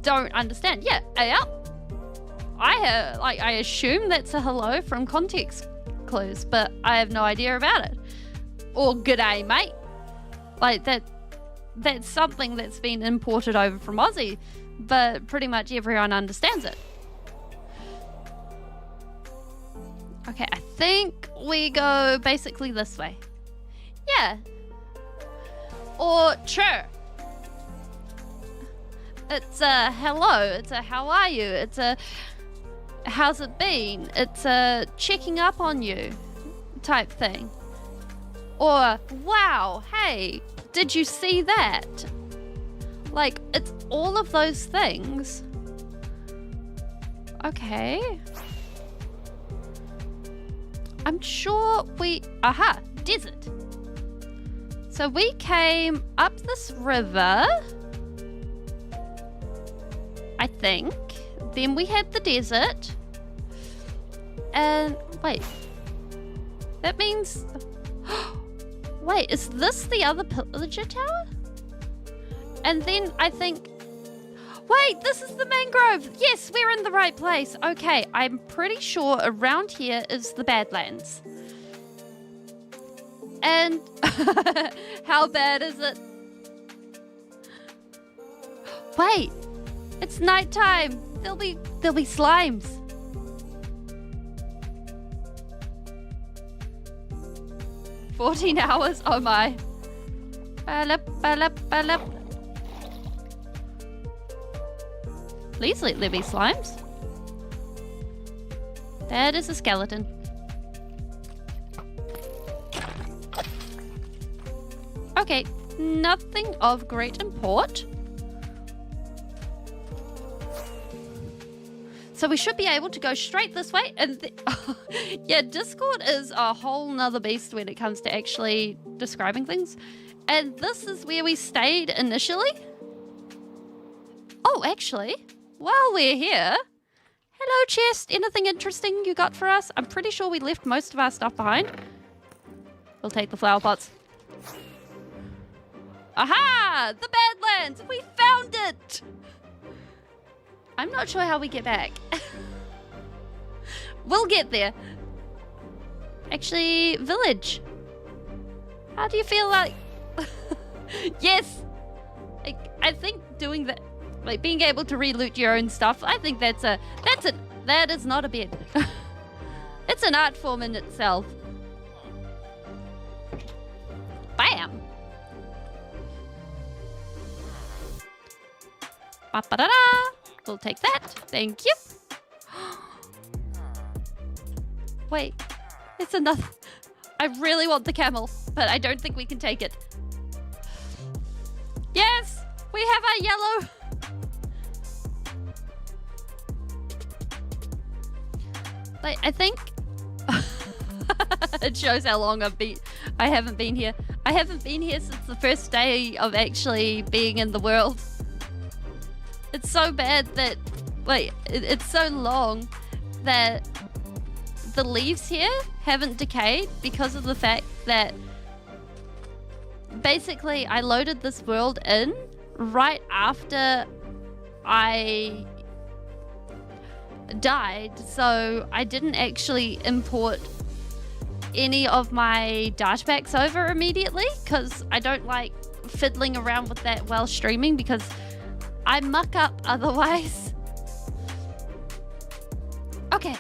don't understand. Yeah, I assume that's a hello from context clues, but I have no idea about it. Or g'day, mate. Like that's something that's been imported over from Aussie, but pretty much everyone understands it. Okay, I think we go basically this way. Yeah. Or sure. It's a hello, it's a how are you, it's a how's it been, it's a checking up on you type thing. Or wow, hey, did you see that? Like, it's all of those things. Okay. I'm sure aha, desert. So we came up this river, I think. Then we had the desert. And wait. That means... Wait, is this the other pillager tower? And then I think... Wait, this is the mangrove. Yes, we're in the right place. Okay, I'm pretty sure around here is the Badlands. And how bad is it? Wait, it's nighttime. There'll be slimes. "14 hours? Oh my. Please let there be slimes. That is a skeleton. Okay, nothing of great import. So we should be able to go straight this way. And yeah, Discord is a whole nother beast when it comes to actually describing things. And this is where we stayed initially. Oh, actually, while we're here, hello chest, anything interesting you got for us? I'm pretty sure we left most of our stuff behind. We'll take the flower pots. Aha! The Badlands! We found it! I'm not sure how we get back. We'll get there. Actually, village. How do you feel like... Yes! I think doing that, like being able to re-loot your own stuff, I think that is not a bed. It's an art form in itself. Bam! Ba-ba-da-da! We'll take that. Thank you. Wait, it's enough. I really want the camel, but I don't think we can take it. Yes, we have our yellow. Like, I think it shows how long I haven't been here. I haven't been here since the first day of actually being in the world. It's so bad that, like, it's so long that the leaves here haven't decayed because of the fact that basically I loaded this world in right after I died, so I didn't actually import any of my data packs over immediately because I don't like fiddling around with that while streaming because I muck up otherwise. Okay.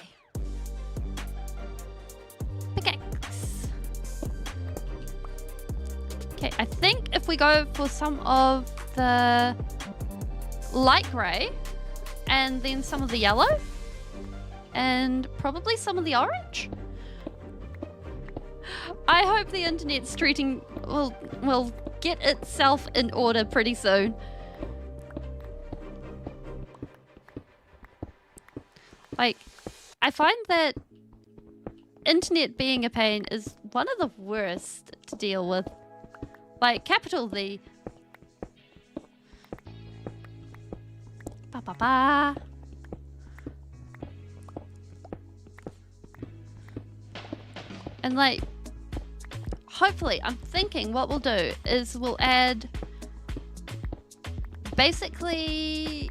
Pickaxe. Okay, I think if we go for some of the light grey and then some of the yellow and probably some of the orange. I hope the internet's will get itself in order pretty soon. Like, I find that internet being a pain is one of the worst to deal with. Like, capital V. Ba ba ba. And like, hopefully, I'm thinking what we'll do is we'll add, basically,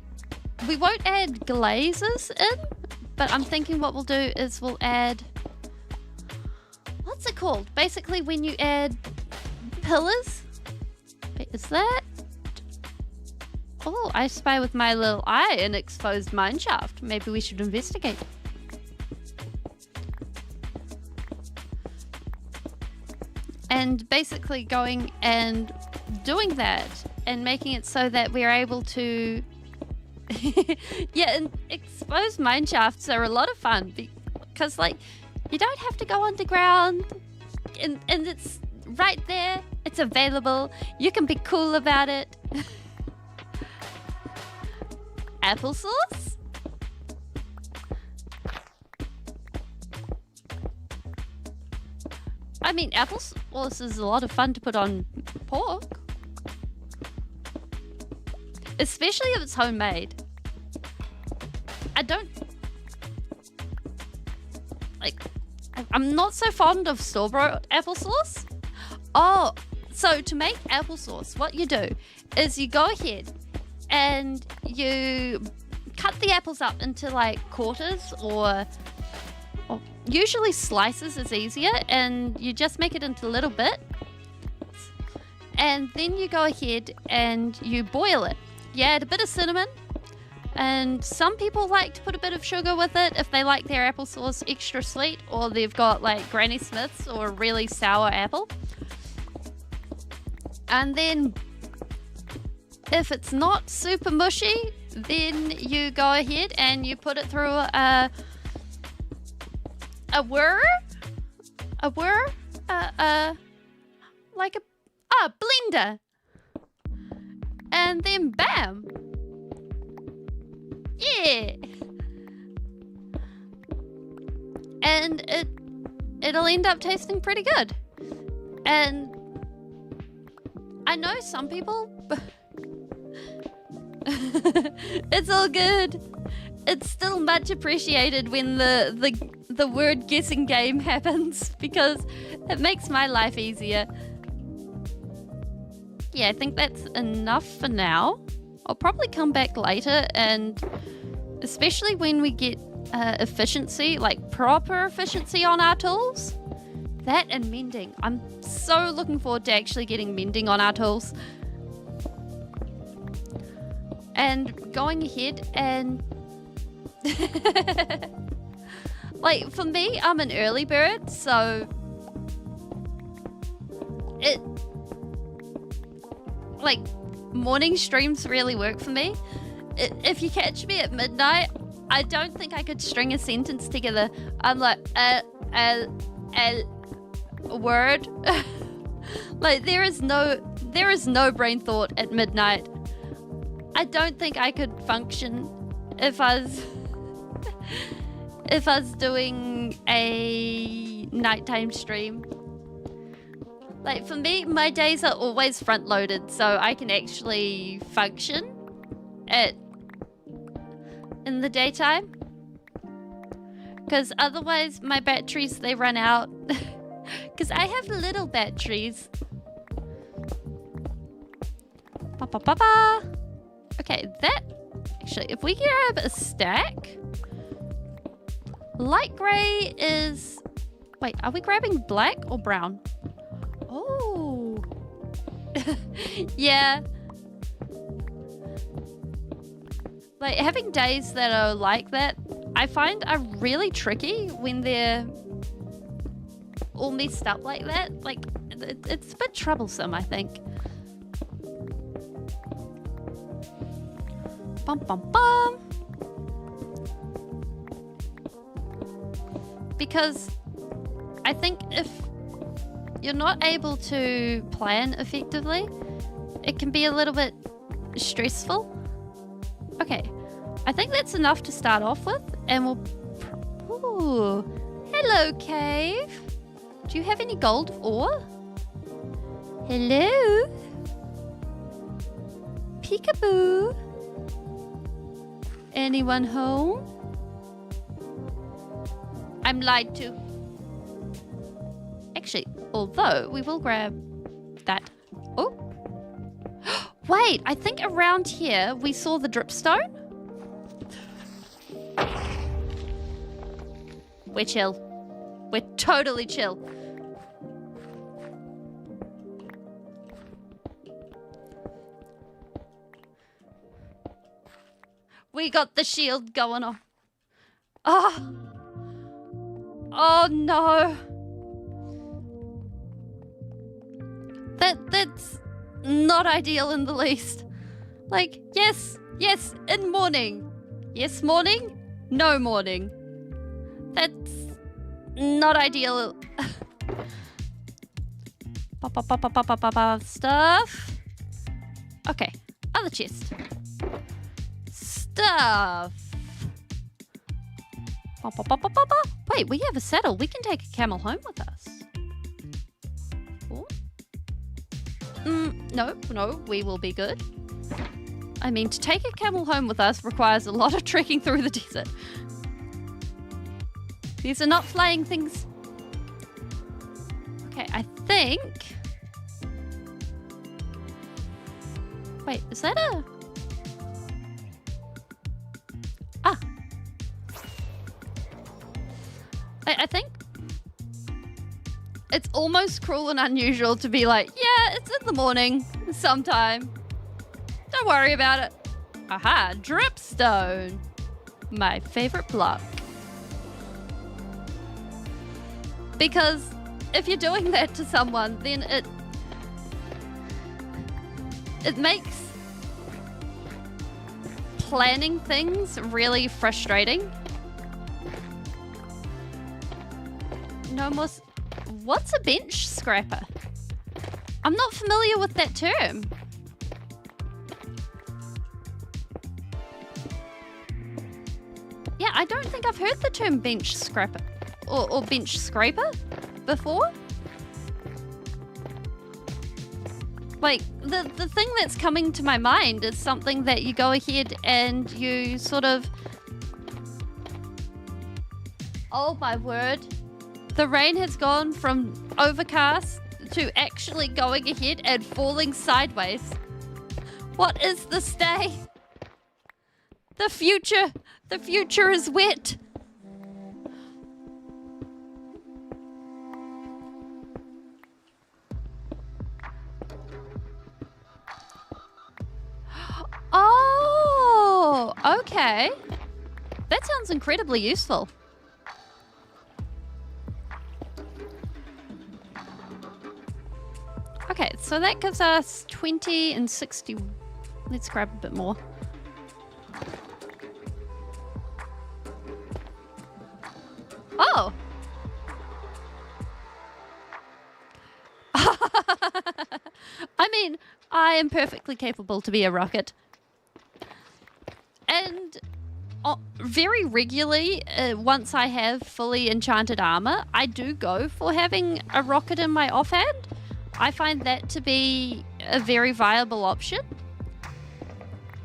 we won't add glazes in, but I'm thinking what we'll do is we'll add, what's it called? Basically, when you add pillars, wait, is that? Oh, I spy with my little eye an exposed mine shaft. Maybe we should investigate. And basically going and doing that and making it so that we're able to yeah, and exposed mine shafts are a lot of fun because like you don't have to go underground and it's right there, it's available, you can be cool about it. Applesauce? I mean, applesauce is a lot of fun to put on pork. Especially if it's homemade. I don't... Like, I'm not so fond of store-bought applesauce. Oh, so to make applesauce, what you do is you go ahead and you cut the apples up into like quarters or usually slices is easier, and you just make it into little bits. And then you go ahead and you boil it. You add a bit of cinnamon, and some people like to put a bit of sugar with it if they like their applesauce extra sweet, or they've got like Granny Smith's or a really sour apple. And then if it's not super mushy, then you go ahead and you put it through a blender. And then bam. Yeah. And it'll end up tasting pretty good. And I know some people it's all good. It's still much appreciated when the word guessing game happens because it makes my life easier. Yeah, I think that's enough for now. I'll probably come back later, and especially when we get efficiency, like proper efficiency on our tools. That and mending. I'm so looking forward to actually getting mending on our tools. And going ahead and like for me, I'm an early bird, so it like morning streams really work for me. If you catch me at midnight, I don't think I could string a sentence together. I'm like a word. Like there is no brain thought at midnight. I don't think I could function if I was doing a nighttime stream. Like for me, my days are always front loaded, so I can actually function in the daytime. Because otherwise my batteries, they run out. Because I have little batteries. Ba-ba-ba-ba. Okay, that... Actually, if we grab a stack... Light grey is... Wait, are we grabbing black or brown? Oh. Yeah. Like, having days that are like that, I find are really tricky when they're all messed up like that. Like, it's a bit troublesome, I think. Bum, bum, bum. Because I think if you're not able to plan effectively, it can be a little bit stressful. Okay, I think that's enough to start off with, and we'll... Ooh, hello, cave. Do you have any gold ore? Hello? Peekaboo? Anyone home? I'm lied to. Although, we will grab that. Oh. Wait, I think around here we saw the dripstone. We're chill. We're totally chill. We got the shield going on. Oh. Oh no. That's not ideal in the least. Like, yes, in morning. Yes, morning, no morning. That's not ideal. Stuff. Okay, other chest. Stuff. Wait, we have a saddle. We can take a camel home with us. Oh. No, we will be good. I mean, to take a camel home with us requires a lot of trekking through the desert. These are not flying things. Okay, I think... Wait, is that a... Ah. I think... It's almost cruel and unusual to be like, yeah, it's in the morning, sometime. Don't worry about it. Aha, dripstone. My favorite block. Because if you're doing that to someone, then it makes planning things really frustrating. No more... What's a bench scrapper? I'm not familiar with that term. Yeah, I don't think I've heard the term bench scrapper or bench scraper before. Like, the thing that's coming to my mind is something that you go ahead and you sort of... Oh my word. The rain has gone from overcast to actually going ahead and falling sideways. What is this day? The future is wet. Oh, okay. That sounds incredibly useful. Okay, so that gives us 20 and 60. Let's grab a bit more. Oh! I mean, I am perfectly capable to be a rocket. And very regularly, once I have fully enchanted armor, I do go for having a rocket in my offhand. I find that to be a very viable option.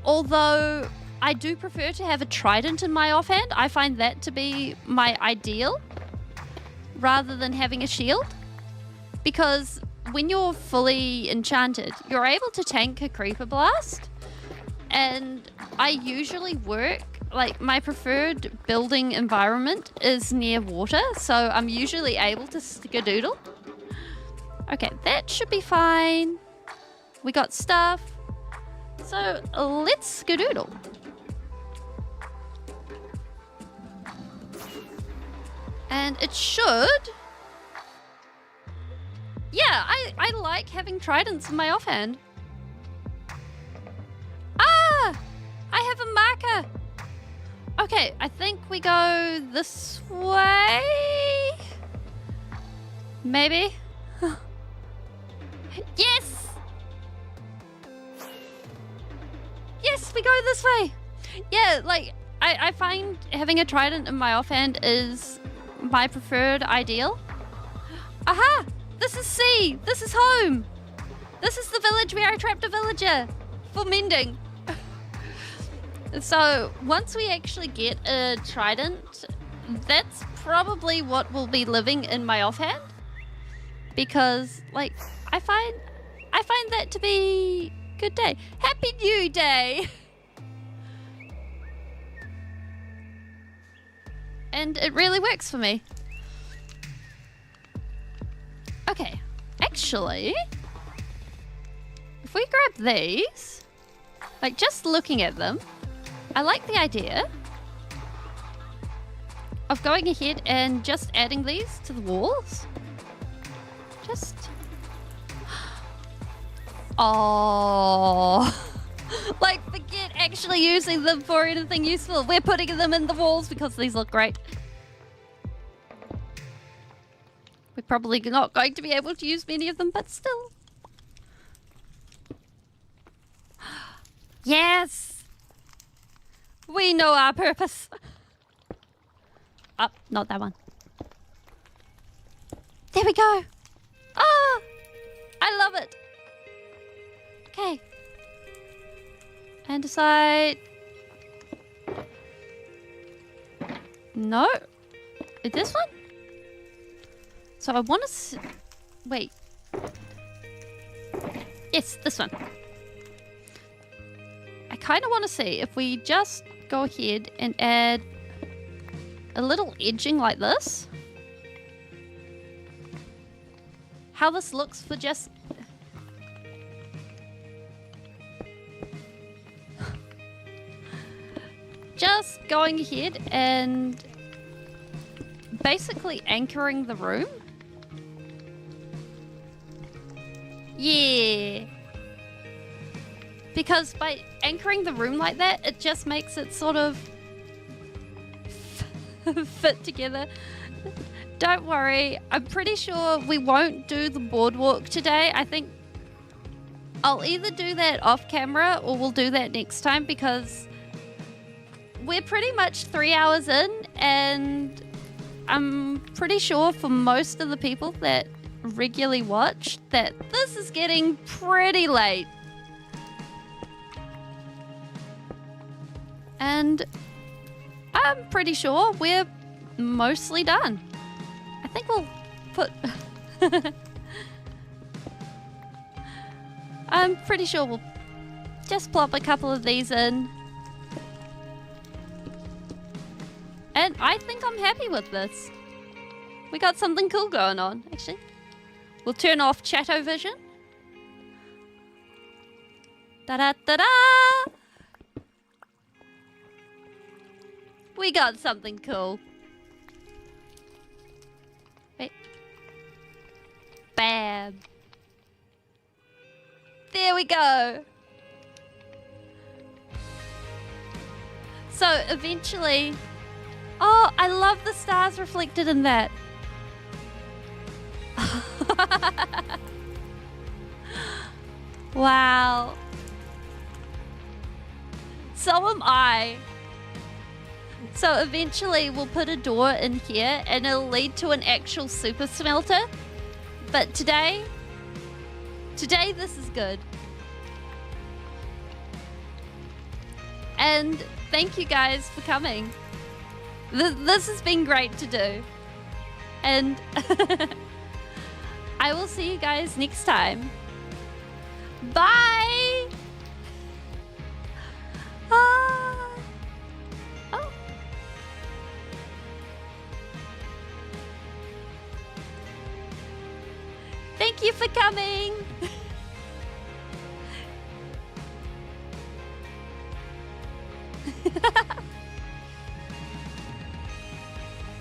Although I do prefer to have a trident in my offhand. I find that to be my ideal rather than having a shield. Because when you're fully enchanted, you're able to tank a creeper blast. And I usually work, like my preferred building environment is near water. So I'm usually able to skedaddle. Okay, that should be fine. We got stuff. So let's skedaddle. And it should... Yeah, I like having tridents in my offhand. Ah! I have a marker. Okay, I think we go this way. Maybe. Yes! Yes, we go this way. Yeah, like, I find having a trident in my offhand is my preferred ideal. Aha! This is C. This is home. This is the village where I trapped a villager for mending. So once we actually get a trident, that's probably what will be living in my offhand. because like I find that to be good day. Happy New Day. And it really works for me. Okay, actually, if we grab these, like just looking at them, I like the idea of going ahead and just adding these to the walls. Just... Oh, like forget actually using them for anything useful. We're putting them in the walls because these look great. We're probably not going to be able to use many of them, but still. Yes! We know our purpose. Oh, not that one. There we go. Ah! I love it. Okay. And decide... No. Is this one? So I want to... Wait. Yes, this one. I kind of want to see if we just go ahead and add a little edging like this. How this looks for just... Just going ahead and basically anchoring the room. Yeah. Because by anchoring the room like that, it just makes it sort of fit together. Don't worry, I'm pretty sure we won't do the boardwalk today. I think I'll either do that off camera or we'll do that next time because we're pretty much 3 hours in and I'm pretty sure for most of the people that regularly watch that this is getting pretty late. And I'm pretty sure we're mostly done. I think we'll put... I'm pretty sure we'll just plop a couple of these in. And I think I'm happy with this. We got something cool going on, actually. We'll turn off Chatto Vision. Da-da-da-da! We got something cool. Wait. Bam. There we go. So eventually... Oh, I love the stars reflected in that. Wow. So am I. So eventually we'll put a door in here and it'll lead to an actual super smelter. But today this is good. And thank you guys for coming. This has been great to do. And I will see you guys next time. Bye! Oh. Thank you for coming.